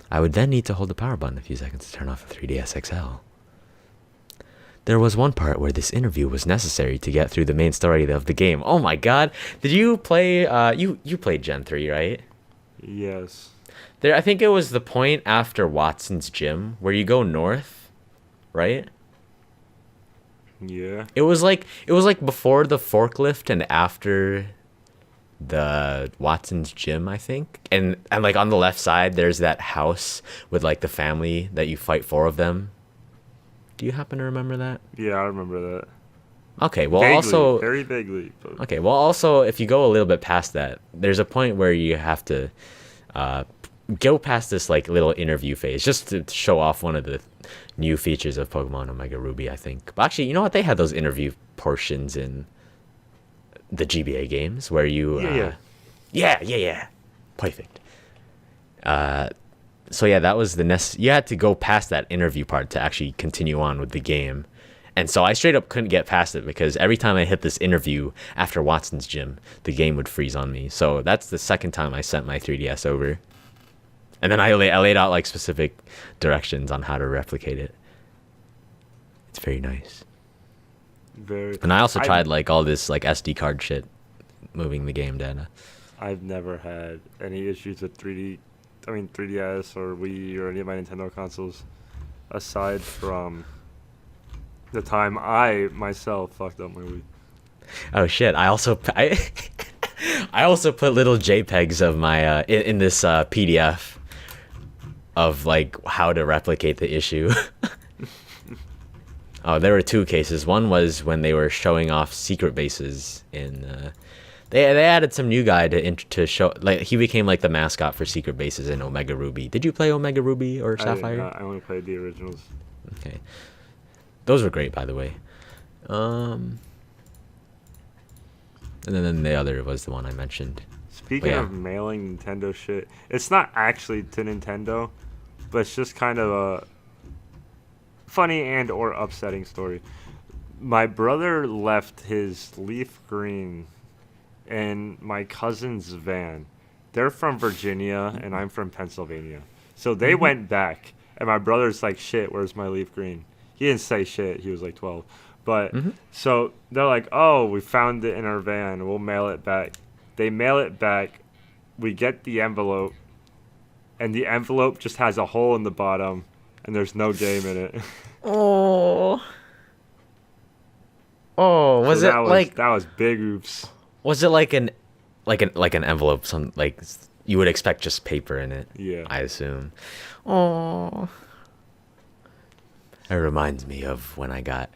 I would then need to hold the power button a few seconds to turn off the 3DS XL. There was one part where this interview was necessary to get through the main story of the game. Oh my god. Did you play you played Gen 3, right? Yes. I think it was the point after Watson's Gym where you go north, right? Yeah. It was like before the forklift and after the Watson's Gym, I think. And like on the left side there's that house with like the family that you fight 4 of them. Do you happen to remember that? Yeah, I remember that. Okay, well, vaguely, also very vaguely. But... Okay, well, also if you go a little bit past that, there's a point where you have to go past this like little interview phase just to show off one of the new features of Pokemon Omega Ruby, I think. But actually, you know what? They had those interview portions in the GBA games where you yeah, perfect. So yeah, that was you had to go past that interview part to actually continue on with the game. And so I straight up couldn't get past it because every time I hit this interview after Watson's Gym, the game would freeze on me. So that's the second time I sent my 3DS over. And then I laid out like specific directions on how to replicate it. It's very nice. And I also tried like all this like SD card shit, moving the game data. I've never had any issues with 3DS or Wii or any of my Nintendo consoles, aside from the time I myself fucked up my Wii. Oh shit! I also put little JPEGs of my in this PDF of like how to replicate the issue. Oh, there were 2 cases. One was when they were showing off secret bases in. They added some new guy to show, like he became like the mascot for secret bases in Omega Ruby. Did you play Omega Ruby or Sapphire? I only played the originals. Okay, those were great, by the way. And then the other was the one I mentioned. Speaking of mailing Nintendo shit, it's not actually to Nintendo, but it's just kind of a funny and or upsetting story. My brother left his leaf green in my cousin's van. They're from Virginia and I'm from Pennsylvania. So they went back and my brother's like, shit, where's my leaf green? He didn't say shit. He was like 12. But so they're like, oh, we found it in our van. We'll mail it back. They mail it back we get the envelope, and the envelope just has a hole in the bottom, and there's no game in it. Oh. Oh, So was it like that was big oops. was it like an envelope, some like you would expect just paper in it? Yeah. I assume. Oh. It reminds me of when I got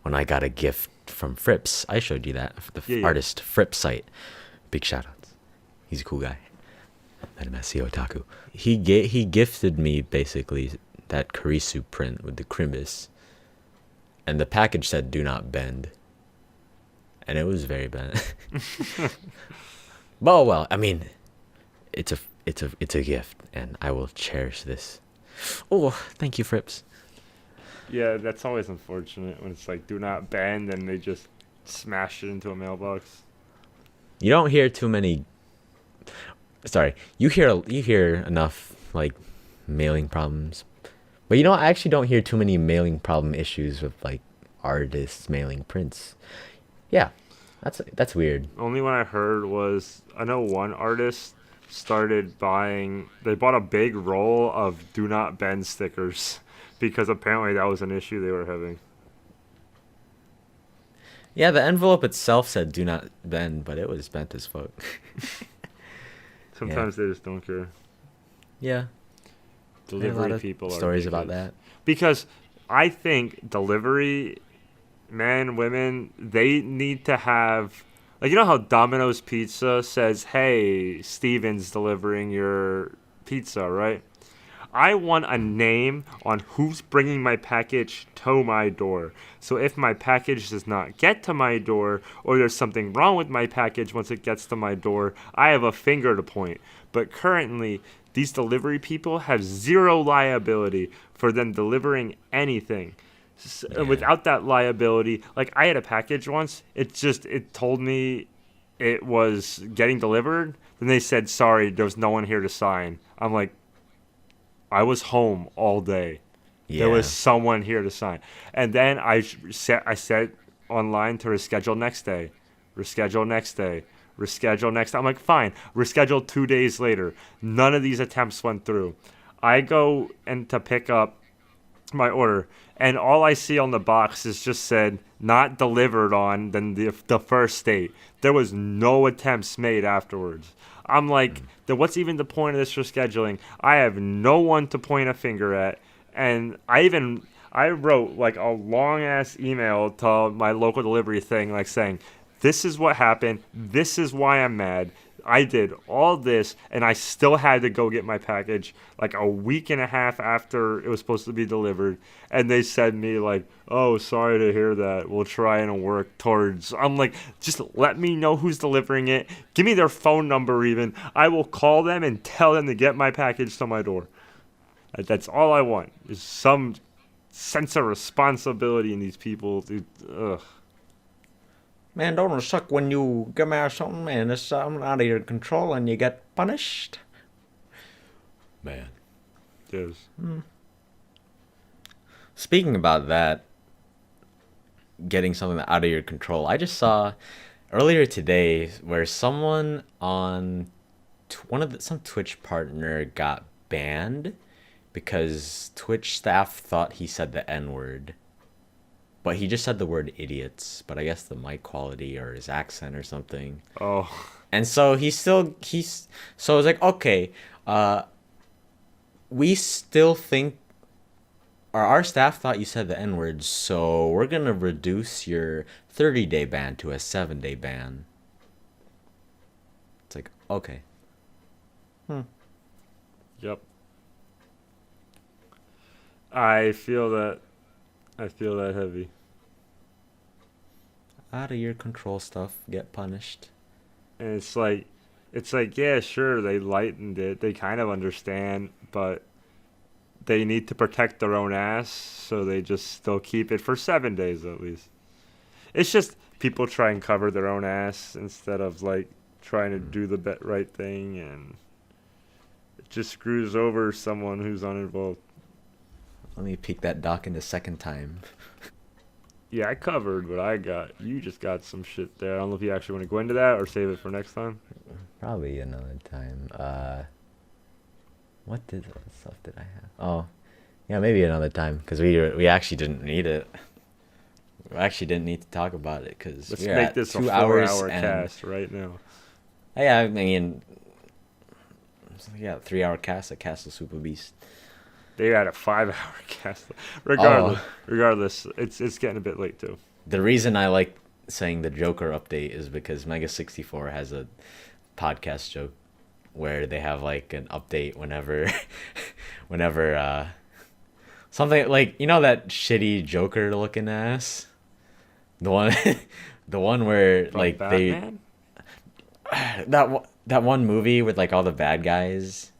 a gift from Frips. I showed you that, the artist Frips site. Big shout outs. He's a cool guy. Met him at CO Otaku. He gifted me basically that Kurisu print with the Crimbus, and the package said "Do not bend," and it was very bent. But oh well, I mean, it's a gift, and I will cherish this. Oh, thank you, Frips. Yeah, that's always unfortunate when it's like do not bend and they just smash it into a mailbox. You don't hear too many. Sorry, you hear enough like mailing problems, but I actually don't hear too many mailing problem issues with like artists mailing prints. Yeah, that's weird. Only one I heard was I know one artist they bought a big roll of do not bend stickers because apparently that was an issue they were having. Yeah, the envelope itself said "Do not bend," but it was bent as fuck. Sometimes they just don't care. Yeah. Delivery people are stories about that. Because I think delivery men, women, they need to have like how Domino's Pizza says, "Hey, Steven's delivering your pizza," right? I want a name on who's bringing my package to my door. So if my package does not get to my door, or there's something wrong with my package once it gets to my door, I have a finger to point. But currently, these delivery people have zero liability for them delivering anything. Yeah. Without that liability, like I had a package once, it told me it was getting delivered. Then they said, sorry, there was no one here to sign. I'm like, I was home all day. Yeah. There was someone here to sign. And then I said online to reschedule next day. Reschedule next day. Reschedule next day. I'm like, fine. Reschedule 2 days later. None of these attempts went through. I go and to pick up my order, and all I see on the box is just said, not delivered on the first date. There was no attempts made afterwards. I'm like, then what's even the point of this rescheduling? I have no one to point a finger at. And I wrote like a long ass email to my local delivery thing, like saying, this is what happened. This is why I'm mad. I did all this, and I still had to go get my package like a week and a half after it was supposed to be delivered. And they said me like, oh, sorry to hear that. We'll try and work towards. I'm like, just let me know who's delivering it. Give me their phone number even. I will call them and tell them to get my package to my door. That's all I want, is some sense of responsibility in these people. Dude, ugh. Man, don't it suck when you give me something and it's something out of your control and you get punished? Man. Yes. Speaking about that, getting something out of your control, I just saw earlier today where someone on some Twitch partner got banned because Twitch staff thought he said the N-word. But he just said the word idiots, but I guess the mic quality or his accent or something. Oh. And so so I was like, okay, we still think, or our staff thought you said the N-word, so we're going to reduce your 30-day ban to a 7-day ban. It's like, okay. Yep. I feel that heavy. Out of your control stuff, get punished. And it's like, yeah, sure, they lightened it. They kind of understand, but they need to protect their own ass, so they just still keep it for 7 days at least. It's just people try and cover their own ass instead of like trying to do the right thing, and it just screws over someone who's uninvolved. Let me peek that doc in the second time. Yeah, I covered what I got. You just got some shit there. I don't know if you actually want to go into that or save it for next time. Probably another time. What stuff did I have? Oh, yeah, maybe another time because we actually didn't need it. We actually didn't need to talk about it because Let's we're make at this a 2 hours 4-hour and cast right now. yeah, I mean, yeah, 3 hour cast at Castle Super Beast. They had a 5-hour cast. Oh. Regardless, it's getting a bit late too. The reason I like saying the Joker update is because Mega 64 has a podcast joke where they have like an update whenever something like that shitty Joker looking ass, the one the one where From like Batman? that one movie with like all the bad guys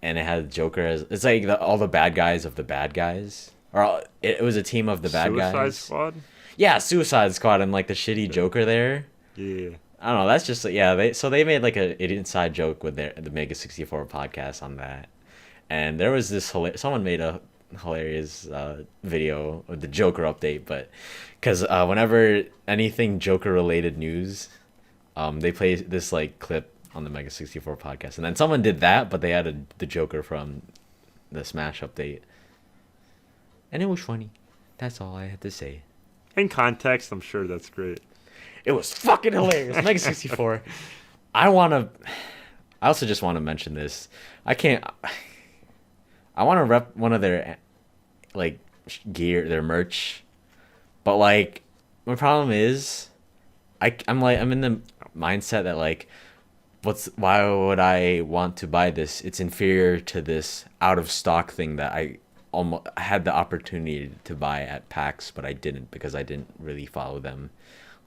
and it had Joker as it's like all the bad guys of the bad guys or it was a team of the bad guys. Suicide Squad? Yeah, Suicide Squad and like the shitty Joker there. Yeah. I don't know. That's just yeah. They made like a inside joke with the Mega 64 podcast on that, and there was this someone made a hilarious video of the Joker update, but because whenever anything Joker related news, they play this like clip on the Mega 64 podcast, and then someone did that, but they added the Joker from the Smash update, and it was funny. That's all I had to say. In context, I'm sure that's great. It was fucking hilarious. Mega 64. I also just want to mention this. I want to rep one of their like gear, their merch, but like my problem is, I'm in the mindset that like, why would I want to buy this? It's inferior to this out of stock thing that I almost had the opportunity to buy at PAX, but I didn't because I didn't really follow them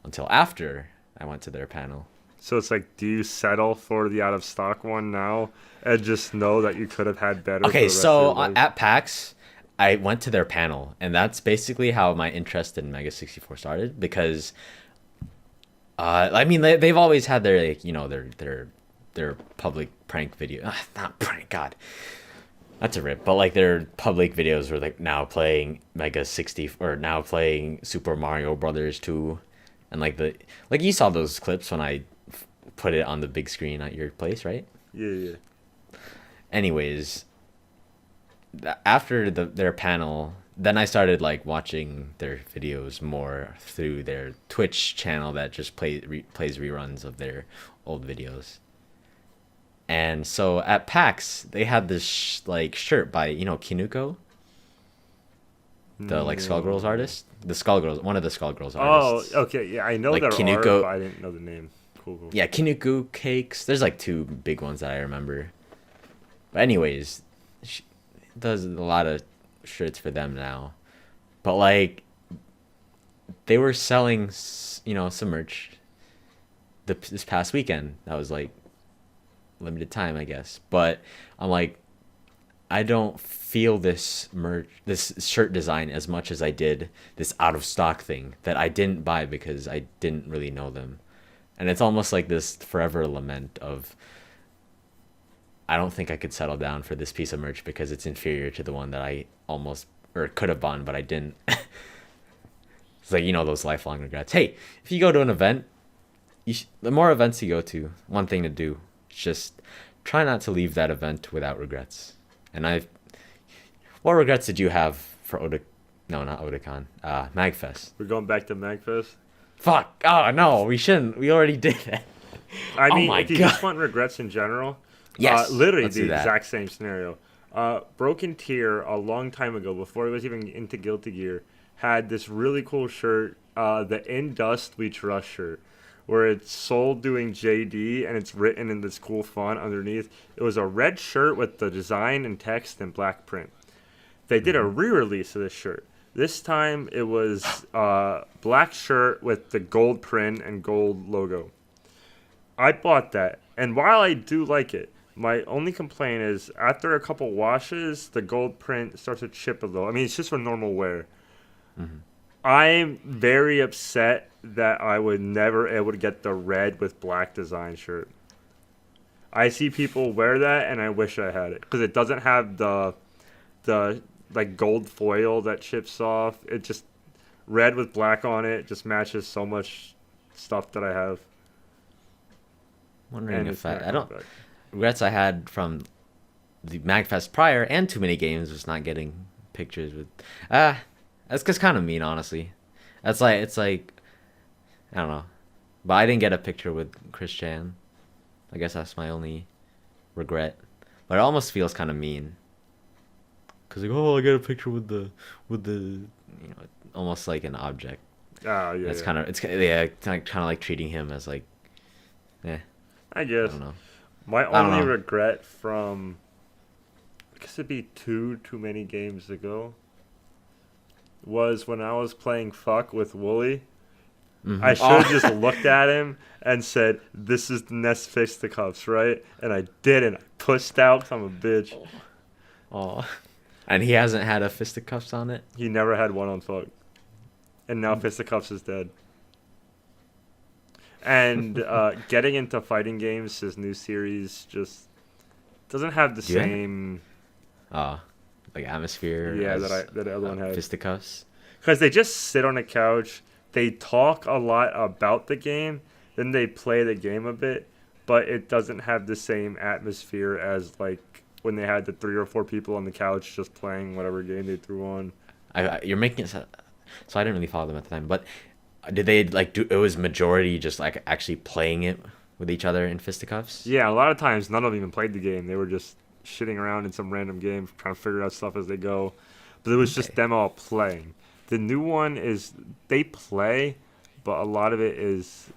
until after I went to their panel. So it's like, do you settle for the out of stock one now and just know that you could have had better? Okay, so at PAX, I went to their panel, and that's basically how my interest in Mega 64 started because, I mean, they've always had their like, their public prank video, not prank, God. That's a rip, but like their public videos were like now playing Mega 60 or now playing Super Mario Brothers 2. And like you saw those clips when I put it on the big screen at your place, right? Yeah. Anyways, after their panel, then I started like watching their videos more through their Twitch channel that just plays reruns of their old videos. And so at PAX, they had this like shirt by Kinuko, the like Skullgirls artist, one of the Skullgirls artists. Oh, okay, yeah, I know like their Kinuko, art, but I didn't know the name. Cool. Yeah, Kinuko cakes. There's like two big ones that I remember. But anyways, she does a lot of shirts for them now. But like, they were selling, some merch. This past weekend, that was like limited time, I guess. But I'm like, I don't feel this shirt design as much as I did this out of stock thing that I didn't buy because I didn't really know them. And it's almost like this forever lament of, I don't think I could settle down for this piece of merch because it's inferior to the one that I almost or could have bought, but I didn't. It's like, those lifelong regrets. Hey, if you go to an event, the more events you go to, one thing to do is just try not to leave that event without regrets. And what regrets did you have for No, not Otakon. Magfest. We're going back to Magfest? Fuck. Oh, no, we shouldn't. We already did it. I mean, if you just want regrets in general, yes, literally the exact same scenario. Broken Tier, a long time ago, before it was even into Guilty Gear, had this really cool shirt, the In Dust We Trust shirt, where it's Soul doing JD, and it's written in this cool font underneath. It was a red shirt with the design and text and black print. They did a re-release of this shirt. This time, it was black shirt with the gold print and gold logo. I bought that, and while I do like it, my only complaint is after a couple washes, the gold print starts to chip a little. I mean, it's just for normal wear. Mm-hmm. I'm very upset that I would never able to get the red with black design shirt. I see people wear that, and I wish I had it because it doesn't have the like gold foil that chips off. It just red with black on it just matches so much stuff that I have. Wondering And if it's not I don't compact. regrets I had from the MagFest prior and too many games was not getting pictures with. That's just kind of mean, honestly. That's like it's like I don't know, but I didn't get a picture with Chris Chan. I guess that's my only regret. But it almost feels kind of mean. Cause like, oh, I got a picture with the almost like an object. Ah, yeah. That's yeah. kind of kind of like treating him as like, I I guess. don't know. My I don't only know. regret from, I guess it'd be too many games ago, was when I was playing Fuck with Wooly. Mhm. I should have just looked at him and said, "This is the next fisticuffs, right?" And I didn't. I pushed out 'cause I'm a bitch. Oh, and he hasn't had a fisticuffs on it. He never had one on Fuck. And now fisticuffs is dead. And getting into fighting games, his new series just doesn't have the Yeah. same... Like atmosphere. Yeah, as, that the other one had. fisticuffs. Because they just sit on a couch, they talk a lot about the game, then they play the game a bit, but it doesn't have the same atmosphere as like when they had the 3 or 4 people on the couch just playing whatever game they threw on. You're making it so I didn't really follow them at the time, but did they like do it was majority just like actually playing it with each other in fisticuffs? Yeah, a lot of times none of them even played the game. They were just shitting around in some random game, trying to figure out stuff as they go. But it was just Okay. them all playing. The new one is they play, but a lot of it is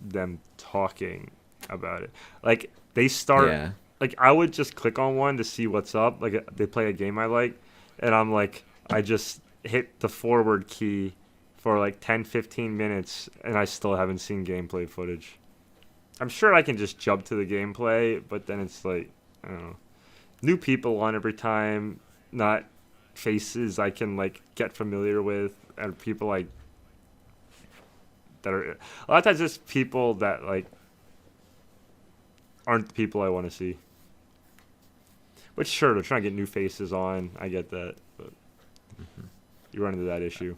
them talking about it. Like they start, Yeah. like I would just click on one to see what's up. Like they play a game I like, and I'm like, I just hit the forward key for like 10, 15 minutes, and I still haven't seen gameplay footage. I'm sure I can just jump to the gameplay, but then it's like, I don't know, new people on every time, not faces I can like get familiar with, and people like that are a lot of times just people that like aren't the people I want to see. Which sure, they're trying to get new faces on. I get that, but you run into that issue.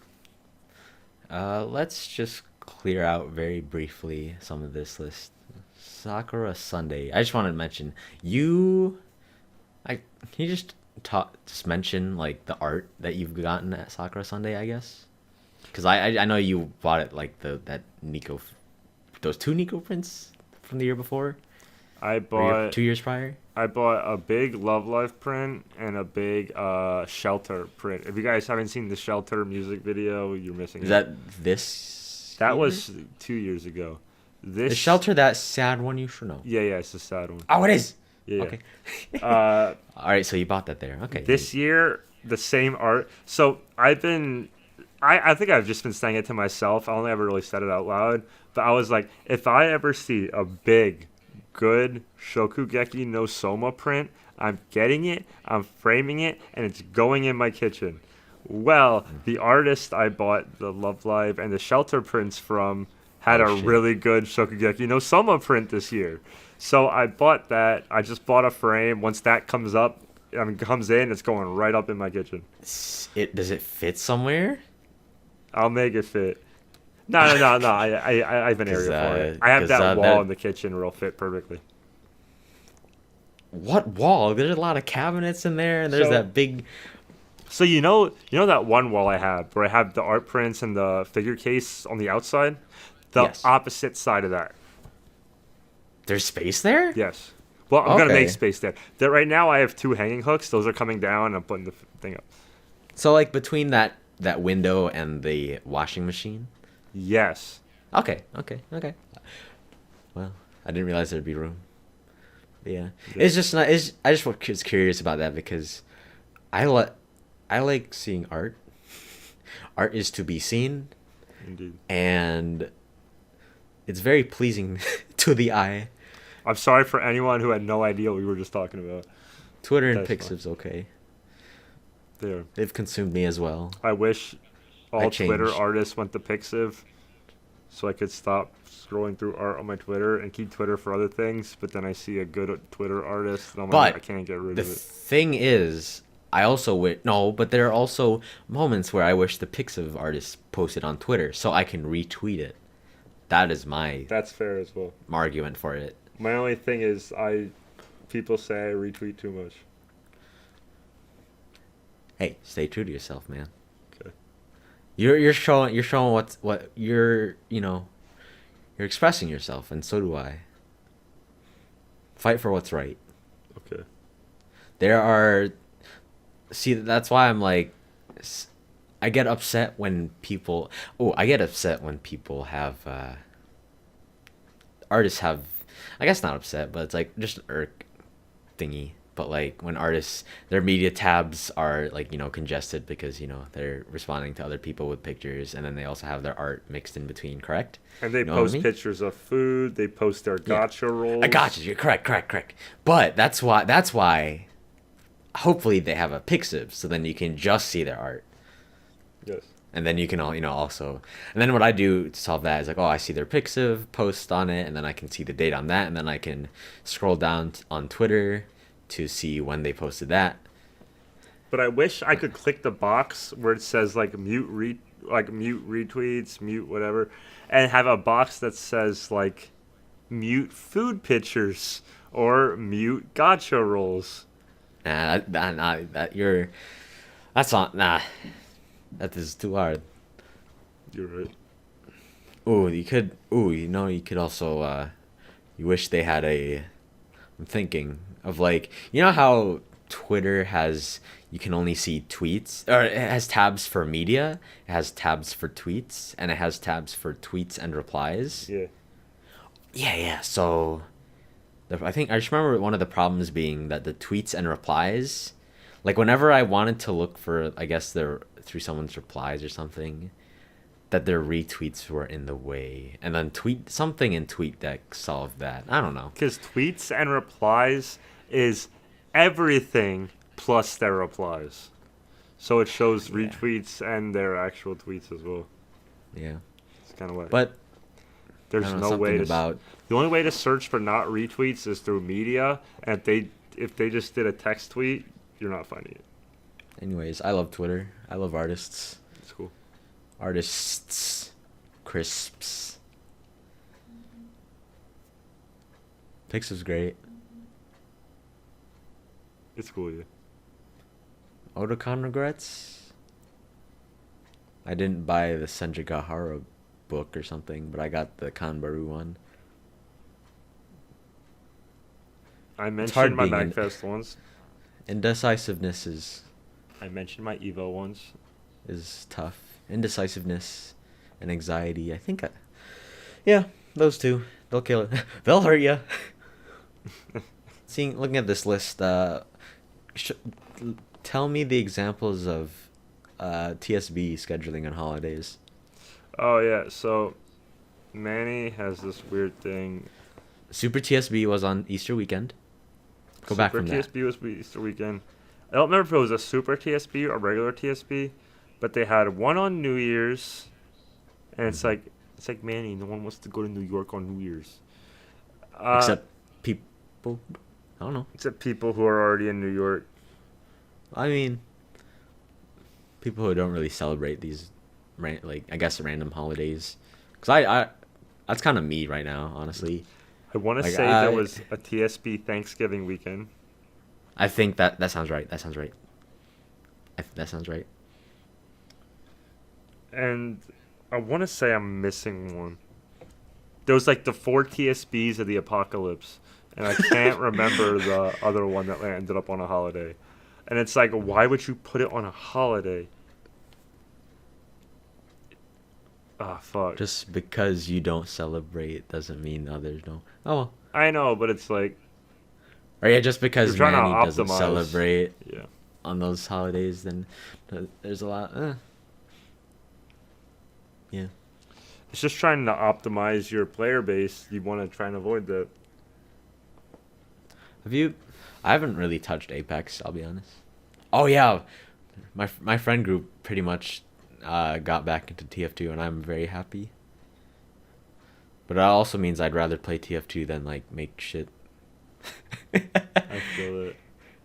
Let's just clear out very briefly some of this list. Sakura Sunday. I just wanted to mention you. Can you just mention like the art that you've gotten at Sakura Sunday? I guess because I know you bought it like that Nico, those 2 Nico prints from the year before. I Or bought 2 years prior. I bought a big Love Life print and a big Shelter print. If you guys haven't seen the Shelter music video, you're missing Is it. that this? That year? was 2 years ago. This Is Shelter that sad one you should know? Yeah, it's a sad one. Oh, it is. Yeah. Okay. Uh, All right, so you bought that there. Okay. this year, the same art. So I think I've just been saying it to myself. I only ever really said it out loud. But I was like, if I ever see a big, good Shokugeki no Soma print, I'm getting it, I'm framing it, and it's going in my kitchen. Well, the artist I bought the Love Live and the Shelter prints from had Oh, a shit. really good Shokugeki no Soma print this year. So I bought that. I just bought a frame. Once that comes up, comes in, it's going right up in my kitchen. Does it fit somewhere? I'll make it fit. No. I have an 'Cause, area for it. I have 'cause, that wall that- in the kitchen where it'll fit perfectly. What wall? There's a lot of cabinets in there, and there's So- that big. So you know that one wall I have where I have the art prints and the figure case on the outside? The Yes. opposite side of that. There's space there. Yes. Well, I'm gonna Okay. make space there. Right now I have 2 hanging hooks. Those are coming down. And I'm putting the thing up. So like between that window and the washing machine. Yes. Okay. Well, I didn't realize there'd be room. But yeah, Yeah. it's just not. I just was curious about that because I like seeing art. Art is to be seen, Indeed. and it's very pleasing to the eye. I'm sorry for anyone who had no idea what we were just talking about. Twitter and That's fine. Pixiv's okay. There. They've consumed me as well. I wish all Twitter changed. artists went to Pixiv so I could stop scrolling through art on my Twitter and keep Twitter for other things. But then I see a good Twitter artist and I'm like, But I can't get rid The of it. thing is, I also wish no, but there are also moments where I wish the pics of artists posted on Twitter so I can retweet it. That is my That's fair as well. argument for it. My only thing is people say I retweet too much. Hey, stay true to yourself, man. Okay. You're showing what you're you're expressing yourself, and so do I. Fight for what's right. Okay. There are, see, that's why I'm like, I get upset when people. Oh, I get upset when people have. Artists have, I guess not upset, but it's like just an irk thingy. But like when artists, their media tabs are like congested because they're responding to other people with pictures, and then they also have their art mixed in between. Correct? And they You know what I post mean? pictures of food. They post their Yeah. gotcha rolls. I got you. You're correct. But that's why. Hopefully they have a Pixiv, so then you can just see their art, Yes. and then you can all also. And then what I do to solve that is like, oh, I see their Pixiv post on it, and then I can see the date on that, and then I can scroll down on Twitter to see when they posted that. But I wish I could click the box where it says like mute retweets, mute whatever, and have a box that says like mute food pictures or mute gotcha rolls. Nah, that's not nah. That is too hard. You're right. Ooh, you could. Ooh, you could also. You wish they had a. I'm thinking of like how Twitter has you can only see tweets, or it has tabs for media, it has tabs for tweets, and it has tabs for tweets and replies. Yeah. Yeah. So, I think I just remember one of the problems being that the tweets and replies, like whenever I wanted to look for, I guess through someone's replies or something, that their retweets were in the way, and then something in TweetDeck solved that. I don't know. Because tweets and replies is everything plus their replies. So it shows Yeah. retweets and their actual tweets as well. Yeah, It's kind of weird. but There's I don't know, no way something to. about The only way to search for not retweets is through media, and if they just did a text tweet, you're not finding it. Anyways, I love Twitter. I love artists. It's cool. Artists. Crisps. Pixel's great. It's cool, yeah. Otakon regrets? I didn't buy the Senjigahara book or something, but I got the Kanbaru one. I hard mentioned my being in- Magfest ones. Indecisiveness I mentioned my Evo ones. is tough. Indecisiveness and anxiety. I think yeah, those two. They'll kill it. They'll hurt you. Looking at this list, tell me the examples of TSB scheduling on holidays. Oh yeah, so Manny has this weird thing. Super TSB was on Easter weekend. Go back from Super that. TSB was Easter weekend. I don't remember if it was a Super TSB or regular TSB, but they had one on New Year's, and it's like Manny, no one wants to go to New York on New Year's. Except people. I don't know. Except people who are already in New York. I mean, people who don't really celebrate these, I guess, random holidays. Because that's kind of me right now, honestly. I want to Like, say there was a TSB Thanksgiving weekend. I think that sounds right. That sounds right. That sounds right. And I want to say I'm missing one. There was like the 4 TSBs of the apocalypse, and I can't remember the other one that ended up on a holiday. And it's like, why would you put it on a holiday? Ah, fuck. Just because you don't celebrate doesn't mean others don't. Oh well. I know, but it's like, Or yeah, just because You're trying to Manny doesn't optimize. celebrate yeah. on those holidays, then there's a lot. Yeah. It's just trying to optimize your player base. You want to try and avoid that. I haven't really touched Apex, I'll be honest. Oh yeah, my friend group pretty much got back into TF2, and I'm very happy. But that also means I'd rather play TF2 than like make shit. I feel it.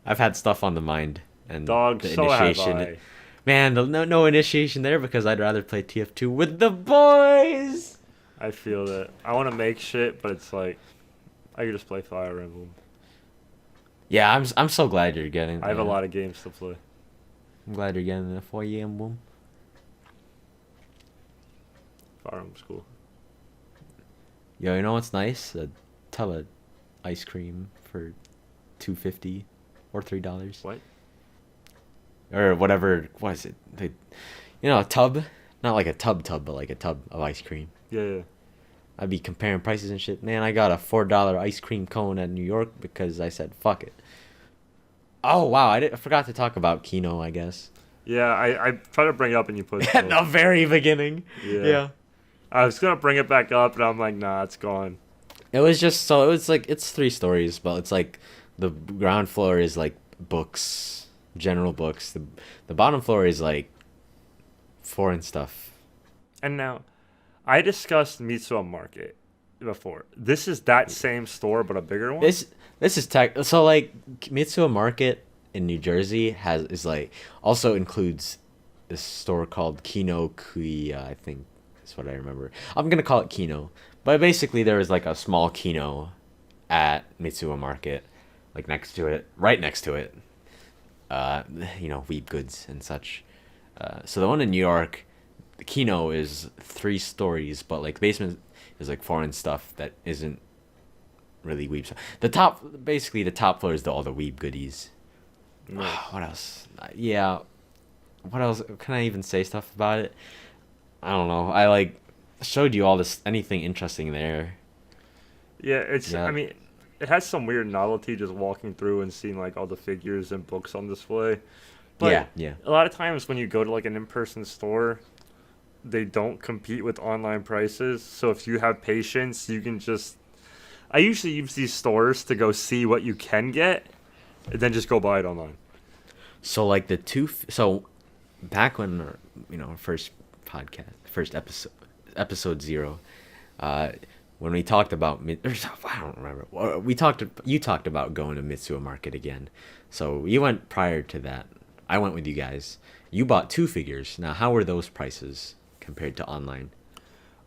I've had stuff on the mind and Dog, the so have initiation. I. Man, no initiation there because I'd rather play TF2 with the boys. I feel that. I want to make shit, but it's like I could just play Fire Emblem. Yeah, I'm so glad you're getting. I have a lot of games to play. I'm glad you're getting the Fire Emblem. Fire Emblem's cool. Yo, you know what's nice? A tub of ice cream for $2.50 or $3. What? Or whatever. What is it? A tub, not like a tub, but like a tub of ice cream. Yeah. I'd be comparing prices and shit. Man, I got a $4 ice cream cone at New York because I said fuck it. Oh wow, I forgot to talk about Kino, I guess. Yeah, I tried to bring it up and you put it At the very beginning. Yeah. I was gonna bring it back up, and I'm like, nah, it's gone. It was like it's 3 stories, but it's like the ground floor is like books, general books. The bottom floor is like foreign stuff. And now, I discussed Mitsuo Market before. This is that same store, but a bigger one. This is so like Mitsuo Market in New Jersey is like also includes this store called Kinokuniya, I think is what I remember. I'm gonna call it Kino, but basically there was like a small Kino at Mitsuo Market, like right next to it. Weeb goods and such. So the one in New York, the Kino is 3 stories, but like the basement is like foreign stuff that isn't really weeb stuff. The top floor is all the weeb goodies. Nice. What else? Yeah. What else? Can I even say stuff about it? I don't know. I like showed you all this anything interesting there. Yeah, Yeah. I mean, it has some weird novelty just walking through and seeing like all the figures and books on display. But yeah. a lot of times when you go to like an in-person store, they don't compete with online prices. So if you have patience, you can just. I usually use these stores to go see what you can get, and then just go buy it online. So like so back when first episode 0, when we talked about I don't remember. You talked about going to Mitsuo Market again. So you went prior to that. I went with you guys. You bought 2 figures. Now how were those prices compared to online?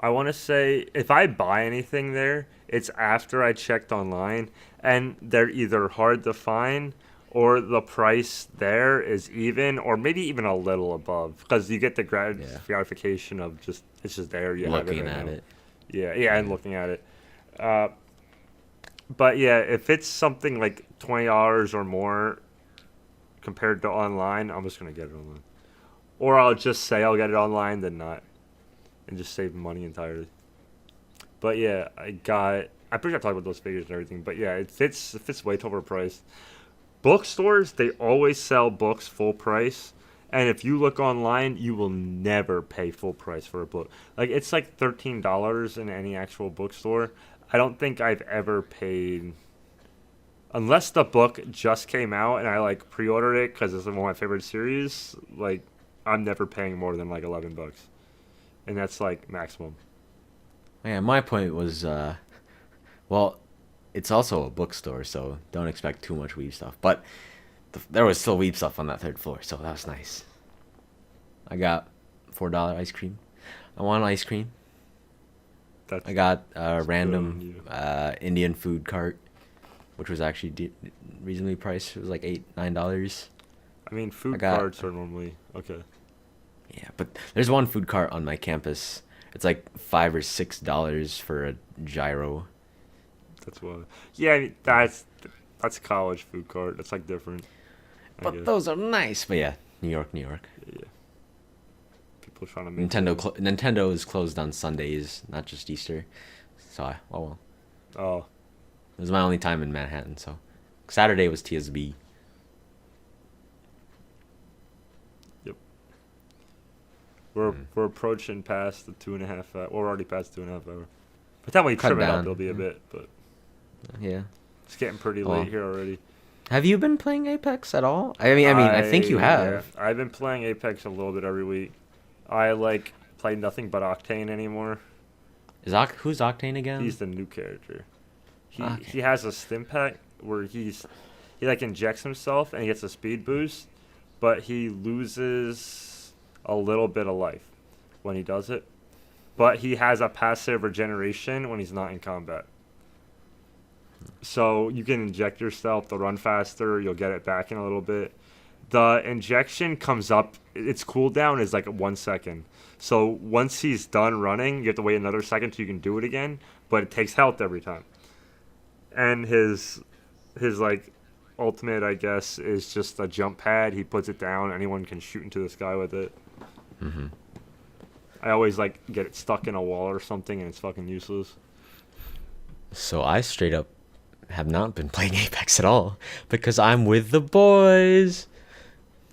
I want to say if I buy anything there, it's after I checked online, and they're either hard to find or the price there is even, or maybe even a little above, because you get the gratification of it's just there. You looking have it at now. it. Yeah, and looking at it. But yeah, if it's something like $20 or more compared to online, I'm just gonna get it online, or I'll just say I'll get it online, then not, and just save money entirely. But yeah, I'm pretty sure I talked about those figures and everything. But yeah, it fits way too overpriced. Bookstores, they always sell books full price, and if you look online, you will never pay full price for a book. Like it's like $13 in any actual bookstore. I don't think I've ever paid, unless the book just came out and I like pre-ordered it because it's one of my favorite series. Like I'm never paying more than like $11, and that's like maximum. Yeah, my point was, well, it's also a bookstore, so don't expect too much weeb stuff. But there was still weeb stuff on that 3rd floor, so that was nice. I got $4 ice cream. I want ice cream. I got a random Indian food cart, which was actually reasonably priced. It was like $9. I mean, food carts are normally okay. Yeah, but there's one food cart on my campus. It's like $5 or $6 for a gyro. That's what. Yeah, I mean, that's college food cart. That's like different. But those are nice. But yeah, New York. Yeah. People trying to make Nintendo is closed on Sundays, not just Easter. So well. Oh. It was my only time in Manhattan. So Saturday was TSB. Yep. We're approaching past the 2.5 hour. Well, we're already past 2.5 hour. By the time we trim it up, it'll be a bit, but yeah, it's getting pretty late here already. Have you been playing Apex at all? I think you have. Yeah, I've been playing Apex a little bit every week. I play nothing but Octane anymore. Who's Octane again? He's the new character. He has a stim pack where he like injects himself and he gets a speed boost, but he loses a little bit of life when he does it. But he has a passive regeneration when he's not in combat. So you can inject yourself to run faster. You'll get it back in a little bit. The injection comes up. Its cooldown is like 1 second. So once he's done running, you have to wait another second till you can do it again. But it takes health every time. And his like ultimate, I guess, is just a jump pad. He puts it down. Anyone can shoot into the sky with it. Mm-hmm. I always like get it stuck in a wall or something, and it's fucking useless. So I straight up have not been playing Apex at all because I'm with the boys.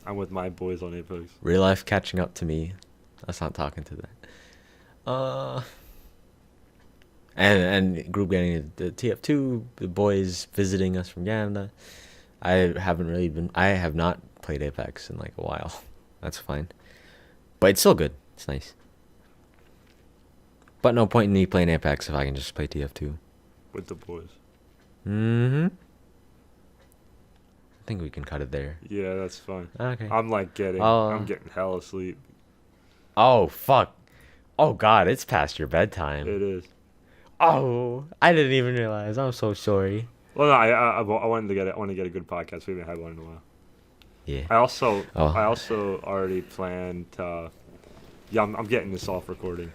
I'm with my boys on Apex. Real life catching up to me. That's not talking to that. And group getting the TF2, the boys visiting us from Canada. I have not played Apex in like a while. That's fine. But it's still good. It's nice. But no point in me playing Apex if I can just play TF2. With the boys. Mm-hmm. I think we can cut it there. Yeah, that's fine. Okay. I'm getting hell asleep. Oh, fuck. Oh, God, it's past your bedtime. It is. Oh, I didn't even realize. I'm so sorry. Well, no, I wanted to get it. I wanted to get a good podcast. We haven't had one in a while. Yeah. I also already planned. Yeah, I'm getting this off recording.